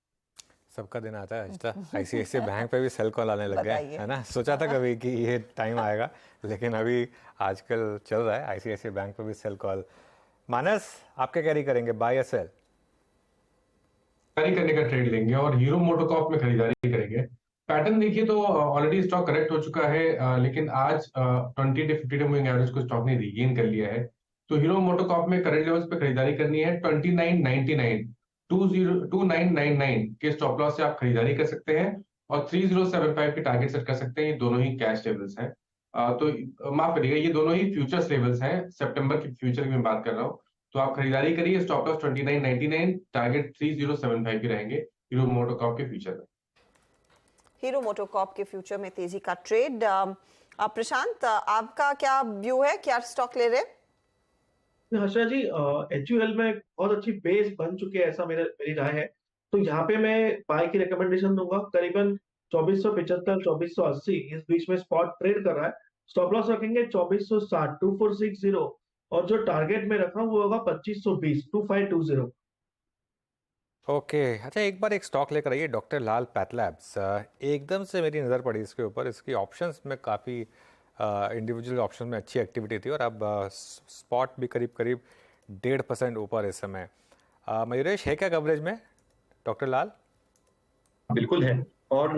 सबका दिन आता है आज ICICI बैंक पे भी सेल कॉल आने लग गए, है ना। सोचा था कभी कि ये टाइम आएगा, लेकिन अभी आजकल चल रहा है ICICI बैंक पे भी सेल कॉल। मानस, आपके कैरी करेंगे बाय या सेल? खरीदारी करने का ट्रेड लेंगे और हीरो मोटोकॉर्प में खरीदारी करेंगे। पैटर्न देखिए तो ऑलरेडी स्टॉक करेक्ट हो चुका है, लेकिन आज 20 डे 50 डे मूविंग एवरेज को स्टॉक ने रीगेन कर लिया है। तो हीरो मोटोकॉर्प में करंट लेवल्स पे खरीदारी करनी है। 2999 2999 के स्टॉप लॉस से आप खरीदारी कर सकते हैं, और 3075 के टारगेट सेट कर सकते हैं। ये दोनों ही कैश लेवल्स हैं। तो माफ करिएगा, ये दोनों ही फ्यूचर्स लेवल्स हैं, सितंबर की फ्यूचर की मैं बात कर रहा हूँ। तो आप खरीदारी करिए। स्टॉप लॉस 2999, टारगेट 3075 के रहेंगे हीरो मोटोकॉर्प के फ्यूचर में। हीरो मोटोकॉर्प के फ्यूचर में तेजी का ट्रेड। प्रशांत, आपका क्या व्यू है, क्या स्टॉक ले रहे? हर्षा जी, HUL में बहुत अच्छी बेस बन चुकी है, ऐसा मेरी राय है। तो यहाँ पे मैं बाय की रिकमेंडेशन दूंगा। करीबन 2475 2480 इस बीच में स्पॉट ट्रेड कर रहा है। स्टॉप लॉस रखेंगे 2460 2460, और जो टारगेट में रखा वो होगा 2520 2520। ओके, अच्छा एक बार एक स्टॉक लेकर आइए, डॉक्टर लाल पैथलैब्स। एकदम से मेरी नज़र पड़ी इसके ऊपर, इसकी ऑप्शंस में काफ़ी इंडिविजुअल ऑप्शन में अच्छी एक्टिविटी थी, और अब स्पॉट भी करीब करीब 1.5% ऊपर इस समय। मयूरेश, है क्या कवरेज में डॉक्टर लाल? बिल्कुल है, और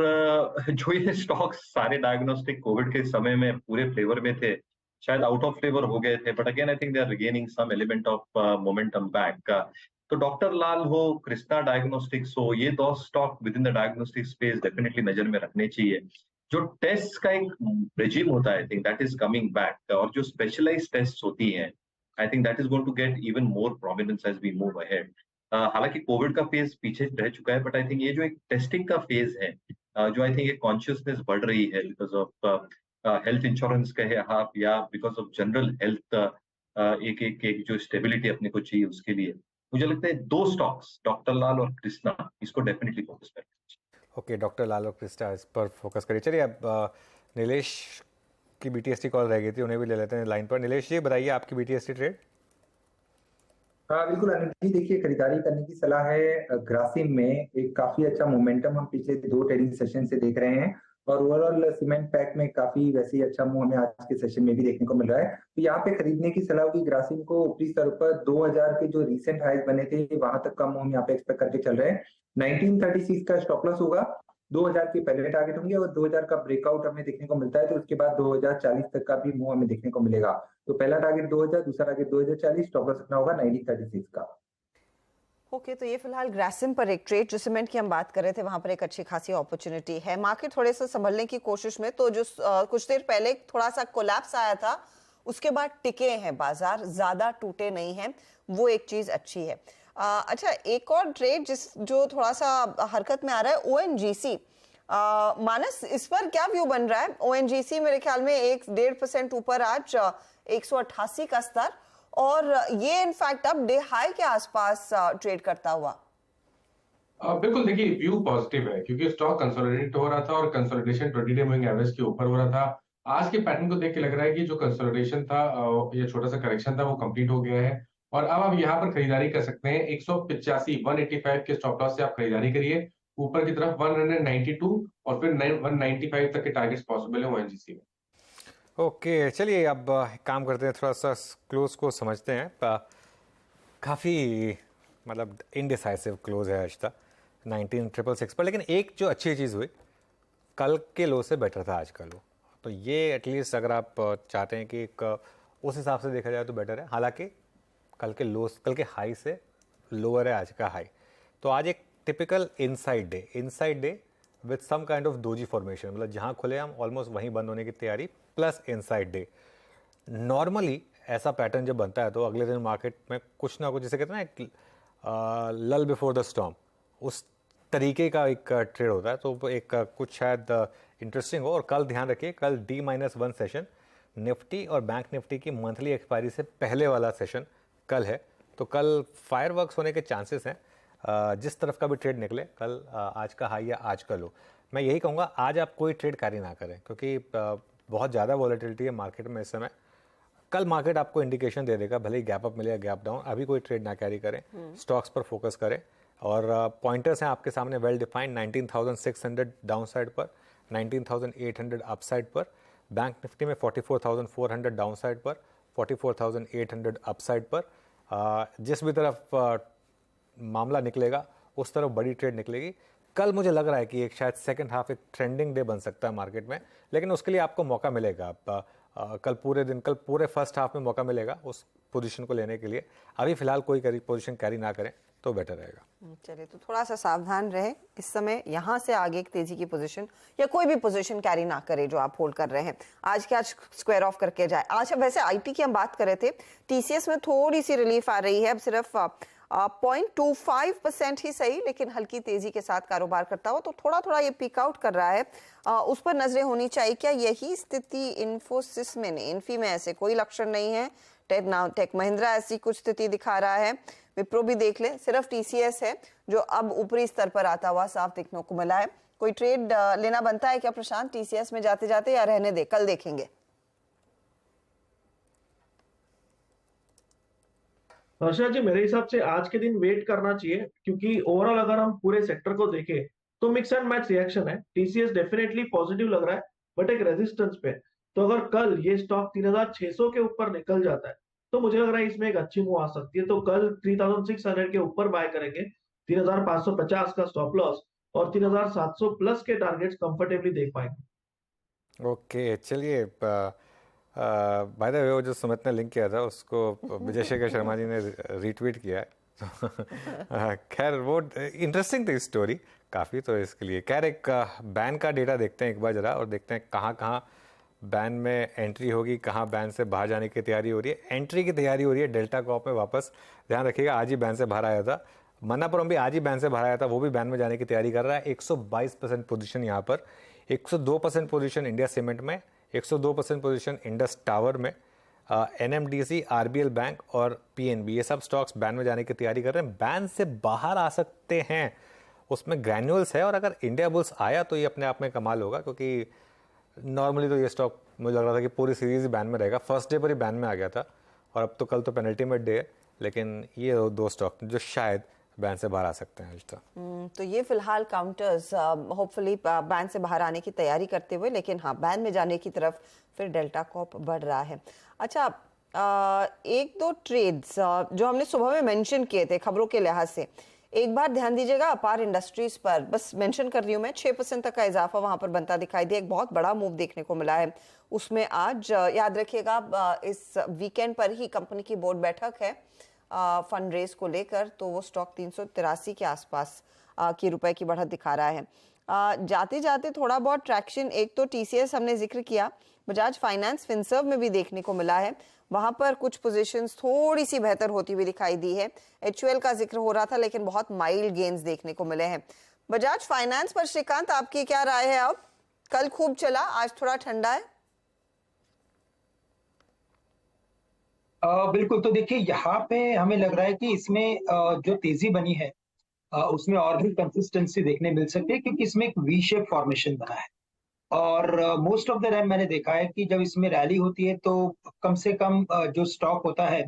जो ये स्टॉक्स सारे डायग्नोस्टिक कोविड के समय में पूरे फ्लेवर में थे, शायद आउट ऑफ फ्लेवर हो गए थे, but again I think they are regaining some element of momentum back. तो डॉक्टर लाल हो, कृष्णा डायग्नोस्टिक्स हो, ये दो stock within the diagnostic space definitely नजर में रखने चाहिए। जो टेस्ट का एक रेजिम होता है, I think that is coming back, और जो स्पेशलाइज्ड टेस्ट होती हैं, I think that is going to get even more prominence as we move ahead. हालांकि कोविड का फेज पीछे रह चुका है, बट आई थिंक ये जो एक टेस्टिंग का फेज है, जो आई थिंक एक कॉन्शियसनेस बढ़ रही है बिकॉज ऑफ हेल्थ इंश्योरेंस कहे आप, या बिकॉज ऑफ जनरल हेल्थ, एक जो स्टेबिलिटी अपने को चाहिए उसके लिए, मुझे लगता है दो स्टॉक्स डॉक्टर लाल और कृष्णा, इसको डेफिनेटली फोकस करें। ओके, डॉक्टर लाल और कृष्णा इस पर फोकस करिए। चलिए अब नीलेश की BTST कॉल रह गई थी, उन्हें भी ले लेते हैं लाइन पर। नीलेश जी, बताइए आपकी BTST ट्रेड। हाँ बिल्कुल अनुज जी, देखिए खरीदारी करने की सलाह है। ग्रासिम में एक काफी अच्छा मोमेंटम हम पिछले 2 ट्रेडिंग सेशन से देख रहे हैं, और ओवरऑल सीमेंट पैक में काफी वैसे ही अच्छा मूव हमें आज के सेशन में भी देखने को मिल रहा है। तो यहाँ पे खरीदने की सलाह होगी। ग्रासिम को ऊपरी स्तर पर 2000 के जो रीसेंट हाइज बने थे, वहां तक का मूव यहाँ पे एक्सपेक्ट करके चल रहे हैं। 1936 का स्टॉप लॉस होगा, 2000 के पहले टारगेट होंगे। और 2000 का ब्रेकआउट हमें देखने को मिलता है तो उसके बाद 2040 तक का भी मूव हमें देखने को मिलेगा। तो पहला टारगेट 2000, दूसरा टारगेट 2040, स्टॉप लॉस रखना होगा 1936 का। ओके, तो ये फिलहाल ग्रासिम पर एक ट्रेड, जो सीमेंट की हम बात कर रहे थे, वहां पर एक अच्छी खासी अपॉर्चुनिटी है। मार्केट थोड़े से संभलने की कोशिश में, तो जो कुछ देर पहले थोड़ा सा कोलैप्स आया था, उसके बाद टिके हैं बाजार, ज्यादा टूटे नहीं हैं, वो एक चीज अच्छी है। अच्छा, एक और ट्रेड जो थोड़ा सा हरकत में आ रहा है, ONGC। मानस, इस पर क्या व्यू बन रहा है? ONGC मेरे ख्याल में 1.5% ऊपर आज 188 का स्तर, और ये इनफैक्ट अब डे हाई के आसपास ट्रेड करता हुआ। बिल्कुल, देखिए व्यू पॉजिटिव है क्योंकि स्टॉक कंसोलिडेट हो रहा था और कंसोलिडेशन 20 डे मूविंग एवरेज के ऊपर हो रहा था। आज के पैटर्न को देख के लग रहा है कि जो कंसोलिडेशन था, ये छोटा सा करेक्शन था, वो कंप्लीट हो गया है और अब आप यहाँ पर खरीदारी कर सकते हैं। 185 के स्टॉप लॉस से आप खरीदारी करिए, ऊपर की तरफ 192 और फिर 195 तक के टारगेट्स पॉसिबल है ONGC में। ओके, चलिए अब काम करते हैं, थोड़ा सा क्लोज को समझते हैं। काफ़ी मतलब इनडिसाइसिव क्लोज है आज तक 19,666 पर, लेकिन एक जो अच्छी चीज़ हुई, कल के लो से बेटर था आज का लो, तो ये एटलीस्ट अगर आप चाहते हैं कि उस हिसाब से देखा जाए तो बेटर है। हालांकि कल के हाई से लोअर है आज का हाई, तो आज एक typical inside day with some kind of doji formation, मतलब जहां खुले हम ऑलमोस्ट वहीं बंद होने की तैयारी, प्लस इनसाइड डे। नॉर्मली ऐसा पैटर्न जब बनता है तो अगले दिन मार्केट में कुछ ना कुछ, जैसे कहते हैं ना लल बिफोर द स्टॉर्म, उस तरीके का एक ट्रेड होता है, तो एक कुछ शायद इंटरेस्टिंग हो। और कल ध्यान रखिए, कल D-1 सेशन निफ्टी और बैंक निफ्टी की मंथली एक्सपायरी से पहले वाला सेशन कल है, तो कल फायरवर्क्स होने के चांसेस हैं। जिस तरफ का भी ट्रेड निकले कल, आज का हाई या आज का लो, मैं यही कहूँगा आज आप कोई ट्रेड कैरी ना करें, क्योंकि बहुत ज़्यादा वॉलेटिलिटी है मार्केट में इस समय। कल मार्केट आपको इंडिकेशन दे देगा, भले ही गैप अप मिले या गैप डाउन, अभी कोई ट्रेड ना कैरी करें, स्टॉक्स पर फोकस करें। और पॉइंटर्स हैं आपके सामने वेल डिफाइंड, 19,600 डाउन साइड पर, 19,800 अप साइड पर, बैंक निफ्टी में 44,400 डाउन साइड पर, 44,800 अप साइड पर। जिस भी तरफ मामला निकलेगा उस तरफ बड़ी ट्रेड निकलेगी। कल मुझे लग रहा है कि एक शायद सेकंड हाफ एक ट्रेंडिंग डे बन सकता है मार्केट में, लेकिन उसके लिए आपको मौका मिलेगा। कल पूरे फर्स्ट हाफ में मौका मिलेगा उस पोजीशन को लेने के लिए। अभी फिलहाल कोई पोजीशन कैरी ना करें तो बेटर रहेगा। चलिए, तो थोड़ा सा सावधान रहे इस समय, यहाँ से आगे एक तेजी की पोजीशन या कोई भी पोजीशन कैरी ना करे जो आप होल्ड कर रहे हैं। आज स्क्वायर ऑफ करके जाए। आज वैसे IT की हम बात कर रहे थे, TCS में थोड़ी सी रिलीफ आ रही है, अब सिर्फ 0.25% ही सही, लेकिन हल्की तेजी के साथ कारोबार करता हो, तो थोड़ा थोड़ा ये पीक आउट कर रहा है, उस पर नजरें होनी चाहिए। क्या यही स्थिति इन्फोसिस में नहीं? इन्फी में ऐसे कोई लक्षण नहीं है। टेक महिंद्रा ऐसी कुछ स्थिति दिखा रहा है, विप्रो भी देख ले, सिर्फ TCS है जो अब ऊपरी स्तर पर आता हुआ साफ देखने को मिला है। कोई ट्रेड लेना बनता है क्या प्रशांत TCS में जाते जाते, या रहने दे, कल देखेंगे? हर्षा जी, मेरे हिसाब से आज के दिन वेट करना चाहिए, क्योंकि ओवरऑल अगर हम पूरे सेक्टर को देखें तो मिक्स एंड मैच रिएक्शन है। TCS डेफिनेटली पॉजिटिव लग रहा है, बट एक रेजिस्टेंस पे। तो अगर कल ये स्टॉक 3,600 के ऊपर निकल जाता है तो मुझे लग रहा है इसमें एक अच्छी मूव आ सकती है। तो कल 3,600 के ऊपर बाय करेंगे, 3,550 का स्टॉप लॉस और 3,700 प्लस के टारगेट्स कंफर्टेबली देख पाएंगे। ओके, चलिए, बाय द वे वो जो सुमित ने लिंक किया था उसको विजय शेखर शर्मा जी ने रीट्वीट किया है। खैर वो इंटरेस्टिंग थी स्टोरी काफ़ी, तो इसके लिए खैर एक बैन का डेटा देखते हैं एक बार जरा, और देखते हैं कहाँ कहाँ बैन में एंट्री होगी, कहाँ बैन से बाहर जाने की तैयारी हो रही है। एंट्री की तैयारी हो रही है डेल्टा कॉप में वापस, ध्यान रखिएगा आज ही बैन से बाहर आया था। मन्नापुरम भी आज ही बैन से बाहर आया था, वो भी बैन में जाने की तैयारी कर रहा है। 122% पोजीशन यहाँ पर, 102% पोजीशन इंडिया सीमेंट में, 102% पोजीशन इंडस टावर में, NMDC, RBL बैंक और PNB, ये सब स्टॉक्स बैन में जाने की तैयारी कर रहे हैं। बैन से बाहर आ सकते हैं, उसमें ग्रैन्यूल्स है, और अगर इंडिया बुल्स आया तो ये अपने आप में कमाल होगा, क्योंकि नॉर्मली तो ये स्टॉक मुझे लग रहा था कि पूरी सीरीज ही बैन में रहेगा, फर्स्ट डे पर ही बैन में आ गया था, और अब तो कल तो पेनल्टीमेट डे है, लेकिन ये दो स्टॉक जो शायद बैन से बाहर आ सकते हैं। तो ये फिलहाल काउंटर्स होपफुली बैन से बाहर आने की तैयारी करते हुए, लेकिन हाँ बैन में जाने की तरफ फिर डेल्टा कॉप बढ़ रहा है। अच्छा, एक दो ट्रेड्स जो हमने सुबह में मेंशन किए थे खबरों के लिहाज से, एक बार ध्यान दीजिएगा अपार इंडस्ट्रीज पर, बस मेंशन कर रही हूँ मैं, 6% तक का इजाफा वहां पर बनता दिखाई दिया। एक बहुत बड़ा मूव देखने को मिला है उसमें आज। याद रखिएगा इस वीकेंड पर ही कंपनी की बोर्ड बैठक है फंड रेज को लेकर, तो वो स्टॉक 383 के आसपास की रुपए की बढ़त दिखा रहा है। जाते जाते थोड़ा बहुत ट्रैक्शन, एक तो टीसीएस हमने जिक्र किया, बजाज फाइनेंस फिनसर्व में भी देखने को मिला है, वहां पर कुछ पोजीशंस थोड़ी सी बेहतर होती हुई दिखाई दी है। एचयूएल का जिक्र हो रहा था लेकिन बहुत माइल्ड गेन्स देखने को मिले हैं। बजाज फाइनेंस पर श्रीकांत आपकी क्या राय है? अब कल खूब चला, आज थोड़ा ठंडा है। बिल्कुल, तो देखिए यहाँ पे हमें लग रहा है कि इसमें जो तेजी बनी है उसमें और भी कंसिस्टेंसी देखने मिल सकती है, क्योंकि इसमें एक वी शेप फॉर्मेशन बना है और मोस्ट ऑफ द टाइम मैंने देखा है कि जब इसमें रैली होती है तो कम से कम जो स्टॉक होता है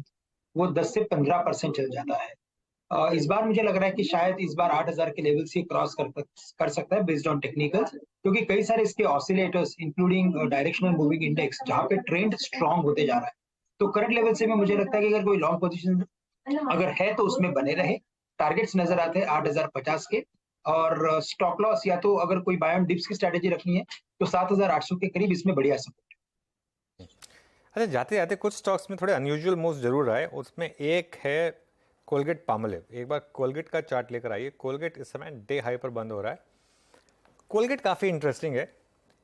वो 10 से 15% चल जाता है। इस बार मुझे लग रहा है कि शायद इस बार 8000 के लेवल से क्रॉस कर सकता है बेस्ड ऑन टेक्निकल्स, क्योंकि कई सारे इसके oscillators including directional moving index जहाँ पे ट्रेंड स्ट्रांग होते जा रहा है, तो करंट लेवल से भी मुझे लगता है कि अगर कोई लॉन्ग पोजीशन अगर है तो उसमें बने रहे। टारगेट्स नजर आते हैं 8050 के, और स्टॉप लॉस या तो अगर कोई बाय ऑन डिप्स की स्ट्रेटेजी रखनी है तो 7800 के करीब इसमें बढ़िया सपोर्ट। अच्छा, जाते जाते कुछ स्टॉक्स में थोड़े अनयूजुअल मूव्स जरूर आए, उसमें एक है कोलगेट पामोलिव। एक बार कोलगेट का चार्ट लेकर आइए। कोलगेट इस समय डे हाई पर बंद हो रहा है। कोलगेट काफ़ी इंटरेस्टिंग है,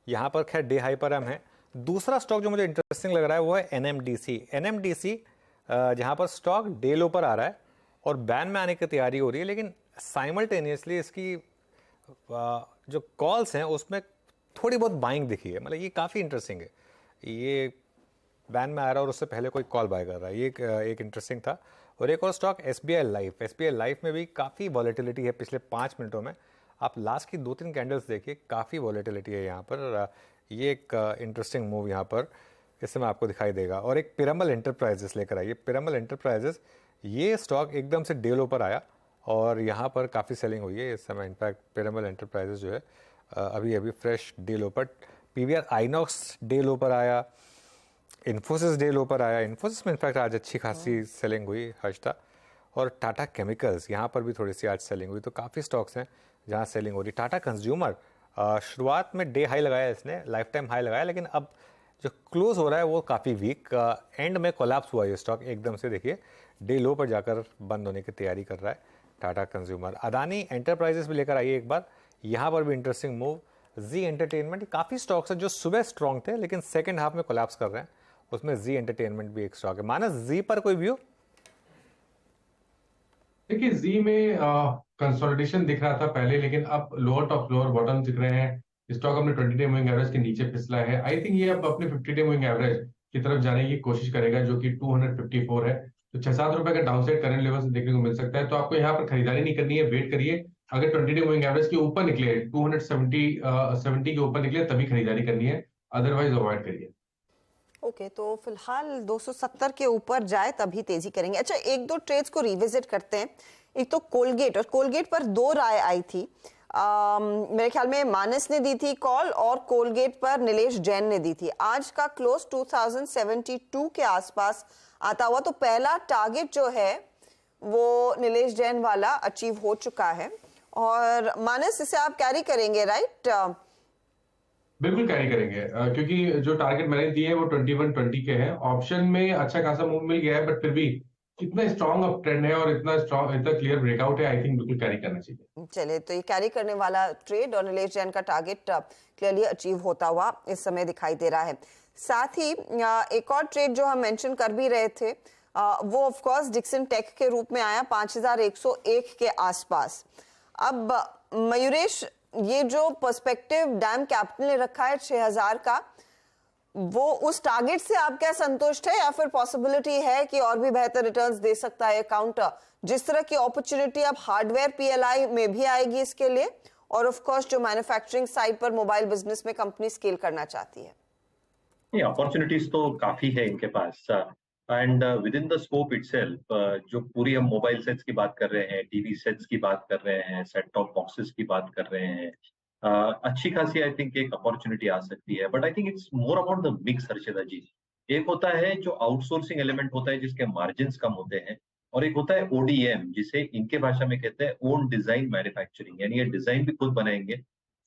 यहाँ पर खैर डे हाई पर हम हैं। दूसरा स्टॉक जो मुझे इंटरेस्टिंग लग रहा है वो है एनएमडीसी। एनएमडीसी जहाँ पर स्टॉक डे लो पर आ रहा है और बैन में आने की तैयारी हो रही है, लेकिन साइमल्टेनियसली इसकी जो कॉल्स हैं उसमें थोड़ी बहुत बाइंग दिखी है। मतलब ये काफ़ी इंटरेस्टिंग है, ये बैन में आ रहा है और उससे पहले कोई कॉल बाय कर रहा है, ये एक इंटरेस्टिंग था। और एक और stock SBI life. SBI life में भी काफ़ी वॉलेटिलिटी है पिछले 5 मिनटों में। आप लास्ट की 2-3 कैंडल्स देखिए, काफ़ी वॉलेटिलिटी है यहाँ पर। ये एक इंटरेस्टिंग मूव यहाँ पर इस समय आपको दिखाई देगा। और एक पिरामल एंटरप्राइजेस लेकर आइए। पिरामल एंटरप्राइजेस, ये स्टॉक एकदम से डे लो पर आया और यहाँ पर काफ़ी सेलिंग हुई है इस समय। इनफैक्ट पिरामल एंटरप्राइजेस जो है अभी फ्रेश डे लो पर। पीवीआर आइनॉक्स डे लो पर आया, इन्फोसिस डे लो पर आया। इन्फोसिस में इनफैक्ट आज अच्छी खासी सेलिंग हुई हर्षता। और टाटा केमिकल्स, यहाँ पर भी थोड़ी सी आज सेलिंग हुई। तो काफ़ी स्टॉक्स हैं जहाँ सेलिंग हो रही। टाटा कंज्यूमर शुरुआत में डे हाई लगाया इसने, लाइफ टाइम हाई लगाया, लेकिन अब जो क्लोज हो रहा है वो काफ़ी वीक, एंड में कोलैप्स हुआ ये स्टॉक एकदम से। देखिए डे लो पर जाकर बंद होने की तैयारी कर रहा है टाटा कंज्यूमर। अदानी एंटरप्राइजेस भी लेकर आइए एक बार, यहाँ पर भी इंटरेस्टिंग मूव। जी एंटरटेनमेंट, काफ़ी स्टॉक्स हैं जो सुबह स्ट्रॉन्ग थे लेकिन सेकेंड हाफ में कोलैप्स कर रहे हैं, उसमें जी एंटरटेनमेंट भी एक स्टॉक है। मानस, जी पर कोई व्यू? देखिए जी में कंसोलिडेशन दिख रहा था पहले, लेकिन अब लोअर टॉप लोअर बॉटम दिख रहे हैं। स्टॉक अपने 20 डे मूविंग एवरेज के नीचे फिसला है। आई थिंक ये अब अपने 50 डे मूविंग एवरेज की तरफ जाने की कोशिश करेगा, जो कि 254 है। तो 6-7 रुपए का डाउनसाइड करंट लेवल से देखने को मिल सकता है। तो आपको यहाँ पर खरीदारी नहीं करनी है, वेट करिए। अगर 20 डे मूविंग एवरेज के ऊपर निकले, 270 के ऊपर निकले, तभी खरीदारी करनी है, अदरवाइज अवॉइड करिए। ओके, तो फिलहाल 270 के ऊपर जाए तभी तेजी करेंगे। अच्छा, एक दो ट्रेड्स को रिविजिट करते हैं। एक तो कोलगेट, और कोलगेट पर 2 राय आई थी। मेरे ख्याल में मानस ने दी थी कॉल और कोलगेट पर नीलेश जैन ने दी थी। आज का क्लोज 2072 के आसपास आता हुआ, तो पहला टारगेट जो है वो नीलेश जैन वाला अचीव हो चुका है। और मानस, इसे आप कैरी करेंगे, राइट? बिल्कुल कैरी करेंगे, क्योंकि जो टारगेट मैंने दिए हैं वो 2120 के हैं। ऑप्शन में अच्छा खासा मूव मिल गया है, बट फिर भी इतना स्ट्रॉन्ग अप ट्रेंड है और इतना क्लियर ब्रेकआउट है, आई थिंक बिल्कुल कैरी करना चाहिए। चलिए, तो ये कैरी करने वाला ट्रेड और नीलेश जैन का टारगेट क्लियरली अचीव होता हुआ इस समय दिखाई दे रहा है। साथ ही एक और ट्रेड जो हम मेंशन कर भी रहे थे, वो ऑफ कोर्स डिक्सन टेक के रूप में आया 5101 के आसपास। अब मयूरेश, ये जो पर्सपेक्टिव डैम कैपिटल ने रखा है 6000 का, वो उस टारगेट से आप क्या संतुष्ट है, या फिर पॉसिबिलिटी है कि और भी बेहतर रिटर्न्स दे सकता है काउंटर? जिस तरह की अपॉर्चुनिटी अब हार्डवेयर पीएलआई में भी आएगी इसके लिए, और ऑफ कोर्स जो मैन्युफैक्चरिंग साइड पर मोबाइल बिजनेस में कंपनी स्केल करना चाहती है। ये अपॉर्चुनिटीज तो काफी है इनके पास, and within the scope itself, जो पूरी हम मोबाइल सेट्स की बात कर रहे हैं, टीवी सेट्स की बात कर रहे हैं, सेट टॉप बॉक्सेस की बात कर रहे हैं, अच्छी खासी आई थिंक एक अपॉर्चुनिटी आ सकती है। But I think it's more about the mix, Harshita ji. एक होता है जो आउटसोर्सिंग एलिमेंट होता है जिसके मार्जिन्स कम होते हैं, और एक होता है ODM, जिसे इनके भाषा में कहते हैं ओन डिजाइन मैन्युफैक्चरिंग, यानी ये डिजाइन भी खुद बनाएंगे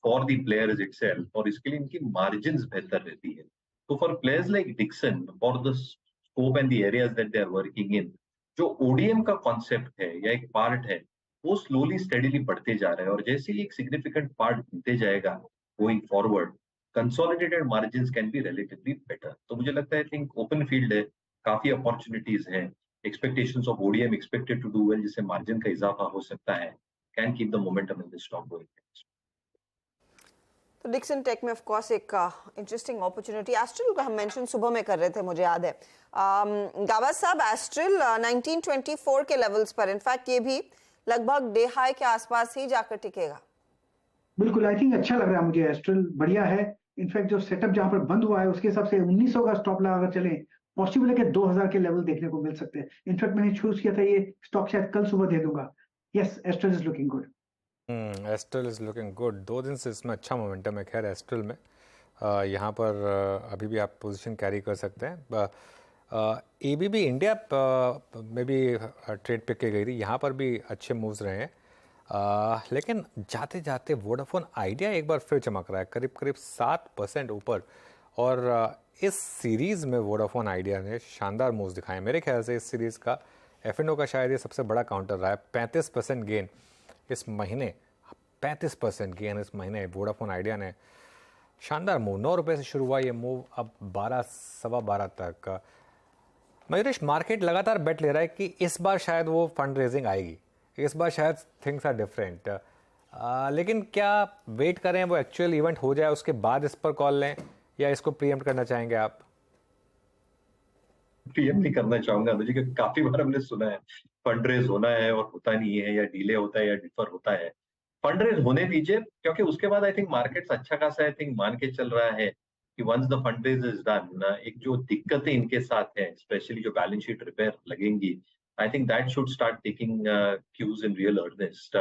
फॉर द प्लेयर्स इटसेल्फ, और इसके लिए इनकी मार्जिन्स बेहतर रहती है। तो for players like Dixon, for the scope and the areas that they are working in, जो ODM का कॉन्सेप्ट है या एक पार्ट है, वो स्लोली स्टेडीली बढ़ते जा रहा है, और जैसे ही एक सिग्निफिकेंट पार्ट बनते जाएगा going forward, consolidated margins can be relatively better. तो मुझे लगता है आई थिंक ओपन फील्ड है, काफी अपॉर्चुनिटीज हैं, expectations of ODM expected to do well, जिससे मार्जिन का इजाफा हो सकता है, can keep the momentum in the stock going. तो डिक्सन टेक में ऑफ कोर्स एक इंटरेस्टिंग अपॉर्चुनिटी, एस्ट्रल का हम मेंशन सुबह में कर रहे थे, मुझे याद है गावा साहब, एस्ट्रल 1924 के लेवल्स पर, इनफैक्ट ये भी लगभग डे हाई के आसपास ही जाकर टिकेगा। बिल्कुल, आई थिंक अच्छा लग रहा है मुझे, एस्ट्रल बढ़िया है। इनफैक्ट जो सेटअप जहां पर बंद हुआ है उसके हिसाब से 1900 का स्टॉप लगा कर चले, पॉसिबल है कि 2000 के लेवल देखने को मिल सकते हैं। इनफैक्ट मैंने चूज किया था ये स्टॉक, शायद कल सुबह दे दूंगा। Yes, astral is looking good. Astral is looking good. 2 दिन से इसमें अच्छा मोमेंटम है खैर एस्ट्रल में। यहाँ पर अभी भी आप पोजीशन कैरी कर सकते हैं। ABB इंडिया में भी ट्रेड पिक की गई थी, यहाँ पर भी अच्छे मूव्स रहे हैं, लेकिन जाते जाते वोडाफोन आइडिया एक बार फिर चमक रहा है, करीब करीब 7% ऊपर। और इस सीरीज़ में वोडाफोन आइडिया ने शानदार मूव्स दिखाए। मेरे ख्याल से इस सीरीज़ का F&O का शायद ये सबसे बड़ा काउंटर रहा है। 35% गेन इस महीने, 35% गेन इस महीने वोडाफोन आइडिया ने, शानदार मूव। 9 रुपये से शुरू हुआ ये मूव, अब 12, सवा 12 तक। मयूरेश, मार्केट लगातार बेट ले रहा है कि इस बार शायद वो फंड रेजिंग आएगी, इस बार शायद थिंग्स आर डिफरेंट, लेकिन क्या वेट करें वो एक्चुअल इवेंट हो जाए उसके बाद इस पर कॉल लें, या इसको प्रीएम्प्ट करना चाहेंगे आप? प्रीएम्प्ट नहीं करना चाहूंगा अनुजी, क्योंकि काफी बार हमने सुना है फंड रेज होना है और होता नहीं है, या डिले होता है या डिफर होता है। फंड रेज होने दीजिए, क्योंकि उसके बाद आई थिंक मार्केट्स अच्छा खासा आई थिंक मान के चल रहा है कि once the fund raise is done, एक जो दिक्कतें इनके साथ हैं, स्पेशली जो बैलेंस शीट रिपेयर लगेंगी, I think that should start taking cues in real earnest.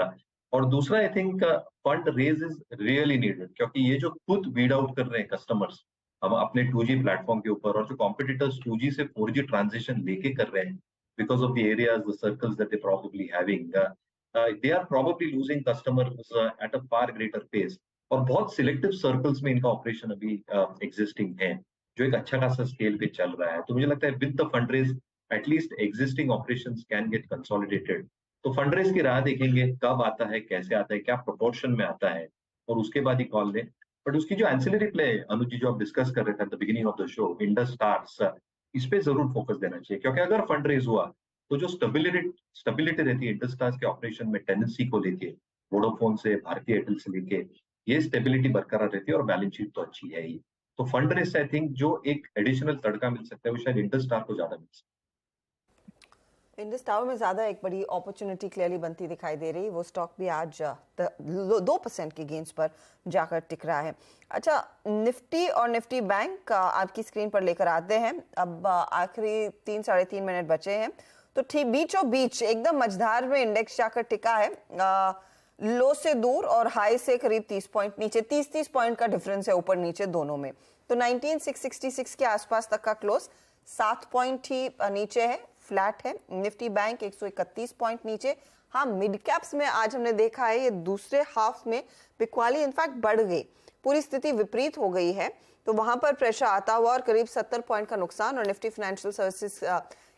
और दूसरा I think fund raise is really needed, क्योंकि ये जो खुद वीड आउट कर रहे हैं कस्टमर्स हम अपने 2G प्लेटफॉर्म के ऊपर, और जो कॉम्पिटिटर्स 2G से 4G ट्रांजिशन लेके कर रहे हैं because of the areas, the circles that they probably having, they are probably losing customers at a far greater pace, और बहुत सिलेक्टिव सर्कल्स में इनका ऑपरेशन अभी एग्जिस्टिंग है, जो एक अच्छा खासा स्केल पे चल रहा है। तो मुझे लगता है with the fund raise at least existing operations can get consolidated. तो फंड रेज की राह देखेंगे, कब आता है, कैसे आता है, क्या प्रोपोर्शन में आता है, और उसके बाद ही कॉल लें। बट उसकी जो एंसिलरी प्ले अनुज जी जो आप डिस्कस कर रहे थे at the beginning of the show, Indus stars, इस पे जरूर फोकस देना चाहिए, क्योंकि अगर फंड रेज हुआ तो जो स्टेबिलिटी रहती है इंडस स्टार्स के ऑपरेशन में, टेनेंसी को लेके, वोडाफोन से, भारतीय एयरटेल से लेके, ये स्टेबिलिटी बरकरार रहती है, और बैलेंस शीट तो अच्छी है ही। तो फंड रेज आई थिंक जो एक एडिशनल तड़का मिल सकता है वो शायद इंडस स्टार को ज्यादा मिल सकता है। इंडस टावर में ज़्यादा एक बड़ी अपॉर्चुनिटी क्लियरली बनती दिखाई दे रही, वो स्टॉक भी आज 2% की गेंस पर जाकर टिक रहा है। अच्छा, निफ्टी और निफ्टी बैंक आपकी स्क्रीन पर लेकर आते हैं। अब आखिरी 3-3.5 मिनट बचे हैं, तो ठीक बीचों बीच एकदम मझधार में इंडेक्स जाकर टिका है, लो से दूर और हाई से करीब 30 पॉइंट नीचे, 30 पॉइंट का डिफरेंस है ऊपर नीचे दोनों में। तो 19,666 के आसपास तक का क्लोज, 7 पॉइंट ही नीचे है, फ्लैट है। निफ्टी बैंक 131 पॉइंट नीचे। हाँ, मिड कैप्स में आज हमने देखा है ये दूसरे हाफ में बिकवाली इनफैक्ट बढ़ गई, पूरी स्थिति विपरीत हो गई है, तो वहां पर प्रेशर आता हुआ और करीब 70 पॉइंट का नुकसान। और निफ्टी फाइनेंशियल सर्विसेज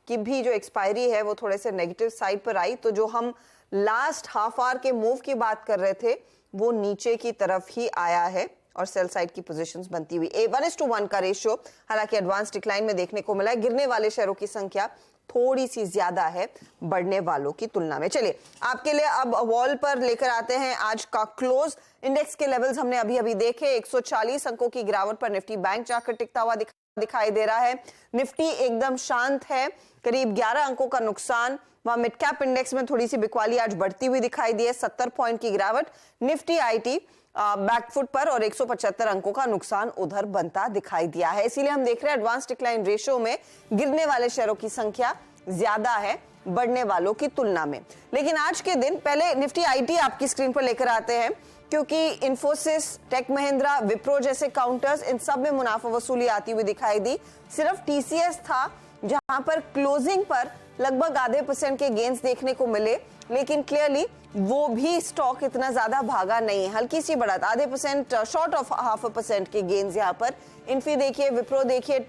की भी जो एक्सपायरी है वो थोड़े से नेगेटिव साइड पर आई, तो जो हम लास्ट हाफ आवर के मूव की बात कर रहे थे वो नीचे की तरफ ही आया है और सेल साइड की पोजीशंस बनती हुई। 1:1 का रेशियो हालांकि एडवांस डिक्लाइन में देखने को मिला है। गिरने वाले शेयरों की संख्या थोड़ी सी ज्यादा है बढ़ने वालों की तुलना में। चलिए आपके लिए अब वॉल पर लेकर आते हैं आज का क्लोज। इंडेक्स के लेवल्स हमने अभी अभी देखे। 140 अंकों की गिरावट पर निफ्टी बैंक जाकर टिकता हुआ दिखाई दे रहा है। निफ्टी एकदम शांत है, करीब 11 अंकों का नुकसान। वहां मिड कैप इंडेक्स में थोड़ी सी बिकवाली आज बढ़ती हुई दिखाई दी है, 70 पॉइंट की गिरावट। निफ्टी आईटी बैकफुट पर और 175 अंकों का नुकसान उधर बनता दिखाई दिया है। इसीलिए हम देख रहे हैं एडवांस डिक्लाइन रेशियो में गिरने वाले शेयरों की संख्या ज्यादा है बढ़ने वालों की तुलना में। लेकिन आज के दिन पहले निफ्टी आईटी आपकी स्क्रीन पर लेकर आते हैं, क्योंकि इंफोसिस, टेक महिंद्रा, विप्रो जैसे काउंटर्स, इन सब में मुनाफा वसूली आती हुई दिखाई दी। सिर्फ टीसीएस था जहां पर क्लोजिंग पर लगभग आधे % के गेन्स देखने को मिले, लेकिन क्लियरली वो भी स्टॉक इतना ज्यादा भागा नहीं है, हल्की सी बढ़त, आधे % शॉर्ट ऑफ 0.5% के गेन्स यहाँ पर। इन्फी देखिए, विप्रो देखिए,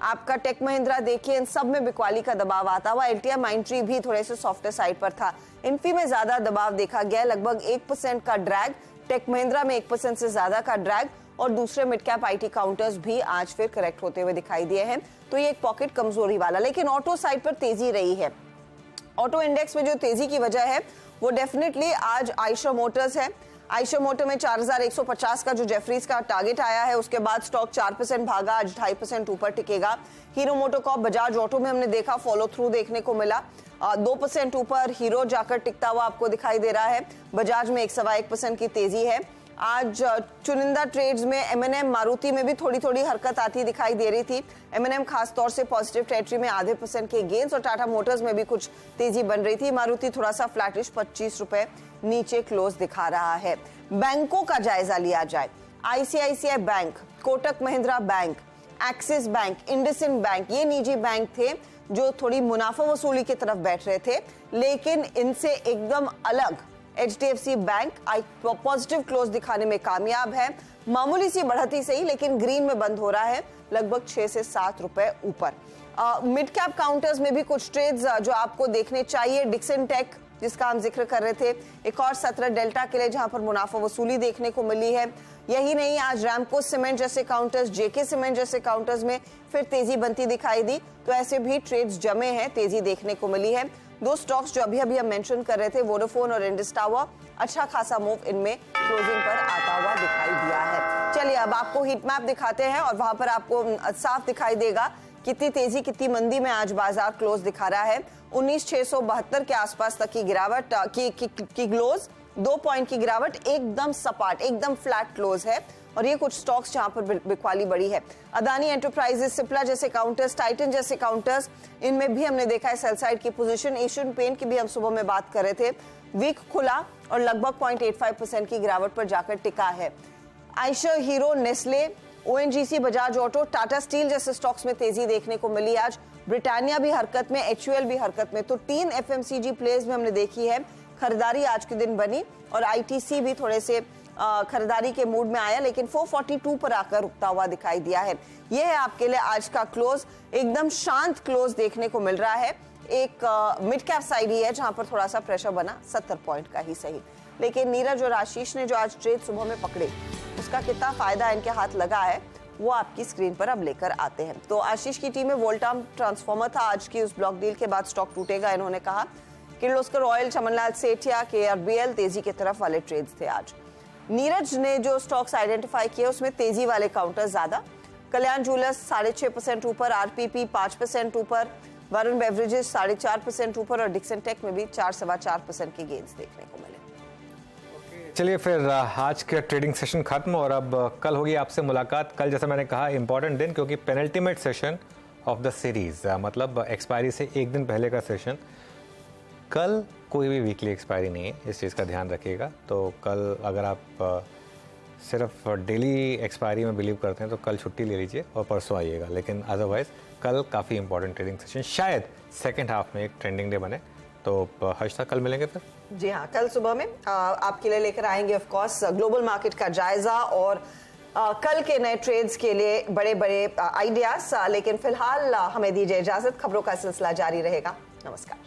आपका टेक महिंद्रा देखिए, इन सब में बिकवाली का दबाव आता हुआ। एलटीआई माइंडट्री भी थोड़े से सॉफ्टर साइड पर था। इन्फी में ज्यादा दबाव देखा गया, लगभग 1% का ड्रैग, टेक महिंद्रा में 1% से ज्यादा का ड्रैग, और दूसरे मिड कैप आईटी काउंटर्स भी आज फिर करेक्ट होते हुए दिखाई दिए हैं। तो ये एक पॉकेट कमजोरी वाला, लेकिन ऑटो साइड पर तेजी रही है। ऑटो इंडेक्स में जो तेजी की वजह है वो डेफिनेटली आज आइशर मोटर्स है। आइशर मोटर में 4150 का जो जेफरीज का टारगेट आया है, उसके बाद स्टॉक 4% भागा, आज 2.5% ऊपर टिकेगा। हीरो मोटोकॉर्प, बजाज ऑटो में हमने देखा फॉलो थ्रू देखने को मिला, 2% ऊपर हीरो जाकर टिकता हुआ आपको दिखाई दे रहा है। बजाज में 1.25% की तेजी है। आज चुनिंदा ट्रेड्स में एमएनएम, मारुति में भी थोड़ी थोड़ी हरकत आती दिखाई दे रही थी। एमएनएम खास तौर से पॉजिटिव टेरिटरी में आधे % के गेन्स, और टाटा मोटर्स में भी कुछ तेजी बन रही थी। मारुति थोड़ा सा फ्लैटिश 25 रुपए नीचे क्लोज दिखा रहा है। बैंकों का जायजा लिया जाए, ICICI bank, Kotak Mahindra bank, axis bank, IndusInd bank, ये निजी बैंक थे जो थोड़ी मुनाफा वसूली की तरफ बैठ रहे थे, लेकिन इनसे एकदम अलग एचडीएफसी बैंक पॉजिटिव क्लोज दिखाने में कामयाब है। मामूली सी बढ़ती सही, लेकिन ग्रीन में बंद हो रहा है, लगभग 6 से 7 रुपए ऊपर। मिड कैप काउंटर्स में भी कुछ ट्रेड्स जो आपको देखने चाहिए। डिक्सन टेक, जिसका हम जिक्र कर रहे थे, एक और 17 डेल्टा के लिए जहां पर मुनाफा वसूली देखने को मिली है। यही नहीं, आज रैमको सीमेंट जैसे काउंटर्स, जेके सीमेंट जैसे काउंटर्स में फिर तेजी बनती दिखाई दी। तो ऐसे भी ट्रेड्स जमे हैं, तेजी देखने को मिली है। दो स्टॉक्स जो अभी हम मेंशन कर रहे थे, वोडाफोन और इंडस टावर, अच्छा खासा मूव इनमें क्लोजिंग पर आता हुआ दिखाई दिया है। चलिए अब आपको हीट मैप दिखाते हैं, और वहां पर आपको साफ दिखाई देगा कितनी तेजी कितनी मंदी में आज बाजार क्लोज दिखा रहा है। 19,672 के आसपास तक की गिरावट की क्लोज, 2 पॉइंट की गिरावट, एकदम सपाट, एकदम फ्लैट क्लोज है। और ये कुछ स्टॉक्स जहां पर बिकवाली बड़ी है। अदानी एंटरप्राइजेस, सिप्ला जैसे काउंटर्स, टाइटन जैसे काउंटर्स, इनमें भी हमने देखा है सेल साइड की पोजीशन। एशियन पेंट की भी हम सुबह में बात कर रहे थे, वीक खुला और लगभग 0.85% की गिरावट पर जाकर टिका है। Eicher, hero, Nestle, ONGC, Bajaj auto, Tata steel जैसे स्टॉक्स में तेजी देखने को मिली आज। ब्रिटानिया भी हरकत में, एचयूएल भी हरकत में। तो 3 एफएमसीजी प्लेयर्स में हमने देखी है खरीदारी आज के दिन बनी, और आईटीसी भी थोड़े से खरीदारी के मूड में आया, लेकिन 442 पर आकर रुकता हुआ दिखाई दिया है। यह है आपके लिए आज का क्लोज, एकदम शांत क्लोज देखने को मिल रहा है। एक मिड कैप साइड ही है जहां पर थोड़ा सा प्रेशर बना, 70 पॉइंट का ही सही। लेकिन नीरज और आशीष ने जो आज ट्रेड सुबह में पकड़े, उसका कितना फायदा इनके हाथ लगा है वो आपकी स्क्रीन पर अब लेकर आते हैं। तो आशीष की टीम में वोल्टाम ट्रांसफॉर्मर था, आज की उस ब्लॉक डील के बाद स्टॉक टूटेगा इन्होंने कहा। किर्लोस्कर ऑयल, चमनलाल सेठिया, केआरबीएल तेजी की तरफ वाले ट्रेड्स थे आज। नीरज ने जो स्टॉक्स आइडेंटिफाई किए उसमें तेजी वाले काउंटर ज्यादा। कल्याण ज्वेलर्स 6.5% ऊपर, आरपीपी 5% ऊपर, वरुण बेवरेजेस 4.5% ऊपर, और डिक्सन टेक में भी 4-4.25% के गेन्स देखने को मिले। चलिए फिर आज का ट्रेडिंग सेशन खत्म, और अब कल होगी आपसे मुलाकात। कल जैसा मैंने कहा इंपॉर्टेंट दिन, क्योंकि penultimate session of the series, मतलब एक्सपायरी से एक दिन पहले का सेशन। कल कोई भी वीकली एक्सपायरी नहीं है, इस चीज़ का ध्यान रखिएगा। तो कल अगर आप सिर्फ डेली एक्सपायरी में बिलीव करते हैं तो कल छुट्टी ले लीजिए और परसों आइएगा, लेकिन अदरवाइज कल काफ़ी इंपॉर्टेंट ट्रेडिंग सेशन, शायद सेकेंड हाफ में एक ट्रेंडिंग डे बने। तो हर्षिता कल मिलेंगे फिर। जी हाँ, कल सुबह में आपके लिए लेकर आएंगे ऑफ कोर्स ग्लोबल मार्केट का जायजा और कल के नए ट्रेड्स के लिए बड़े बड़े आइडियाज। लेकिन फिलहाल हमें दीजिए इजाजत, खबरों का सिलसिला जारी रहेगा। नमस्कार।